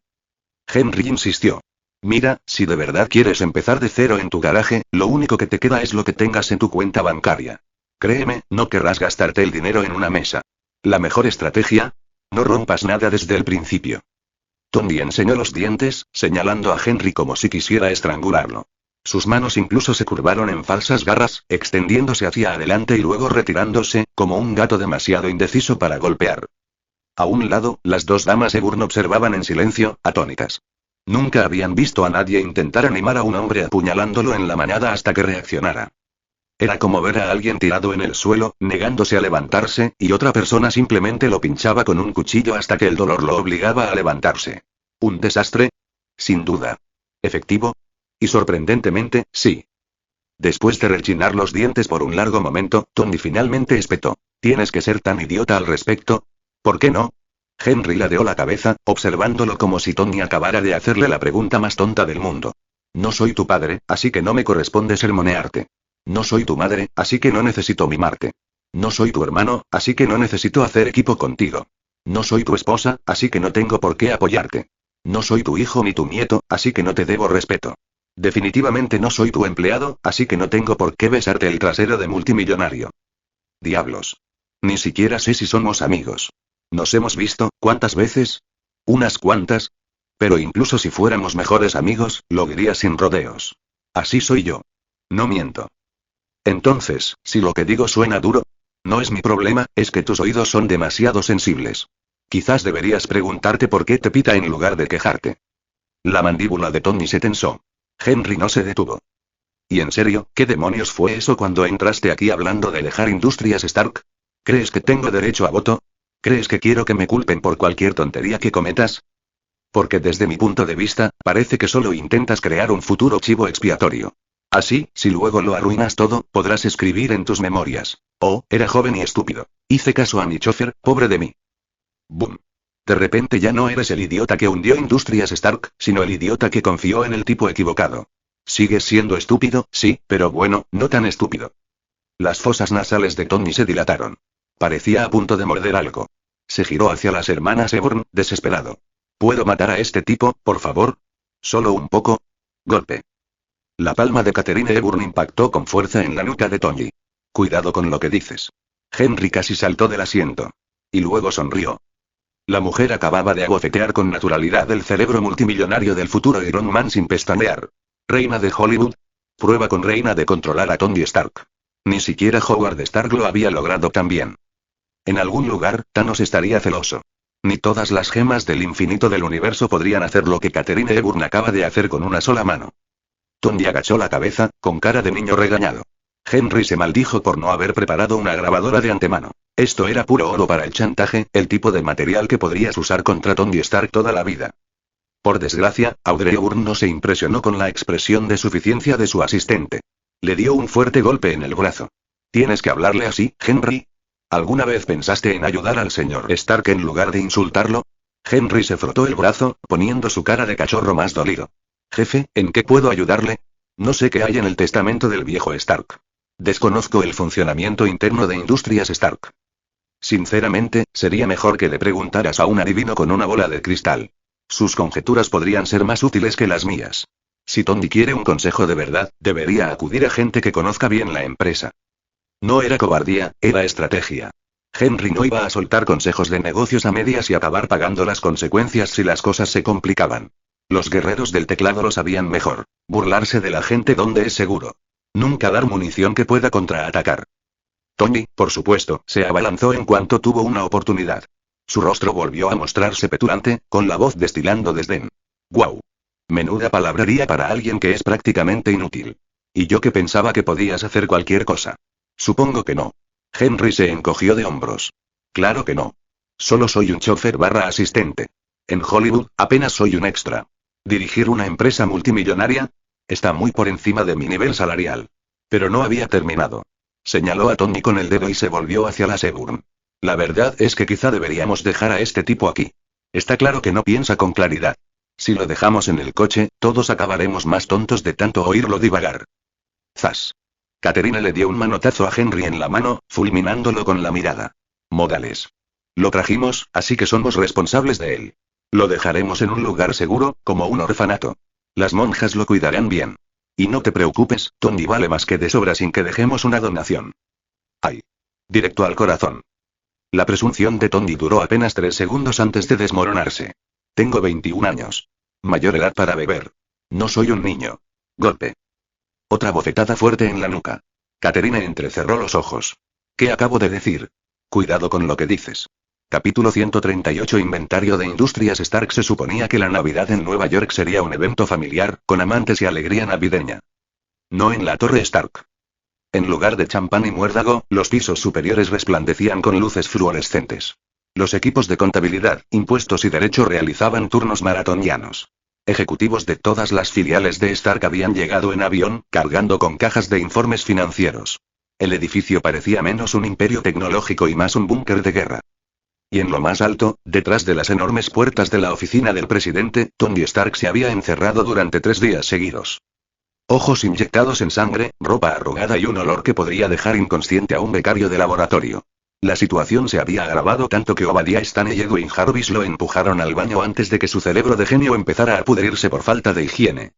Henry insistió. Mira, si de verdad quieres empezar de cero en tu garaje, lo único que te queda es lo que tengas en tu cuenta bancaria. Créeme, no querrás gastarte el dinero en una mesa. La mejor estrategia: no rompas nada desde el principio. Tony enseñó los dientes, señalando a Henry como si quisiera estrangularlo. Sus manos incluso se curvaron en falsas garras, extendiéndose hacia adelante y luego retirándose, como un gato demasiado indeciso para golpear. A un lado, las dos damas Eburn observaban en silencio, atónitas. Nunca habían visto a nadie intentar animar a un hombre apuñalándolo en la manada hasta que reaccionara. Era como ver a alguien tirado en el suelo, negándose a levantarse, y otra persona simplemente lo pinchaba con un cuchillo hasta que el dolor lo obligaba a levantarse. ¿Un desastre? Sin duda. ¿Efectivo? Y sorprendentemente, sí. Después de rechinar los dientes por un largo momento, Tony finalmente espetó. ¿Tienes que ser tan idiota al respecto? ¿Por qué no? Henry ladeó la cabeza, observándolo como si Tony acabara de hacerle la pregunta más tonta del mundo. No soy tu padre, así que no me corresponde sermonearte. No soy tu madre, así que no necesito mimarte. No soy tu hermano, así que no necesito hacer equipo contigo. No soy tu esposa, así que no tengo por qué apoyarte. No soy tu hijo ni tu nieto, así que no te debo respeto. Definitivamente no soy tu empleado, así que no tengo por qué besarte el trasero de multimillonario. Diablos. Ni siquiera sé si somos amigos. ¿Nos hemos visto, cuántas veces? Unas cuantas. Pero incluso si fuéramos mejores amigos, lo diría sin rodeos. Así soy yo. No miento. Entonces, si lo que digo suena duro, no es mi problema, es que tus oídos son demasiado sensibles. Quizás deberías preguntarte por qué te pita en lugar de quejarte. La mandíbula de Tony se tensó. Henry no se detuvo. ¿Y en serio, qué demonios fue eso cuando entraste aquí hablando de dejar Industrias Stark? ¿Crees que tengo derecho a voto? ¿Crees que quiero que me culpen por cualquier tontería que cometas? Porque desde mi punto de vista, parece que solo intentas crear un futuro chivo expiatorio. Así, si luego lo arruinas todo, podrás escribir en tus memorias. Oh, era joven y estúpido. Hice caso a mi chofer, pobre de mí. Boom. De repente ya no eres el idiota que hundió Industrias Stark, sino el idiota que confió en el tipo equivocado. Sigues siendo estúpido, sí, pero bueno, no tan estúpido. Las fosas nasales de Tony se dilataron. Parecía a punto de morder algo. Se giró hacia las hermanas Eburn, desesperado. ¿Puedo matar a este tipo, por favor? ¿Solo un poco? Golpe. La palma de Catherine Eburn impactó con fuerza en la nuca de Tony. Cuidado con lo que dices. Henry casi saltó del asiento. Y luego sonrió. La mujer acababa de abofetear con naturalidad el cerebro multimillonario del futuro Iron Man sin pestañear. ¿Reina de Hollywood? Prueba con reina de controlar a Tony Stark. Ni siquiera Howard Stark lo había logrado tan bien. En algún lugar, Thanos estaría celoso. Ni todas las gemas del infinito del universo podrían hacer lo que Catherine Eburn acaba de hacer con una sola mano. Tony agachó la cabeza, con cara de niño regañado. Henry se maldijo por no haber preparado una grabadora de antemano. Esto era puro oro para el chantaje, el tipo de material que podrías usar contra Tony Stark toda la vida. Por desgracia, Audrey Hepburn no se impresionó con la expresión de suficiencia de su asistente. Le dio un fuerte golpe en el brazo. ¿Tienes que hablarle así, Henry? ¿Alguna vez pensaste en ayudar al señor Stark en lugar de insultarlo? Henry se frotó el brazo, poniendo su cara de cachorro más dolido. Jefe, ¿en qué puedo ayudarle? No sé qué hay en el testamento del viejo Stark. Desconozco el funcionamiento interno de Industrias Stark. Sinceramente, sería mejor que le preguntaras a un adivino con una bola de cristal. Sus conjeturas podrían ser más útiles que las mías. Si Tony quiere un consejo de verdad, debería acudir a gente que conozca bien la empresa. No era cobardía, era estrategia. Henry no iba a soltar consejos de negocios a medias y acabar pagando las consecuencias si las cosas se complicaban. Los guerreros del teclado lo sabían mejor. Burlarse de la gente donde es seguro. Nunca dar munición que pueda contraatacar. Tony, por supuesto, se abalanzó en cuanto tuvo una oportunidad. Su rostro volvió a mostrarse petulante, con la voz destilando desdén. ¡Guau! Menuda palabrería para alguien que es prácticamente inútil. Y yo que pensaba que podías hacer cualquier cosa. Supongo que no. Henry se encogió de hombros. Claro que no. Solo soy un chofer barra asistente. En Hollywood, apenas soy un extra. ¿Dirigir una empresa multimillonaria? Está muy por encima de mi nivel salarial. Pero no había terminado. Señaló a Tony con el dedo y se volvió hacia la Seburn. La verdad es que quizá deberíamos dejar a este tipo aquí. Está claro que no piensa con claridad. Si lo dejamos en el coche, todos acabaremos más tontos de tanto oírlo divagar. ¡Zas! Catherine le dio un manotazo a Henry en la mano, fulminándolo con la mirada. Modales. Lo trajimos, así que somos responsables de él. Lo dejaremos en un lugar seguro, como un orfanato. Las monjas lo cuidarán bien. Y no te preocupes, Tony vale más que de sobra sin que dejemos una donación. ¡Ay! Directo al corazón. La presunción de Tony duró apenas 3 segundos antes de desmoronarse. Tengo 21 años. Mayor edad para beber. No soy un niño. Golpe. Otra bofetada fuerte en la nuca. Catherine entrecerró los ojos. ¿Qué acabo de decir? Cuidado con lo que dices. Capítulo 138 Inventario de Industrias Stark. Se suponía que la Navidad en Nueva York sería un evento familiar, con amantes y alegría navideña. No en la Torre Stark. En lugar de champán y muérdago, los pisos superiores resplandecían con luces fluorescentes. Los equipos de contabilidad, impuestos y derecho realizaban turnos maratonianos. Ejecutivos de todas las filiales de Stark habían llegado en avión, cargando con cajas de informes financieros. El edificio parecía menos un imperio tecnológico y más un búnker de guerra. Y en lo más alto, detrás de las enormes puertas de la oficina del presidente, Tony Stark se había encerrado durante 3 días seguidos. Ojos inyectados en sangre, ropa arrugada y un olor que podría dejar inconsciente a un becario de laboratorio. La situación se había agravado tanto que Obadiah Stane y Edwin Jarvis lo empujaron al baño antes de que su cerebro de genio empezara a pudrirse por falta de higiene.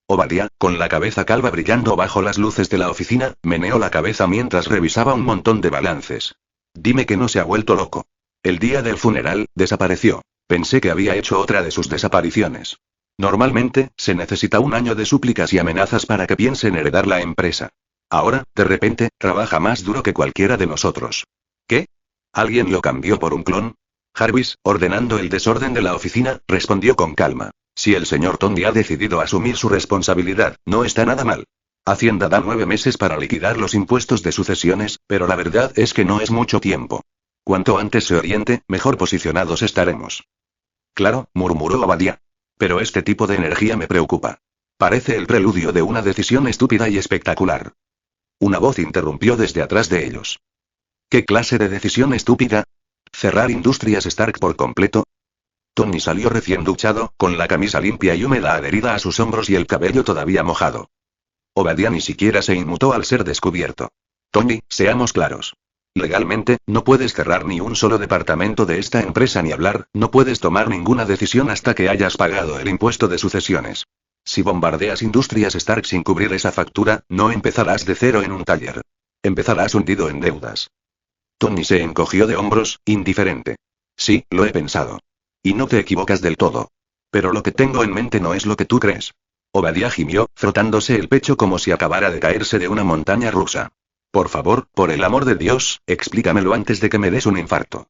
Obadiah, con la cabeza calva brillando bajo las luces de la oficina, meneó la cabeza mientras revisaba un montón de balances. Dime que no se ha vuelto loco. El día del funeral, desapareció. Pensé que había hecho otra de sus desapariciones. Normalmente, se necesita un año de súplicas y amenazas para que piense en heredar la empresa. Ahora, de repente, trabaja más duro que cualquiera de nosotros. ¿Qué? ¿Alguien lo cambió por un clon? Jarvis, ordenando el desorden de la oficina, respondió con calma. Si el señor Tony ha decidido asumir su responsabilidad, no está nada mal. Hacienda da 9 meses para liquidar los impuestos de sucesiones, pero la verdad es que no es mucho tiempo. Cuanto antes se oriente, mejor posicionados estaremos. Claro, murmuró Obadiah. Pero este tipo de energía me preocupa. Parece el preludio de una decisión estúpida y espectacular. Una voz interrumpió desde atrás de ellos. ¿Qué clase de decisión estúpida? ¿Cerrar Industrias Stark por completo? Tony salió recién duchado, con la camisa limpia y húmeda adherida a sus hombros y el cabello todavía mojado. Obadiah ni siquiera se inmutó al ser descubierto. Tony, seamos claros. Legalmente, no puedes cerrar ni un solo departamento de esta empresa ni hablar, no puedes tomar ninguna decisión hasta que hayas pagado el impuesto de sucesiones. Si bombardeas Industrias Stark sin cubrir esa factura, no empezarás de cero en un taller. Empezarás hundido en deudas. Tony se encogió de hombros, indiferente. Sí, lo he pensado. Y no te equivocas del todo. Pero lo que tengo en mente no es lo que tú crees. Obadiah gimió, frotándose el pecho como si acabara de caerse de una montaña rusa. Por favor, por el amor de Dios, explícamelo antes de que me des un infarto.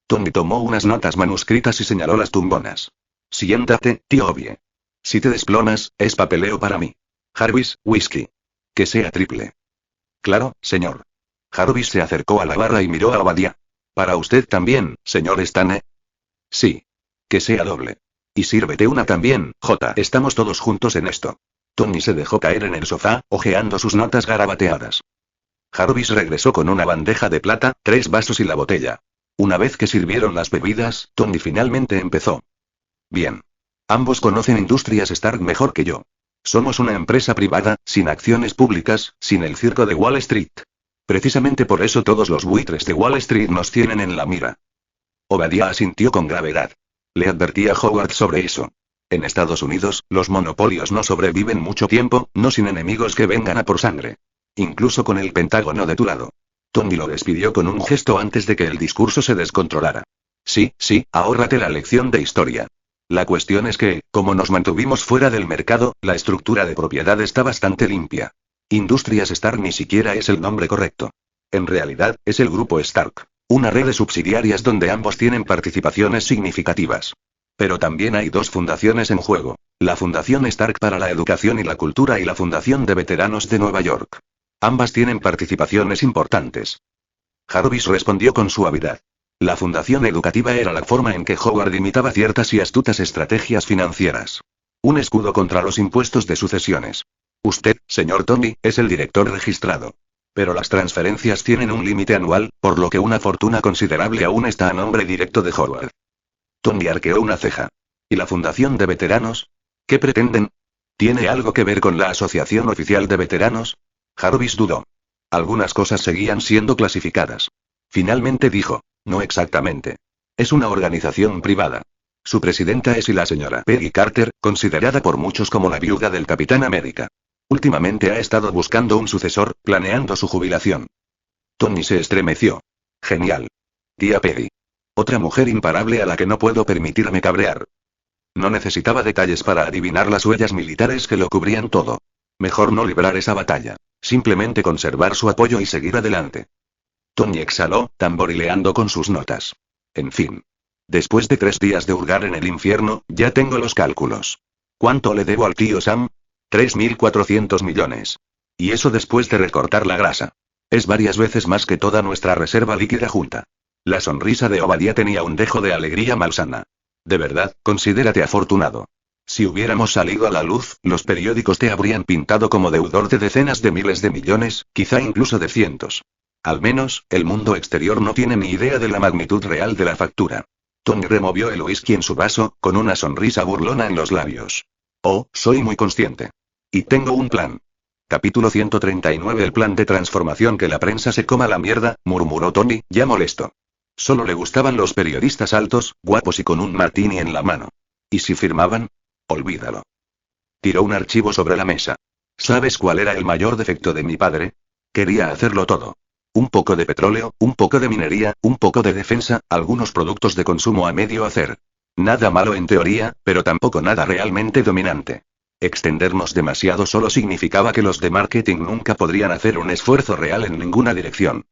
Tony tomó unas notas manuscritas y señaló las tumbonas. Siéntate, tío Obie. Si te desplomas, es papeleo para mí. Jarvis, whisky. Que sea triple. Claro, señor. Jarvis se acercó a la barra y miró a Obadiah. ¿Para usted también, señor Stane? Sí. Que sea doble. Y sírvete una también, J. Estamos todos juntos en esto. Tony se dejó caer en el sofá, hojeando sus notas garabateadas. Jarvis regresó con una bandeja de plata, 3 vasos y la botella. Una vez que sirvieron las bebidas, Tony finalmente empezó. Bien. Ambos conocen Industrias Stark mejor que yo. Somos una empresa privada, sin acciones públicas, sin el circo de Wall Street. Precisamente por eso todos los buitres de Wall Street nos tienen en la mira. Obadiah asintió con gravedad. Le advertía a Howard sobre eso. En Estados Unidos, los monopolios no sobreviven mucho tiempo, no sin enemigos que vengan a por sangre. Incluso con el Pentágono de tu lado. Tony lo despidió con un gesto antes de que el discurso se descontrolara. Sí, ahórrate la lección de historia. La cuestión es que, como nos mantuvimos fuera del mercado, la estructura de propiedad está bastante limpia. Industrias Stark ni siquiera es el nombre correcto. En realidad, es el Grupo Stark. Una red de subsidiarias donde ambos tienen participaciones significativas. Pero también hay 2 fundaciones en juego. La Fundación Stark para la Educación y la Cultura y la Fundación de Veteranos de Nueva York. Ambas tienen participaciones importantes. Jarvis respondió con suavidad. La fundación educativa era la forma en que Howard imitaba ciertas y astutas estrategias financieras. Un escudo contra los impuestos de sucesiones. Usted, señor Tony, es el director registrado. Pero las transferencias tienen un límite anual, por lo que una fortuna considerable aún está a nombre directo de Howard. Tony arqueó una ceja. ¿Y la fundación de veteranos? ¿Qué pretenden? ¿Tiene algo que ver con la Asociación Oficial de Veteranos? Jarvis dudó. Algunas cosas seguían siendo clasificadas. Finalmente dijo, no exactamente. Es una organización privada. Su presidenta es la señora Peggy Carter, considerada por muchos como la viuda del Capitán América. Últimamente ha estado buscando un sucesor, planeando su jubilación. Tony se estremeció. Genial. Tía Peggy. Otra mujer imparable a la que no puedo permitirme cabrear. No necesitaba detalles para adivinar las huellas militares que lo cubrían todo. Mejor no librar esa batalla. Simplemente conservar su apoyo y seguir adelante. Tony exhaló, tamborileando con sus notas. En fin. Después de 3 días de hurgar en el infierno, ya tengo los cálculos. ¿Cuánto le debo al tío Sam? 3.400 millones. Y eso después de recortar la grasa. Es varias veces más que toda nuestra reserva líquida junta. La sonrisa de Obadiah tenía un dejo de alegría malsana. De verdad, considérate afortunado. Si hubiéramos salido a la luz, los periódicos te habrían pintado como deudor de decenas de miles de millones, quizá incluso de cientos. Al menos, el mundo exterior no tiene ni idea de la magnitud real de la factura. Tony removió el whisky en su vaso, con una sonrisa burlona en los labios. Oh, soy muy consciente. Y tengo un plan. Capítulo 139. El plan de transformación. Que la prensa se coma la mierda, murmuró Tony, ya molesto. Solo le gustaban los periodistas altos, guapos y con un martini en la mano. ¿Y si firmaban? Olvídalo. Tiró un archivo sobre la mesa. ¿Sabes cuál era el mayor defecto de mi padre? Quería hacerlo todo. Un poco de petróleo, un poco de minería, un poco de defensa, algunos productos de consumo a medio hacer. Nada malo en teoría, pero tampoco nada realmente dominante. Extendernos demasiado solo significaba que los de marketing nunca podrían hacer un esfuerzo real en ninguna dirección.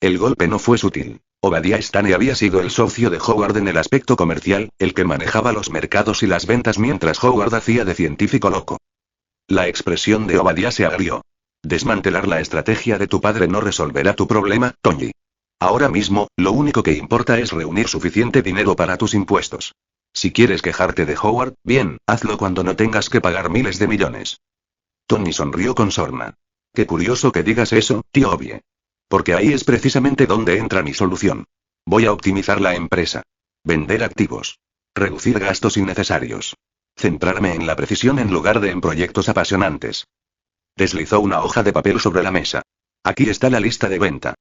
El golpe no fue sutil. Obadiah Stane había sido el socio de Howard en el aspecto comercial, el que manejaba los mercados y las ventas mientras Howard hacía de científico loco. La expresión de Obadiah se agrió. Desmantelar la estrategia de tu padre no resolverá tu problema, Tony. Ahora mismo, lo único que importa es reunir suficiente dinero para tus impuestos. Si quieres quejarte de Howard, bien, hazlo cuando no tengas que pagar miles de millones. Tony sonrió con sorna. Qué curioso que digas eso, tío Obie. Porque ahí es precisamente donde entra mi solución. Voy a optimizar la empresa. Vender activos. Reducir gastos innecesarios. Centrarme en la precisión en lugar de en proyectos apasionantes. Deslizó una hoja de papel sobre la mesa. Aquí está la lista de venta.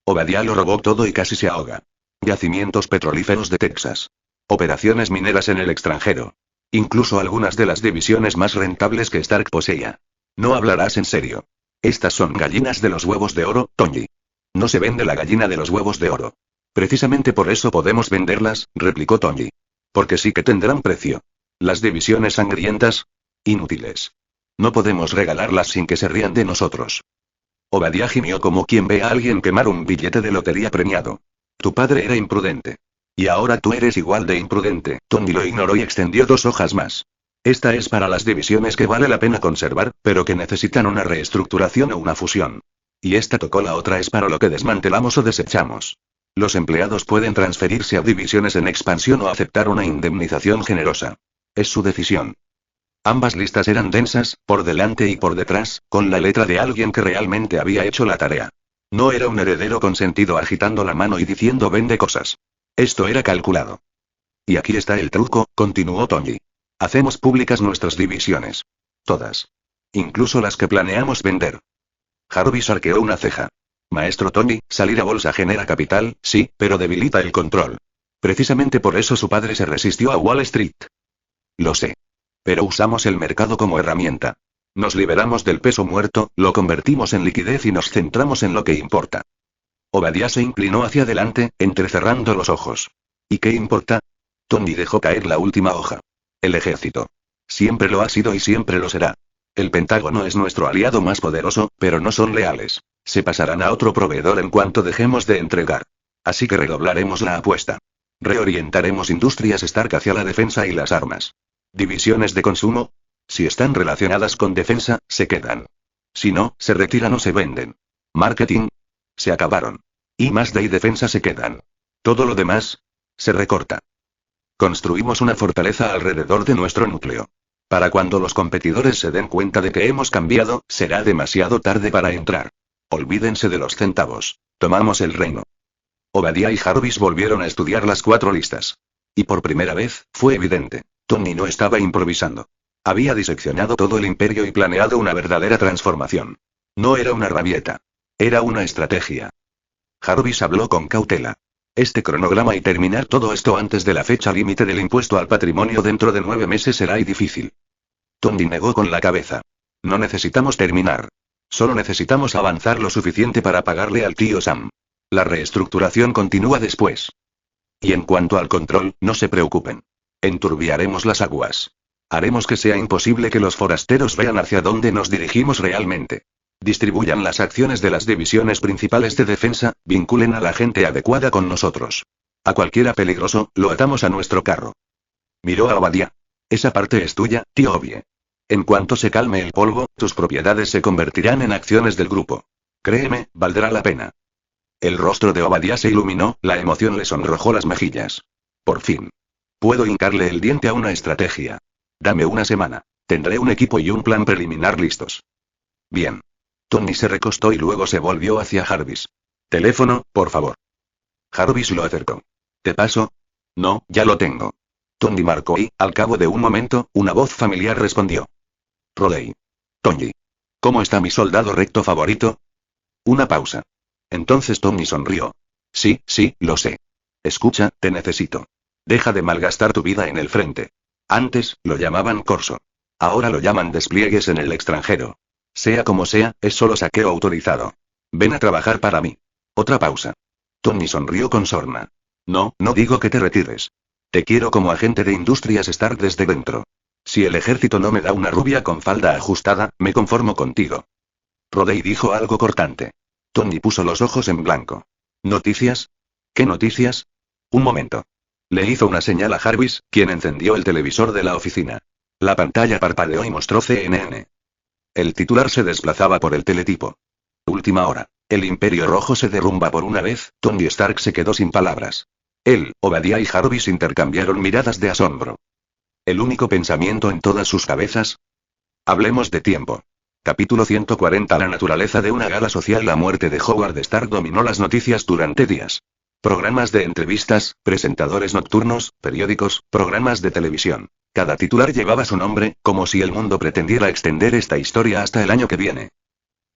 Obadiah lo robó todo y casi se ahoga. Yacimientos petrolíferos de Texas. Operaciones mineras en el extranjero. Incluso algunas de las divisiones más rentables que Stark poseía. No hablarás en serio. Estas son gallinas de los huevos de oro, Tony. No se vende la gallina de los huevos de oro. Precisamente por eso podemos venderlas, replicó Tony. Porque sí que tendrán precio. Las divisiones sangrientas. Inútiles. No podemos regalarlas sin que se rían de nosotros. Obadiah gimió como quien ve a alguien quemar un billete de lotería premiado. Tu padre era imprudente. Y ahora tú eres igual de imprudente. Tony lo ignoró y extendió 2 hojas más. Esta es para las divisiones que vale la pena conservar, pero que necesitan una reestructuración o una fusión. Y esta tocó la otra es para lo que desmantelamos o desechamos. Los empleados pueden transferirse a divisiones en expansión o aceptar una indemnización generosa. Es su decisión. Ambas listas eran densas, por delante y por detrás, con la letra de alguien que realmente había hecho la tarea. No era un heredero consentido agitando la mano y diciendo vende cosas. Esto era calculado. Y aquí está el truco, continuó Tony. Hacemos públicas nuestras divisiones. Todas. Incluso las que planeamos vender. Jarvis arqueó una ceja. Maestro Tony, salir a bolsa genera capital, sí, pero debilita el control. Precisamente por eso su padre se resistió a Wall Street. Lo sé. Pero usamos el mercado como herramienta. Nos liberamos del peso muerto, lo convertimos en liquidez y nos centramos en lo que importa. Obadiah se inclinó hacia adelante, entrecerrando los ojos. ¿Y qué importa? Tony dejó caer la última hoja. El ejército. Siempre lo ha sido y siempre lo será. El Pentágono es nuestro aliado más poderoso, pero no son leales. Se pasarán a otro proveedor en cuanto dejemos de entregar. Así que redoblaremos la apuesta. Reorientaremos Industrias Stark hacia la defensa y las armas. Divisiones de consumo. Si están relacionadas con defensa, se quedan. Si no, se retiran o se venden. Marketing. Se acabaron. Y más de defensa se quedan. Todo lo demás, se recorta. Construimos una fortaleza alrededor de nuestro núcleo. Para cuando los competidores se den cuenta de que hemos cambiado, será demasiado tarde para entrar. Olvídense de los centavos. Tomamos el reino. Obadiah y Jarvis volvieron a estudiar las 4 listas. Y por primera vez, fue evidente. Tony no estaba improvisando. Había diseccionado todo el imperio y planeado una verdadera transformación. No era una rabieta. Era una estrategia. Jarvis habló con cautela. Este cronograma y terminar todo esto antes de la fecha límite del impuesto al patrimonio dentro de 9 meses será difícil. Tony negó con la cabeza. No necesitamos terminar. Solo necesitamos avanzar lo suficiente para pagarle al tío Sam. La reestructuración continúa después. Y en cuanto al control, no se preocupen. Enturbiaremos las aguas. Haremos que sea imposible que los forasteros vean hacia dónde nos dirigimos realmente. Distribuyan las acciones de las divisiones principales de defensa, vinculen a la gente adecuada con nosotros. A cualquiera peligroso, lo atamos a nuestro carro. Miró a Obadiah. Esa parte es tuya, tío Obie. En cuanto se calme el polvo, tus propiedades se convertirán en acciones del grupo. Créeme, valdrá la pena. El rostro de Obadiah se iluminó, la emoción le sonrojó las mejillas. Por fin. Puedo hincarle el diente a una estrategia. Dame una semana. Tendré un equipo y un plan preliminar listos. Bien. Tony se recostó y luego se volvió hacia Jarvis. Teléfono, por favor. Jarvis lo acercó. ¿Te paso? No, ya lo tengo. Tony marcó y, al cabo de un momento, una voz familiar respondió. Rodey. Tony. ¿Cómo está mi soldado recto favorito? Una pausa. Entonces Tony sonrió. Sí, lo sé. Escucha, te necesito. Deja de malgastar tu vida en el frente. Antes, lo llamaban corso. Ahora lo llaman despliegues en el extranjero. Sea como sea, es solo saqueo autorizado. Ven a trabajar para mí. Otra pausa. Tony sonrió con sorna. No digo que te retires. Te quiero como agente de Industrias Stark desde dentro. Si el ejército no me da una rubia con falda ajustada, me conformo contigo. Rodey dijo algo cortante. Tony puso los ojos en blanco. ¿Noticias? ¿Qué noticias? Un momento. Le hizo una señal a Jarvis, quien encendió el televisor de la oficina. La pantalla parpadeó y mostró CNN. El titular se desplazaba por el teletipo. Última hora. El Imperio Rojo se derrumba por una vez. Tony Stark se quedó sin palabras. Él, Obadiah y Jarvis intercambiaron miradas de asombro. ¿El único pensamiento en todas sus cabezas? Hablemos de tiempo. Capítulo 140. La naturaleza de una gala social. La muerte de Howard Stark dominó las noticias durante días. Programas de entrevistas, presentadores nocturnos, periódicos, programas de televisión. Cada titular llevaba su nombre, como si el mundo pretendiera extender esta historia hasta el año que viene.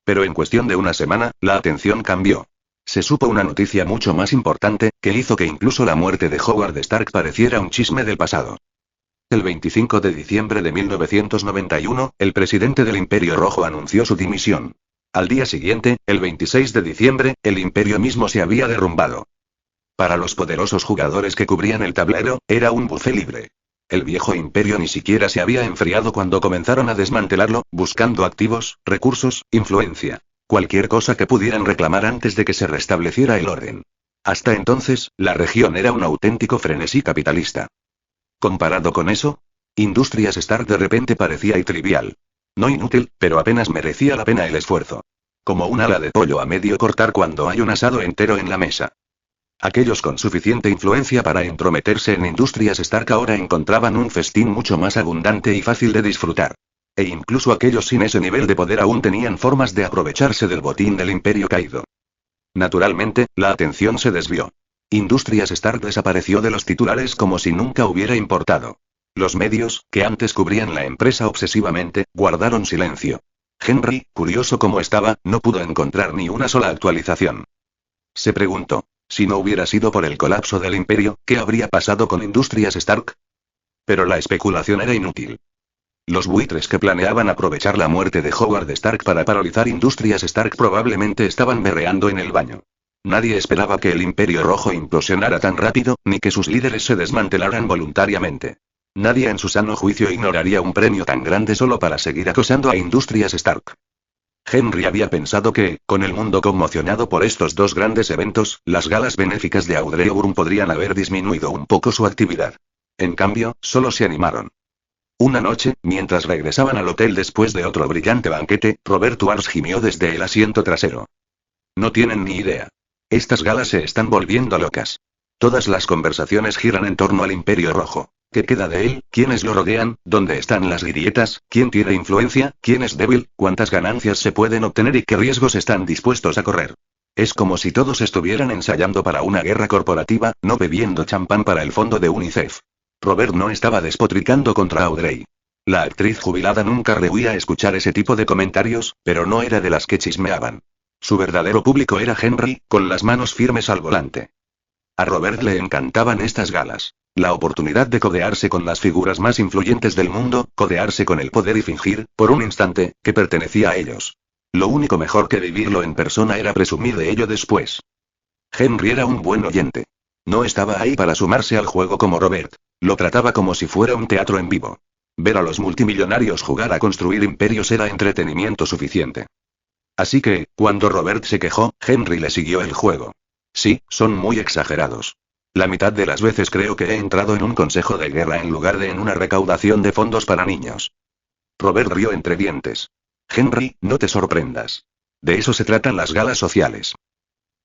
Pero en cuestión de una semana, la atención cambió. Se supo una noticia mucho más importante, que hizo que incluso la muerte de Howard Stark pareciera un chisme del pasado. El 25 de diciembre de 1991, el presidente del Imperio Rojo anunció su dimisión. Al día siguiente, el 26 de diciembre, el imperio mismo se había derrumbado. Para los poderosos jugadores que cubrían el tablero, era un buffet libre. El viejo imperio ni siquiera se había enfriado cuando comenzaron a desmantelarlo, buscando activos, recursos, influencia. Cualquier cosa que pudieran reclamar antes de que se restableciera el orden. Hasta entonces, la región era un auténtico frenesí capitalista. Comparado con eso, Industrias Stark de repente parecía trivial. No inútil, pero apenas merecía la pena el esfuerzo. Como un ala de pollo a medio cortar cuando hay un asado entero en la mesa. Aquellos con suficiente influencia para entrometerse en Industrias Stark ahora encontraban un festín mucho más abundante y fácil de disfrutar. E incluso aquellos sin ese nivel de poder aún tenían formas de aprovecharse del botín del Imperio caído. Naturalmente, la atención se desvió. Industrias Stark desapareció de los titulares como si nunca hubiera importado. Los medios, que antes cubrían la empresa obsesivamente, guardaron silencio. Henry, curioso como estaba, no pudo encontrar ni una sola actualización. Se preguntó, si no hubiera sido por el colapso del Imperio, ¿qué habría pasado con Industrias Stark? Pero la especulación era inútil. Los buitres que planeaban aprovechar la muerte de Howard Stark para paralizar Industrias Stark probablemente estaban berreando en el baño. Nadie esperaba que el Imperio Rojo implosionara tan rápido, ni que sus líderes se desmantelaran voluntariamente. Nadie en su sano juicio ignoraría un premio tan grande solo para seguir acosando a Industrias Stark. Henry había pensado que, con el mundo conmocionado por estos dos grandes eventos, las galas benéficas de Audrey Hepburn podrían haber disminuido un poco su actividad. En cambio, solo se animaron. Una noche, mientras regresaban al hotel después de otro brillante banquete, Robert Wars gimió desde el asiento trasero. No tienen ni idea. Estas galas se están volviendo locas. Todas las conversaciones giran en torno al Imperio Rojo. ¿Qué queda de él? ¿Quiénes lo rodean? ¿Dónde están las grietas? ¿Quién tiene influencia? ¿Quién es débil? ¿Cuántas ganancias se pueden obtener y qué riesgos están dispuestos a correr? Es como si todos estuvieran ensayando para una guerra corporativa, no bebiendo champán para el fondo de UNICEF. Robert no estaba despotricando contra Audrey. La actriz jubilada nunca rehuía escuchar ese tipo de comentarios, pero no era de las que chismeaban. Su verdadero público era Henry, con las manos firmes al volante. A Robert le encantaban estas galas. La oportunidad de codearse con las figuras más influyentes del mundo, codearse con el poder y fingir, por un instante, que pertenecía a ellos. Lo único mejor que vivirlo en persona era presumir de ello después. Henry era un buen oyente. No estaba ahí para sumarse al juego como Robert. Lo trataba como si fuera un teatro en vivo. Ver a los multimillonarios jugar a construir imperios era entretenimiento suficiente. Así que, cuando Robert se quejó, Henry le siguió el juego. Sí, son muy exagerados. La mitad de las veces creo que he entrado en un consejo de guerra en lugar de en una recaudación de fondos para niños. Robert rió entre dientes. Henry, no te sorprendas. De eso se tratan las galas sociales.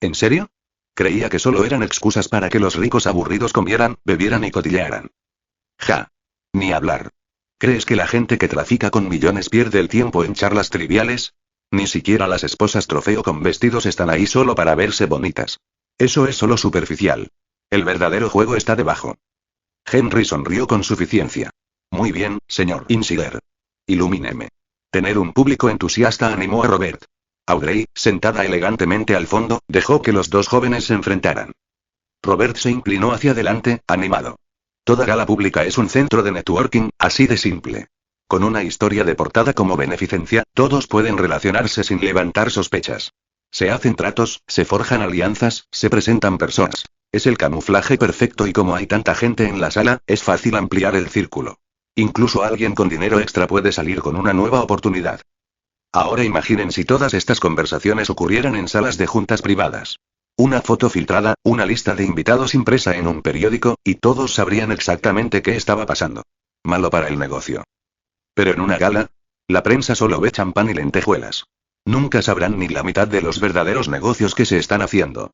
¿En serio? Creía que solo eran excusas para que los ricos aburridos comieran, bebieran y cotillaran. Ja. Ni hablar. ¿Crees que la gente que trafica con millones pierde el tiempo en charlas triviales? Ni siquiera las esposas trofeo con vestidos están ahí solo para verse bonitas. Eso es solo superficial. El verdadero juego está debajo. Henry sonrió con suficiencia. Muy bien, señor Insider. Ilumíneme. Tener un público entusiasta animó a Robert. Audrey, sentada elegantemente al fondo, dejó que los dos jóvenes se enfrentaran. Robert se inclinó hacia adelante, animado. Toda gala pública es un centro de networking, así de simple. Con una historia de portada como beneficencia, todos pueden relacionarse sin levantar sospechas. Se hacen tratos, se forjan alianzas, se presentan personas. Es el camuflaje perfecto y como hay tanta gente en la sala, es fácil ampliar el círculo. Incluso alguien con dinero extra puede salir con una nueva oportunidad. Ahora imaginen si todas estas conversaciones ocurrieran en salas de juntas privadas. Una foto filtrada, una lista de invitados impresa en un periódico, y todos sabrían exactamente qué estaba pasando. Malo para el negocio. Pero en una gala, la prensa solo ve champán y lentejuelas. Nunca sabrán ni la mitad de los verdaderos negocios que se están haciendo.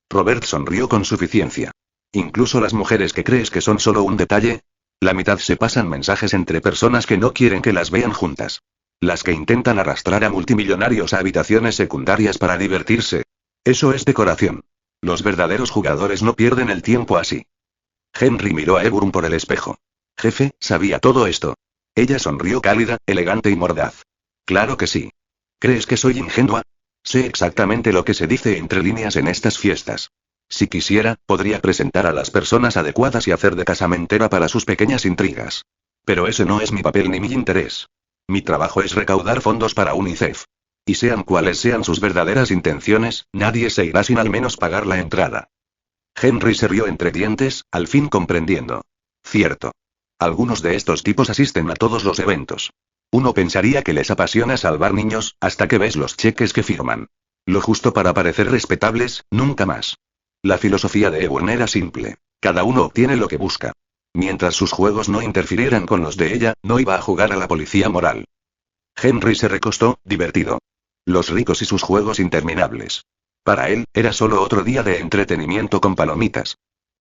Robert sonrió con suficiencia. Incluso las mujeres que crees que son solo un detalle, la mitad se pasan mensajes entre personas que no quieren que las vean juntas. Las que intentan arrastrar a multimillonarios a habitaciones secundarias para divertirse. Eso es decoración. Los verdaderos jugadores no pierden el tiempo así. Henry miró a Hepburn por el espejo. Jefe, sabía todo esto. Ella sonrió cálida, elegante y mordaz. Claro que sí. ¿Crees que soy ingenua? Sé exactamente lo que se dice entre líneas en estas fiestas. Si quisiera, podría presentar a las personas adecuadas y hacer de casamentera para sus pequeñas intrigas. Pero ese no es mi papel ni mi interés. Mi trabajo es recaudar fondos para UNICEF. Y sean cuales sean sus verdaderas intenciones, nadie se irá sin al menos pagar la entrada. Henry se rió entre dientes, al fin comprendiendo. Cierto. Algunos de estos tipos asisten a todos los eventos. Uno pensaría que les apasiona salvar niños, hasta que ves los cheques que firman. Lo justo para parecer respetables, nunca más. La filosofía de Hepburn era simple. Cada uno obtiene lo que busca. Mientras sus juegos no interfirieran con los de ella, no iba a jugar a la policía moral. Henry se recostó, divertido. Los ricos y sus juegos interminables. Para él, era solo otro día de entretenimiento con palomitas.